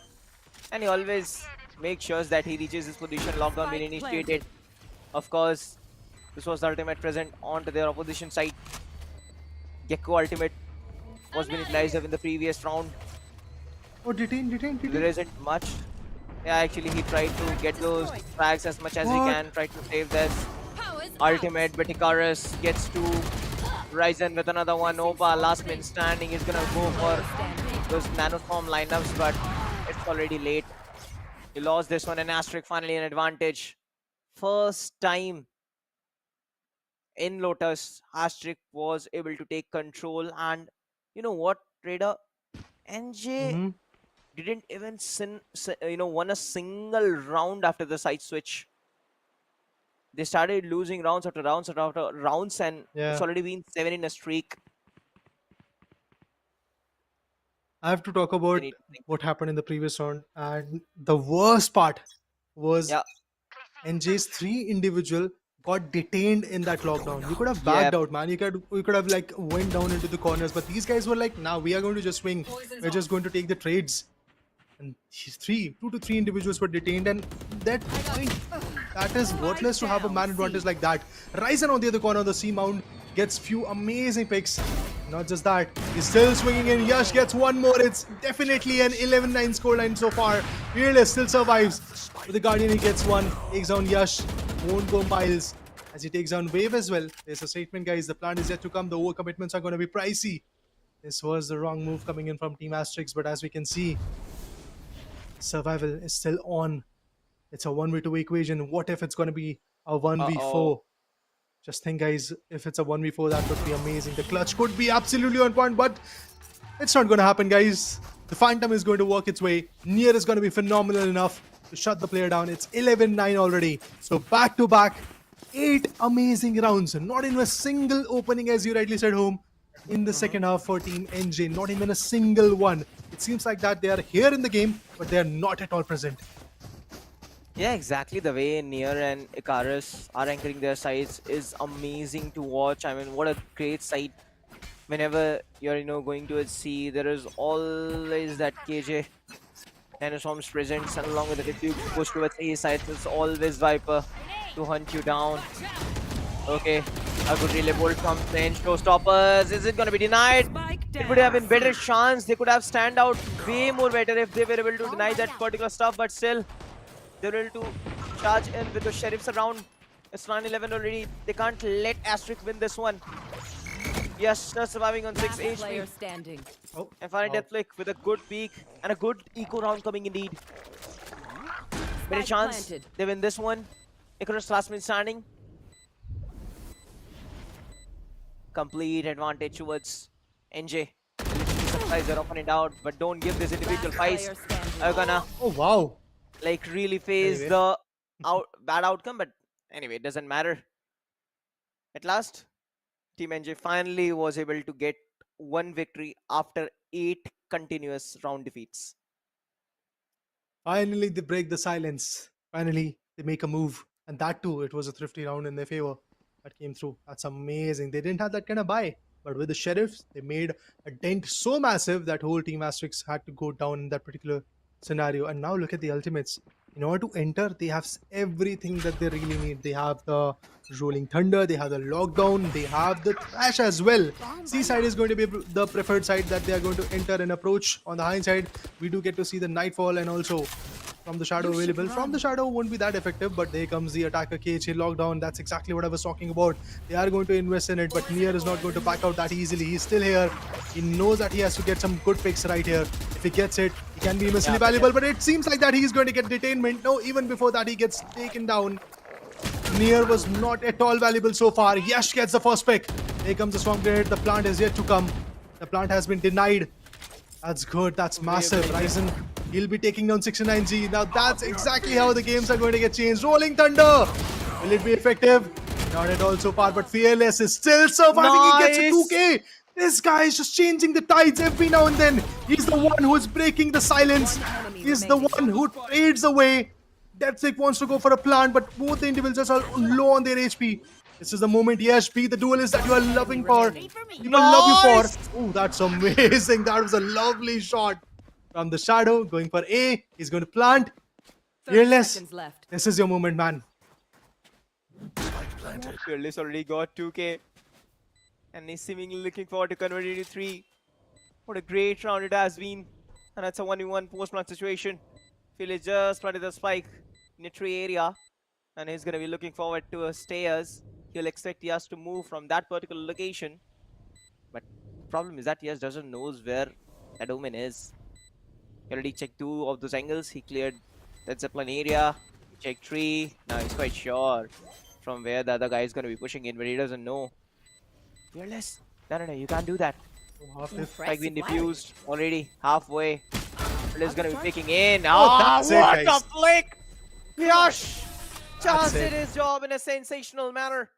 Speaker 5: and he always makes sure that he reaches his position. Lockdown being initiated. Of course, this was the ultimate present onto their opposition side. Gecko ultimate was being utilized in the previous round.
Speaker 4: Oh, detain.
Speaker 5: There isn't much. Yeah, actually, he tried to get those frags as much as he can, try to save this ultimate, but Icarus gets to Ryzen with another one. Opa, last man standing, is gonna go for those nanoform lineups, but it's already late. He lost this one, and Asterisk finally an advantage. First time in Lotus, Asterisk was able to take control, and you know what, Trader? NJ didn't even won a single round after the side switch. They started losing rounds after rounds after rounds, and it's already been 7 in a streak.
Speaker 4: I have to talk about what happened in the previous round, and the worst part was NJ's 3 individual got detained in that lockdown. You could have backed out, man. You could have like went down into the corners, but these guys were like, nah, we are going to just swing. We're just going to take the trades. And 2 to 3 individuals were detained, and that is worthless to have a man advantage like that. Ryzen on the other corner of the C mount gets few amazing picks. Not just that, he's still swinging in. Yash gets one more. It's definitely an 11-9 scoreline so far. Fearless still survives. With the Guardian, he gets one. Takes down Yash. Won't go miles as he takes down Wave as well. There's a statement, guys. The plan is yet to come. The overcommitments are going to be pricey. This was the wrong move coming in from Team Asterix, but as we can see, survival is still on. It's a 1v2 equation. What if it's going to be a 1v4? Just think, guys, if it's a 1v4, that would be amazing. The clutch could be absolutely on point, but it's not going to happen, guys. The Phantom is going to work its way. Nier is going to be phenomenal enough to shut the player down. It's 11-9 already. So back-to-back, 8 amazing rounds. Not even a single opening, as you rightly said, home, in the second half for Team NJ. Not even a single one. It seems like that they are here in the game, but they are not at all present.
Speaker 5: Yeah, exactly. The way Nier and Icarus are anchoring their sides is amazing to watch. I mean, what a great sight. Whenever you're, going to see, there is always that KJ Nanoswarm's presence, and along with it, if you push towards A side, it's always Viper to hunt you down. Okay, a good relay bolt comes in. Showstoppers, is it going to be denied? It would have been better chance. They could have stand out way more better if they were able to deny that particular stuff, but still, they were able to charge in with the sheriffs around. It's 9-11 already. They can't let Asterisk win this one. Yes, just surviving on 6
Speaker 7: Last player
Speaker 5: HP.
Speaker 7: standing.
Speaker 4: Oh,
Speaker 5: And finally
Speaker 4: wow.
Speaker 5: Deathflick with a good peak and a good eco round coming indeed. Better
Speaker 7: Spike
Speaker 5: chance
Speaker 7: planted.
Speaker 5: they win this one. Icarus last man standing. Complete advantage towards NJ. Literally surprise their opponent out, but don't give this individual
Speaker 7: Last
Speaker 5: fights.
Speaker 7: player standing.
Speaker 5: Are gonna
Speaker 4: Oh, wow.
Speaker 5: like really face
Speaker 4: Anyway.
Speaker 5: the bad outcome, but anyway, it doesn't matter. At last, Team NJ finally was able to get one victory after 8 continuous round defeats.
Speaker 4: Finally, they break the silence. Finally, they make a move. And that too, it was a thrifty round in their favor that came through. That's amazing. They didn't have that kind of buy. But with the Sheriffs, they made a dent so massive that whole Team Asterix had to go down in that particular scenario. And now look at the Ultimates. In order to enter, they have everything that they really need. They have the Rolling Thunder, they have the Lockdown, they have the Thrash as well. Seaside is going to be the preferred side that they are going to enter and approach. On the high side, we do get to see the Nightfall and also from the Shadow available. From the Shadow won't be that effective, but there comes the Attacker KHA Lockdown. That's exactly what I was talking about. They are going to invest in it, but Nier is not going to back out that easily. He's still here. He knows that he has to get some good picks right here. If he gets it, he can be immensely valuable, but it seems like that he's going to get detainment. No, even before that, he gets taken down. Nier was not at all valuable so far. Yash gets the first pick. Here comes the Swamp Grenade. The plant is yet to come. The plant has been denied. That's good. That's massive. Ryzen, he'll be taking down 69G. Now that's exactly how the games are going to get changed. Rolling Thunder. Will it be effective? Not at all so far, but Fearless is still surviving. He gets a 2K. This guy is just changing the tides every now and then. He's the one who's breaking the silence. He's the one who trades away. Deathsick wants to go for a plant, but both the individuals are low on their HP. This is the moment, yes, be the duelist that you are loving for. People love you for. Oh, that's amazing. That was a lovely shot from the Shadow. Going for A. He's going to plant.
Speaker 7: 30
Speaker 4: Fearless.
Speaker 7: seconds left.
Speaker 4: This is your moment, man.
Speaker 5: Fearless already got 2K. And he's seemingly looking forward to convert it to 3. What a great round it has been. And that's a 1v1 post-plant situation. Fearless just planted the spike in a tree area. And he's going to be looking forward to a stairs. He'll expect Yas to move from that particular location. But problem is that Yas doesn't knows where that omen is. He already checked 2 of those angles. He cleared that zipline area. He checked 3. Now he's quite sure from where the other guy is going to be pushing in, but he doesn't know. Fearless. No, you can't do that. Spike being diffused already halfway. Fearless is going to be picking in.
Speaker 4: that's it,
Speaker 5: What
Speaker 4: guys.
Speaker 5: a flick! Yash just
Speaker 4: it.
Speaker 5: did his job in a sensational manner.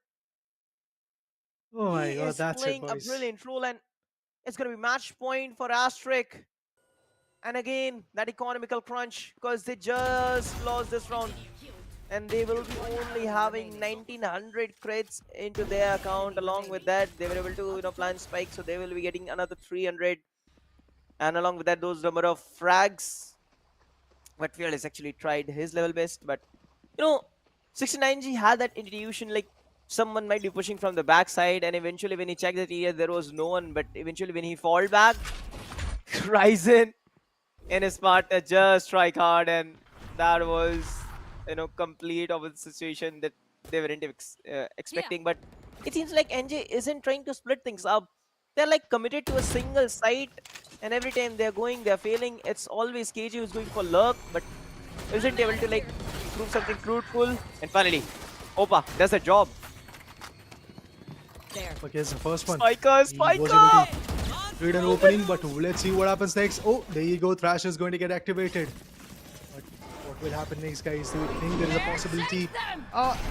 Speaker 4: Oh my
Speaker 5: He
Speaker 4: god,
Speaker 5: is
Speaker 4: that's it,
Speaker 5: playing a
Speaker 4: boys.
Speaker 5: brilliant role, and it's going to be match point for Asterisk. And again, that economical crunch, because they just lost this round. And they will be only having 1900 crits into their account. Along with that, they were able to plan spike, so they will be getting another 300. And along with that, those number of frags. But Fearless actually tried his level best. But 69G had that intuition, like someone might be pushing from the backside, and eventually when he checked that area, there was no one. But eventually when he fall back, Ryzen and his partner just strike hard, and that was complete of the situation that they weren't expecting. But it seems like NJ isn't trying to split things up. They're like committed to a single site, and every time they're failing, it's always KG who's going for luck, but isn't able to like prove something fruitful. And finally, Opa does the job.
Speaker 7: There.
Speaker 4: Okay, it's the first one.
Speaker 5: Spiker!
Speaker 4: He was able to create an opening, but let's see what happens next. Oh, there you go. Thrash is going to get activated. But what will happen next, guys? Do you think there is a possibility?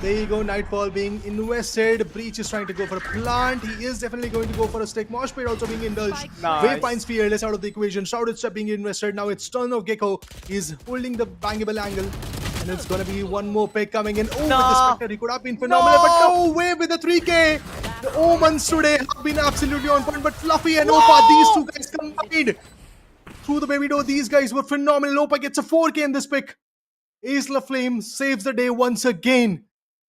Speaker 4: There you go. Nightfall being invested. Breach is trying to go for a plant. He is definitely going to go for a stick. Moshpit also being indulged.
Speaker 5: Nice.
Speaker 4: Waypoint's Fearless out of the equation. Shrouded Step being invested. Now it's turn of Gecko. He's holding the bangable angle. And it's going to be one more pick coming in. Oh, with the Spectre, he could have been phenomenal. But no way with the 3K. The Omens today have been absolutely on point. But Fluffy and Opa, these two guys combined through the baby door. These guys were phenomenal. Opa gets a 4K in this pick. Ace Flame saves the day once again.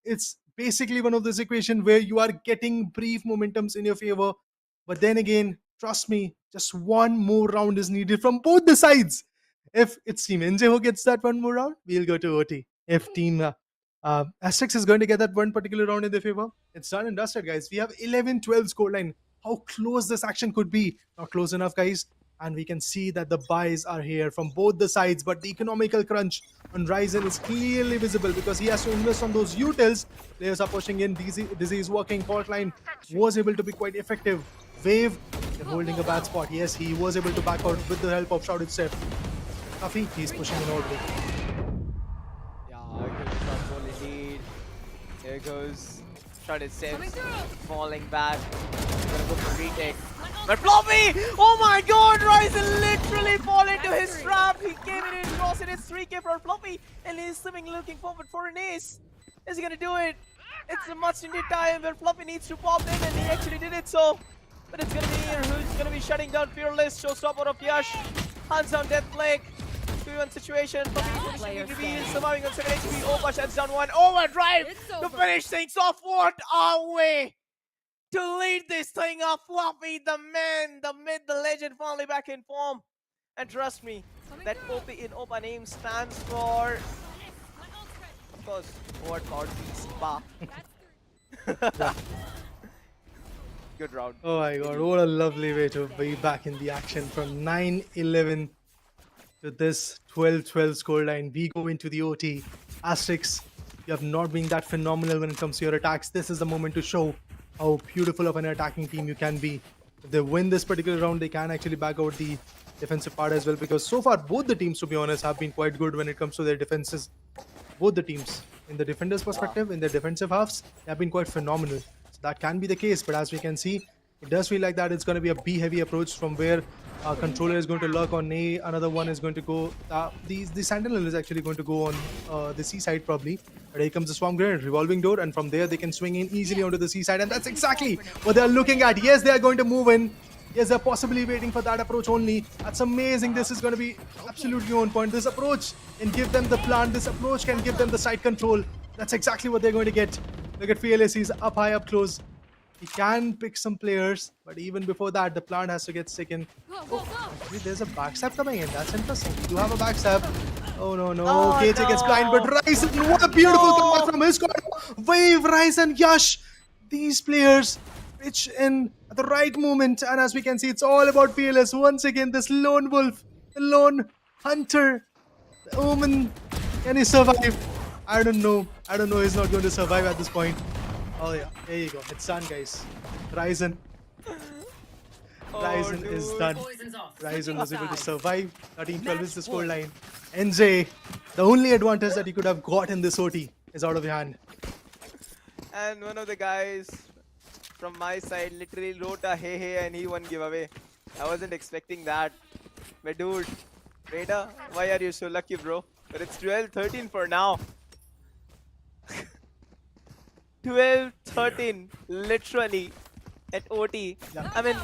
Speaker 4: It's basically one of those equations where you are getting brief momentums in your favor. But then again, trust me, just one more round is needed from both the sides. If it's Team NJ who gets that one more round, we'll go to OT. If Team Asterix is going to get that one particular round in their favor, it's done and dusted, guys. We have 11-12 scoreline. how close this action could be. Not close enough, guys. And we can see that the buys are here from both the sides, but the economical crunch on Ryzen is clearly visible because he has to invest on those utils. Players are pushing in. Dizzy is working. Fault line was able to be quite effective. Wave, they're holding a bad spot. Yes, he was able to back out with the help of Shrouded Step. Tuffy, he's pushing in already.
Speaker 5: Yeah, good control indeed. There goes Shrouded Steps falling back. Gonna go for retake. But Floppy! Oh my god! Ryzen literally fall into his trap. He came in across it. It's 3k for Floppy. And he's swimming looking forward for an ace. Is he gonna do it? It's a much needed time where Floppy needs to pop in and he actually did it so. But it's gonna be here. Who's gonna be shutting down Fearless? Showstopper of Yash. Hands down Death Plague. 2-1 situation. Floppy finishing reveal. Surviving on 7 HP. Opa shuts down one. Overdrive to finish things off. What a way to lead this thing off. Floppy, the man, the myth, the legend, finally back in form. And trust me, that OP in Opa name stands for, of course, what God Spa. Good round.
Speaker 4: Oh my god, what a lovely way to be back in the action from 9-11 to this 12-12 scoreline. We go into the OT. Asterix, you have not been that phenomenal when it comes to your attacks. This is the moment to show how beautiful of an attacking team you can be. If they win this particular round, they can actually back out the defensive part as well, because so far both the teams, to be honest, have been quite good when it comes to their defenses. Both the teams, in the defenders' perspective, in their defensive halves, they have been quite phenomenal. So that can be the case, but as we can see, it does feel like that it's going to be a B-heavy approach from where controller is going to lurk on A, another one is going to go, the Sentinel is actually going to go on the C side probably. But here comes the Swarm Grenade, revolving door, and from there they can swing in easily onto the C side, and that's exactly what they're looking at. Yes, they are going to move in. Yes, they're possibly waiting for that approach only. That's amazing. This is going to be absolutely on point. This approach can give them the plan. This approach can give them the side control. That's exactly what they're going to get. Look at Fearless. He's up high, up close. He can pick some players, but even before that, the plant has to get taken. Oh, actually, there's a backstab coming in. That's interesting. We do have a backstab. Oh, no, no.
Speaker 5: Oh,
Speaker 4: KJ gets blind, but Ryzen, what a beautiful comeback from his corner. Wave, Ryzen, Yash. These players pitch in at the right moment, and as we can see, it's all about Fearless. Once again, this lone wolf, the lone hunter, the Omen. Can he survive? I don't know. I don't know. He's not going to survive at this point. Oh yeah, there you go. It's done, guys. Ryzen. Ryzen is done. Ryzen was able to survive. 13-12 is the scoreline. NJ, the only advantage that you could have got in this OT is out of your hand.
Speaker 5: And one of the guys from my side literally wrote a hey and he won giveaway. I wasn't expecting that. But dude, Raider, why are you so lucky, bro? But it's 12-13 for now. 12-13, literally, at OT.
Speaker 4: Yeah.
Speaker 5: I mean,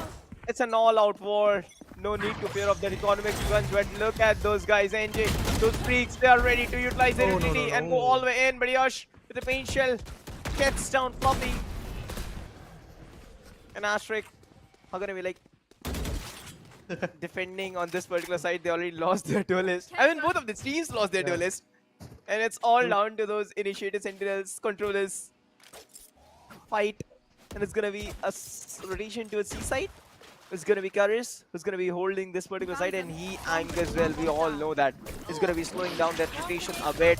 Speaker 5: it's an all-out war. No need to fear of the economic crunch, but look at those guys, NJ. Those freaks, they are ready to utilize their ability and go all the way in. But Yash, with the paint shell, gets down Floppy. And Asterisk are gonna be like defending on this particular side. They already lost their duelist. I mean, both of the teams lost their duelist. And it's all down to those initiative sentinels, controllers fight. And it's gonna be a rotation to a C side. It's gonna be Karis who's gonna be holding this particular side, and he angers well. We all know that. He's gonna be slowing down that rotation a bit.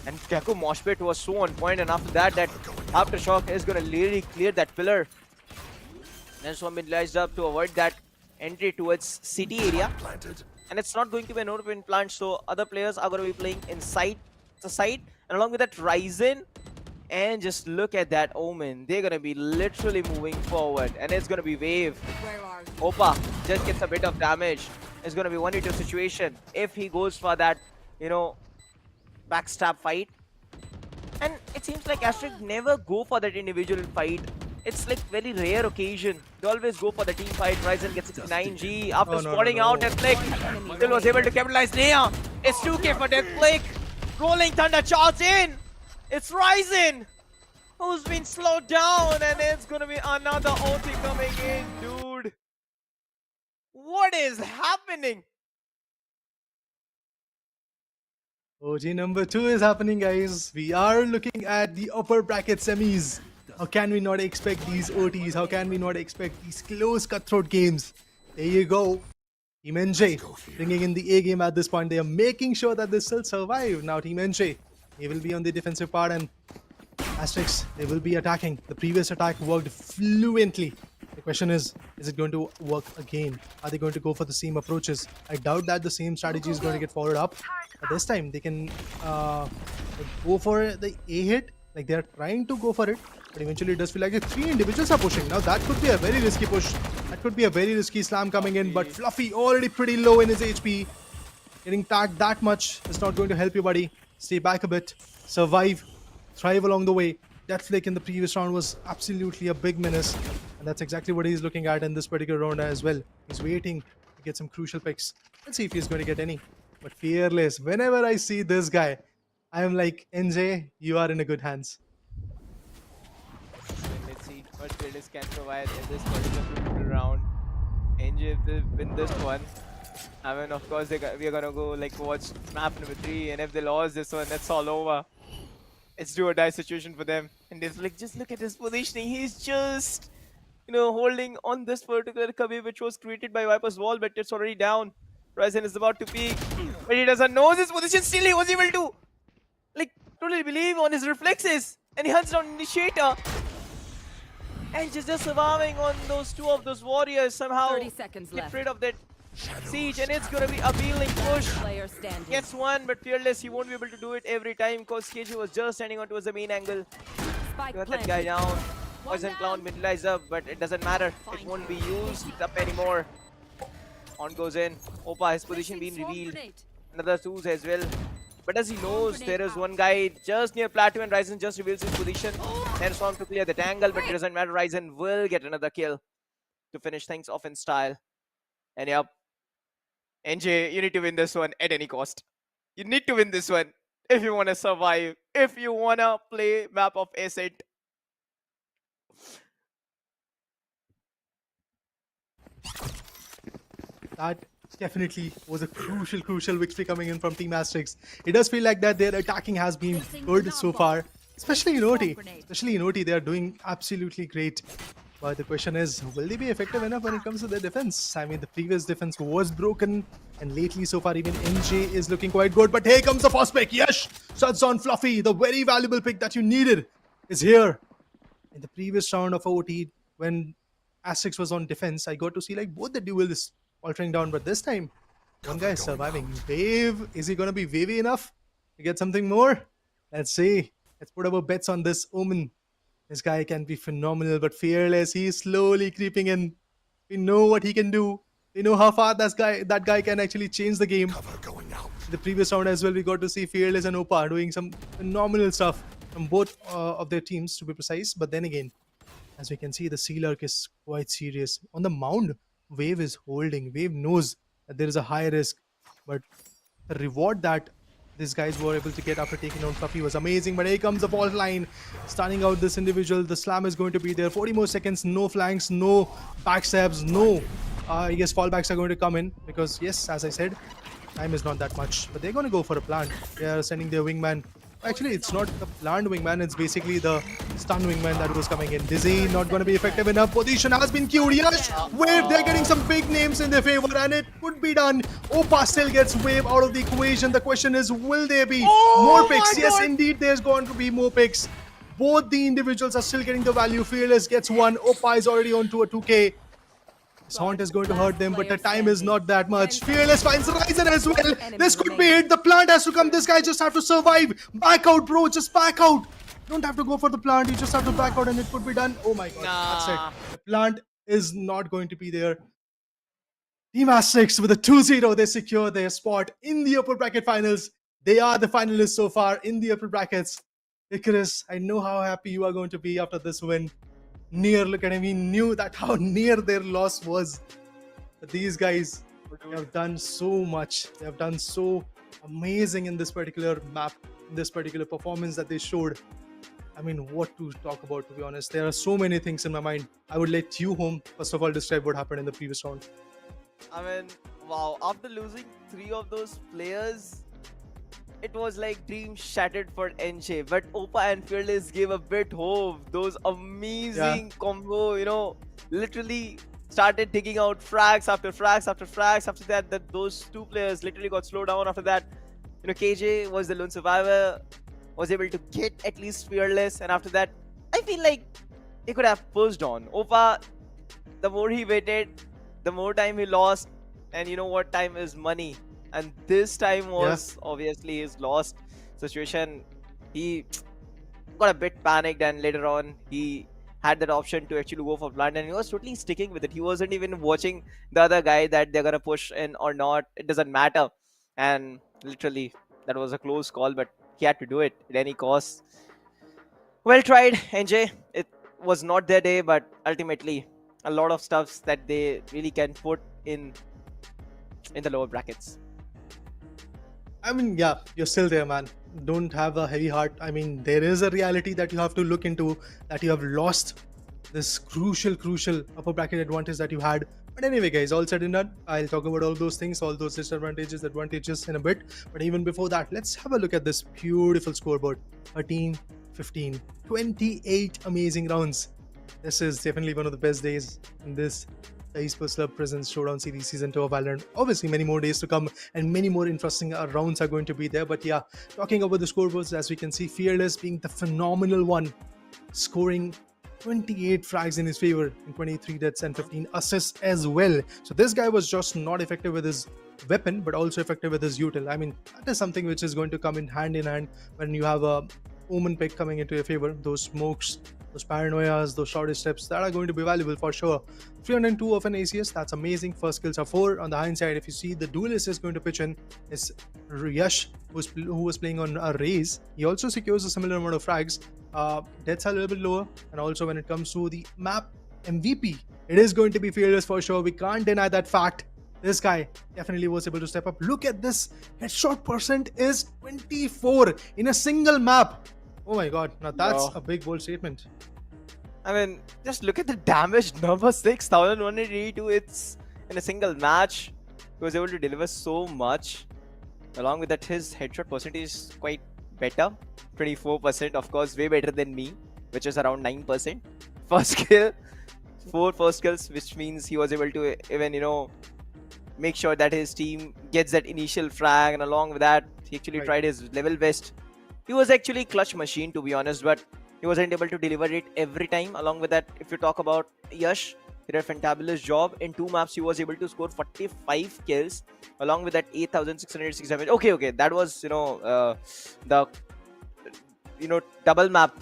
Speaker 5: And Deku Moshpit was so on point, and after that, that Aftershock is gonna literally clear that pillar. And so I'm been lights up to avoid that entry towards city area. And it's not going to be an open plant, so other players are gonna be playing inside the side. And along with that, Ryzen. And just look at that Omen. They're gonna be literally moving forward, and it's gonna be Wave. Opa just gets a bit of damage. It's gonna be 1v2 situation if he goes for that, you know, backstab fight. And it seems like Asterisk never go for that individual fight. It's like very rare occasion. They always go for the team fight. Ryzen gets 69G after spotting out Death Flick. Still was able to capitalize there. It's 2k for Death Flick. Rolling Thunder charge in. It's Ryzen who's been slowed down, and it's gonna be another OT coming in, dude. What is happening?
Speaker 4: OG number 2 is happening, guys. We are looking at the upper bracket semis. How can we not expect these OTs? How can we not expect these close cutthroat games? There you go. Team NJ bringing in the A game at this point. They are making sure that they still survive. Now Team NJ, they will be on the defensive part, and ASTERISK, they will be attacking. The previous attack worked fluently. The question is it going to work again? Are they going to go for the same approaches? I doubt that the same strategy is going to get followed up. But this time they can go for the A hit. Like, they are trying to go for it. But eventually it does feel like the 3 individuals are pushing. Now that could be a very risky push. That could be a very risky slam coming in. But Fluffy already pretty low in his HP. Getting tagged that much is not going to help you, buddy. Stay back a bit. Survive. Thrive along the way. Death Flick in the previous round was absolutely a big menace. And that's exactly what he's looking at in this particular round as well. He's waiting to get some crucial picks. Let's see if he's going to get any. But Fearless, whenever I see this guy, I am like, NJ, you are in a good hands.
Speaker 5: Let's see what Fearless can provide in this particular round. NJ, if they win this one, I mean, of course, we are gonna go like watch map number 3, and if they lost this one, that's all over. It's do or die situation for them. And it's like, just look at his positioning. He's just, holding on this particular Kabi, which was created by Viper's wall, but it's already down. Ryzen is about to peek, but he doesn't know his position. Still, he was able to, totally believe on his reflexes, and he hunts down Initiator. And just surviving on those 2 of those warriors somehow.
Speaker 7: 30 seconds
Speaker 5: get
Speaker 7: left.
Speaker 5: rid of that siege, and it's gonna be a appealing push.
Speaker 7: Player standing.
Speaker 5: Gets one, but Fearless, he won't be able to do it every time because KG was just standing on towards the main angle.
Speaker 7: Spike
Speaker 5: Got that
Speaker 7: planted.
Speaker 5: guy down.
Speaker 7: One
Speaker 5: Poison
Speaker 7: down.
Speaker 5: Clown middleize up, but it doesn't matter. It won't be used up anymore. On goes in. Opa, his position being
Speaker 7: Swarm
Speaker 5: revealed.
Speaker 7: grenade.
Speaker 5: Another 2s as well. But as he knows, there is one guy just near Plateau, and Ryzen just reveals his position. There's Swarm to clear that angle, but it doesn't matter. Ryzen will get another kill to finish things off in style. And yep, NJ, you need to win this one at any cost. You need to win this one if you want to survive, if you want to play map of Ascent.
Speaker 4: That definitely was a crucial victory coming in from Team ASTERISK. It does feel like that their attacking has been good so far, especially in OT. Especially in OT, they are doing absolutely great. But the question is, will they be effective enough when it comes to their defense? I mean, the previous defense was broken, and lately so far even NJ is looking quite good. But here comes the first pick. Yes, shots on Fluffy. The very valuable pick that you needed is here. In the previous round of OT, when ASTERISK was on defense, I got to see like both the duels altering down, but this time one guy is surviving. Wave, is he gonna be wavy enough to get something more? Let's see. Let's put our bets on this Omen. This guy can be phenomenal, but Fearless, he's slowly creeping in. We know what he can do. We know how far that guy can actually change the game. In the previous round as well, we got to see Fearless and Opa doing some phenomenal stuff from both of their teams, to be precise. But then again, as we can see, the Sea Lurk is quite serious. On the mound, Wave is holding. Wave knows that there is a high risk, but the reward that these guys were able to get after taking down Fluffy was amazing. But here comes the fault line, stunning out this individual. The slam is going to be there. 40 more seconds, no flanks, no backstabs, no. I guess fallbacks are going to come in because, yes, as I said, time is not that much. But they're going to go for a plant. They are sending their wingman. Actually, it's not the planned wingman, it's basically the stun wingman that was coming in. Dizzy, not going to be effective enough. Position has been curious. Wave, they're getting some big names in their favor, and it could be done. Opa still gets Wave out of the equation. The question is, will there be more picks? Yes, indeed, there's going to be more picks. Both the individuals are still getting the value. Fearless gets one. Opa is already on to a 2k. This haunt is going to hurt them, but the time is not that much. Fearless finds Ryzen as well. This could be it. The plant has to come. This guy just have to survive. Back out, bro. Just back out. Don't have to go for the plant. You just have to back out and it could be done. Oh my god. That's it. The plant is not going to be there. Team ASTERISK with a 2-0. They secure their spot in the upper bracket finals. They are the finalists so far in the upper brackets. Icarus, I know how happy you are going to be after this win. Near, look at him, he knew that how near their loss was. But these guys have done so much. They have done so amazing in this particular map, in this particular performance that they showed. I mean, what to talk about, to be honest. There are so many things in my mind. I would let you home, first of all, describe what happened in the previous round.
Speaker 5: I mean, wow, after losing 3 of those players, it was like dream shattered for NJ. But Opa and Fearless gave a bit hope. Those amazing combo, you know, literally started digging out frags after frags after frags. After that, those two players literally got slowed down. After that, you know, KJ was the lone survivor, was able to get at least Fearless, and after that, I feel like he could have pushed on. Opa, the more he waited, the more time he lost, and you know what, time is money. And this time was obviously his lost situation. He got a bit panicked, and later on he had that option to actually go for blind, and he was totally sticking with it. He wasn't even watching the other guy that they're gonna push in or not. It doesn't matter. And literally, that was a close call, but he had to do it at any cost. Well tried, NJ. It was not their day, but ultimately, a lot of stuffs that they really can put in the lower brackets.
Speaker 4: I mean, yeah, you're still there, man. Don't have a heavy heart. I mean, there is a reality that you have to look into, that you have lost this crucial upper bracket advantage that you had. But anyway, guys, all said and done, I'll talk about all those things, all those disadvantages, advantages in a bit. But even before that, let's have a look at this beautiful scoreboard. 13, 15, 28 amazing rounds. This is definitely one of the best days in this the Esports Club Presents Showdown Series Season 2 of Valorant. Obviously, many more days to come and many more interesting rounds are going to be there. But yeah, talking about the scoreboards, as we can see, Fearless being the phenomenal one, scoring 28 frags in his favor in 23 deaths and 15 assists as well. So this guy was just not effective with his weapon, but also effective with his util. I mean, that is something which is going to come in hand when you have a Omen pick coming into your favor. Those smokes, those paranoias, those shortest steps, that are going to be valuable for sure. 302 of an ACS, that's amazing. First kills are 4. On the hindsight, if you see, the duelist is going to pitch in is Yash, who was playing on a raise. He also secures a similar amount of frags. Deaths are a little bit lower, and also when it comes to the map MVP, it is going to be Fearless for sure. We can't deny that fact. This guy definitely was able to step up. Look at this, headshot percent is 24 in a single map. Oh my god, now that's a big bold statement.
Speaker 5: I mean, just look at the damage number, 6,182. It's in a single match. He was able to deliver so much. Along with that, his headshot percentage is quite better. 24%, of course, way better than me, which is around 9%. First kill, 4 first kills, which means he was able to even, you know, make sure that his team gets that initial frag, and along with that, he actually tried his level best. He was actually clutch machine, to be honest, but he wasn't able to deliver it every time. Along with that, if you talk about Yash, he did a fantabulous job. In 2 maps, he was able to score 45 kills, along with that 8,606 damage. Okay, that was, you know, the, you know, double map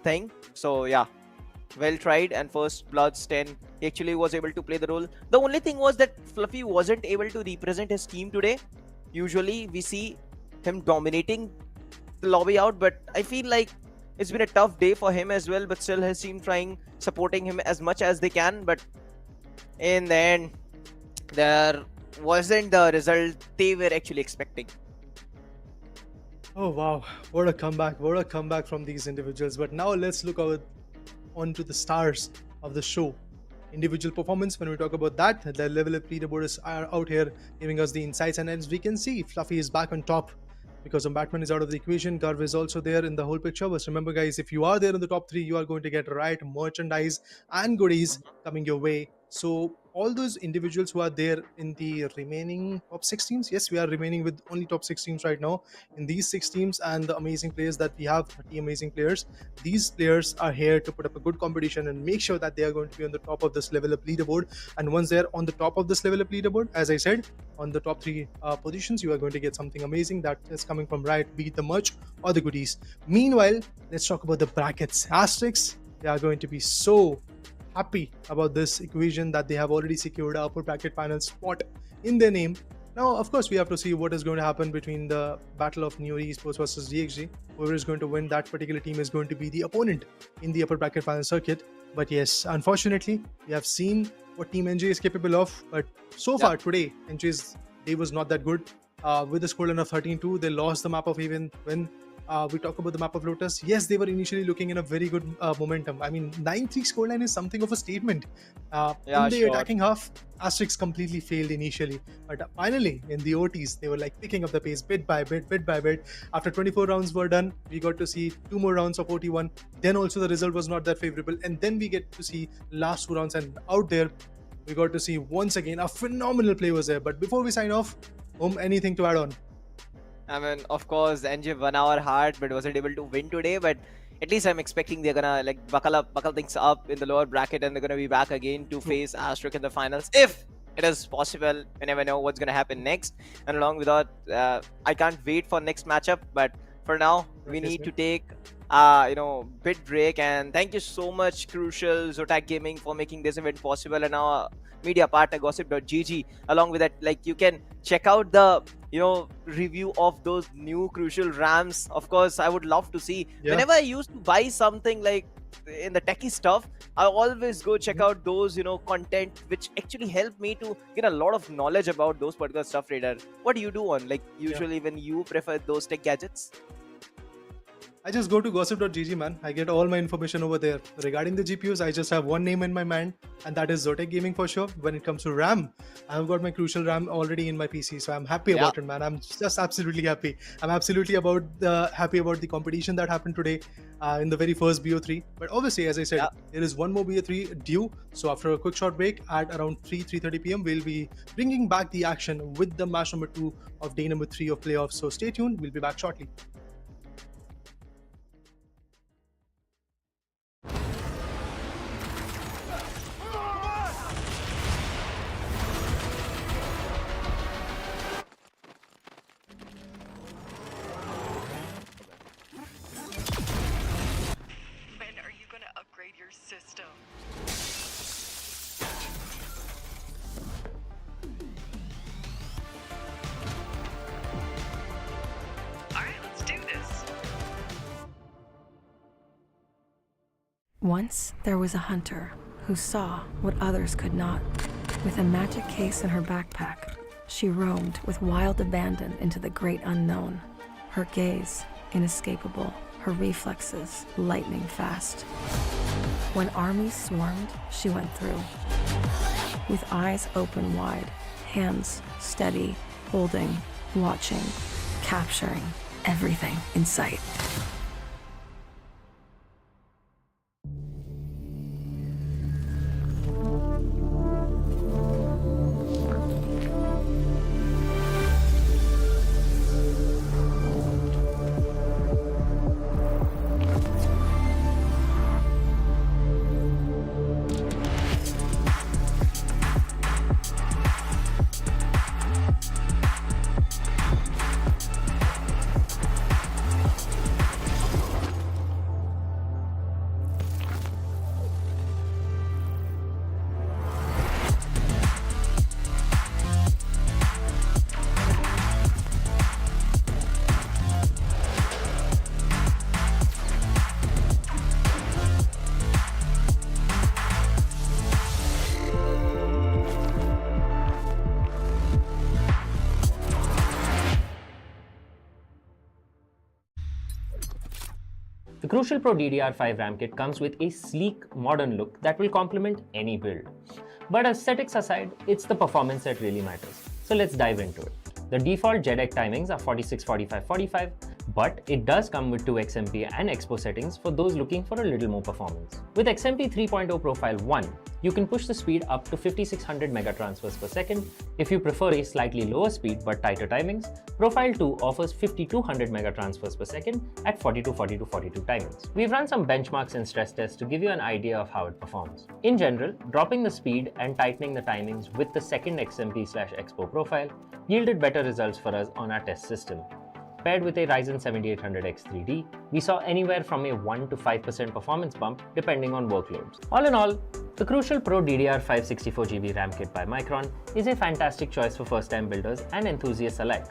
Speaker 5: thing. So yeah, well tried. And first bloods 10, he actually was able to play the role. The only thing was that Fluffy wasn't able to represent his team today. Usually we see him dominating the lobby out, but I feel like it's been a tough day for him as well. But still, his team supporting him as much as they can. But in the end, there wasn't the result they were actually expecting.
Speaker 4: Oh wow, what a comeback from these individuals. But now let's look on to the stars of the show. Individual performance, when we talk about that, the level of leaderboard is out here giving us the insights, and as we can see, Fluffy is back on top because Batman is out of the equation. Garv is also there in the whole picture. But remember, guys, if you are there in the top 3, you are going to get right merchandise and goodies coming your way. So all those individuals who are there in the remaining top 6 teams, yes, we are remaining with only top 6 teams right now. In these 6 teams and the amazing players that we have, 30 amazing players, these players are here to put up a good competition and make sure that they are going to be on the top of this level up leaderboard. And once they're on the top of this level up leaderboard, as I said, on the top 3 positions, you are going to get something amazing that is coming from Riot, be it the merch or the goodies. Meanwhile, let's talk about the brackets. ASTERISK, they are going to be so happy about this equation that they have already secured an upper bracket final spot in their name. Now, of course, we have to see what is going to happen between the battle of Neori Esports versus DXG. Whoever is going to win that particular team is going to be the opponent in the upper bracket final circuit. But yes, unfortunately, we have seen what Team NJ is capable of. But so far today, NJ's day was not that good. With the scoreline of 13-2, they lost the map of even when We talk about the map of Lotus. Yes, they were initially looking in a very good momentum. I mean, 9-3 scoreline is something of a statement.
Speaker 5: Yeah,
Speaker 4: In the
Speaker 5: sure.
Speaker 4: attacking half, ASTERISK completely failed initially. But finally, in the OTs, they were like picking up the pace bit by bit, bit by bit. After 24 rounds were done, we got to see 2 more rounds of OT1. Then also the result was not that favorable. And then we get to see last 2 rounds, and out there, we got to see once again a phenomenal play was there. But before we sign off, anything to add on?
Speaker 5: I mean, of course, NJ won our heart, but wasn't able to win today. But at least I'm expecting they're gonna like buckle things up in the lower bracket, and they're gonna be back again to face ASTERISK in the finals. If it is possible, we never know what's gonna happen next. And along with that, I can't wait for next matchup. But for now, we need to take bit break. And thank you so much, Crucial Zotac Gaming, for making this event possible, and our media partner gossip.gg. Along with that, like, you can check out the review of those new Crucial Rams. Of course, I would love to see. Whenever I used to buy something like in the techie stuff, I always go check out those content which actually help me to get a lot of knowledge about those particular stuff. Radar, what do you do on like usually when you prefer those tech gadgets?
Speaker 4: I just go to gossip.gg, man. I get all my information over there. Regarding the GPUs, I just have one name in my mind, and that is Zotac Gaming for sure. When it comes to RAM, I've got my Crucial RAM already in my PC, so I'm happy about it, man. I'm just absolutely happy. I'm absolutely happy about the competition that happened today in the very first BO3. But obviously, as I said, there is one more BO3 due. So after a quick short break at around 3:30 p.m., we'll be bringing back the action with the match number 2 of day number 3 of playoffs. So stay tuned. We'll be back shortly.
Speaker 6: Your system. Alright, let's do this.
Speaker 1: Once there was a hunter who saw what others could not. With a magic case in her backpack, she roamed with wild abandon into the great unknown. Her gaze inescapable, her reflexes lightning fast. When armies swarmed, she went through. With eyes open wide, hands steady, holding, watching, capturing everything in sight.
Speaker 2: The Crucial Pro DDR5 RAM kit comes with a sleek, modern look that will complement any build. But aesthetics aside, it's the performance that really matters. So let's dive into it. The default JEDEC timings are 46, 45, 45, but it does come with 2 XMP and Expo settings for those looking for a little more performance. With XMP 3.0 Profile 1, you can push the speed up to 5600 megatransfers per second. If you prefer a slightly lower speed but tighter timings, Profile 2 offers 5200 megatransfers per second at 42, 42, 42 timings. We've run some benchmarks and stress tests to give you an idea of how it performs. In general, dropping the speed and tightening the timings with the second XMP/Expo profile yielded better results for us on our test system. Paired with a Ryzen 7800X 3D, we saw anywhere from a 1 to 5% performance bump depending on workloads. All in all, the Crucial Pro DDR5 64GB RAM kit by Micron is a fantastic choice for first-time builders and enthusiasts alike.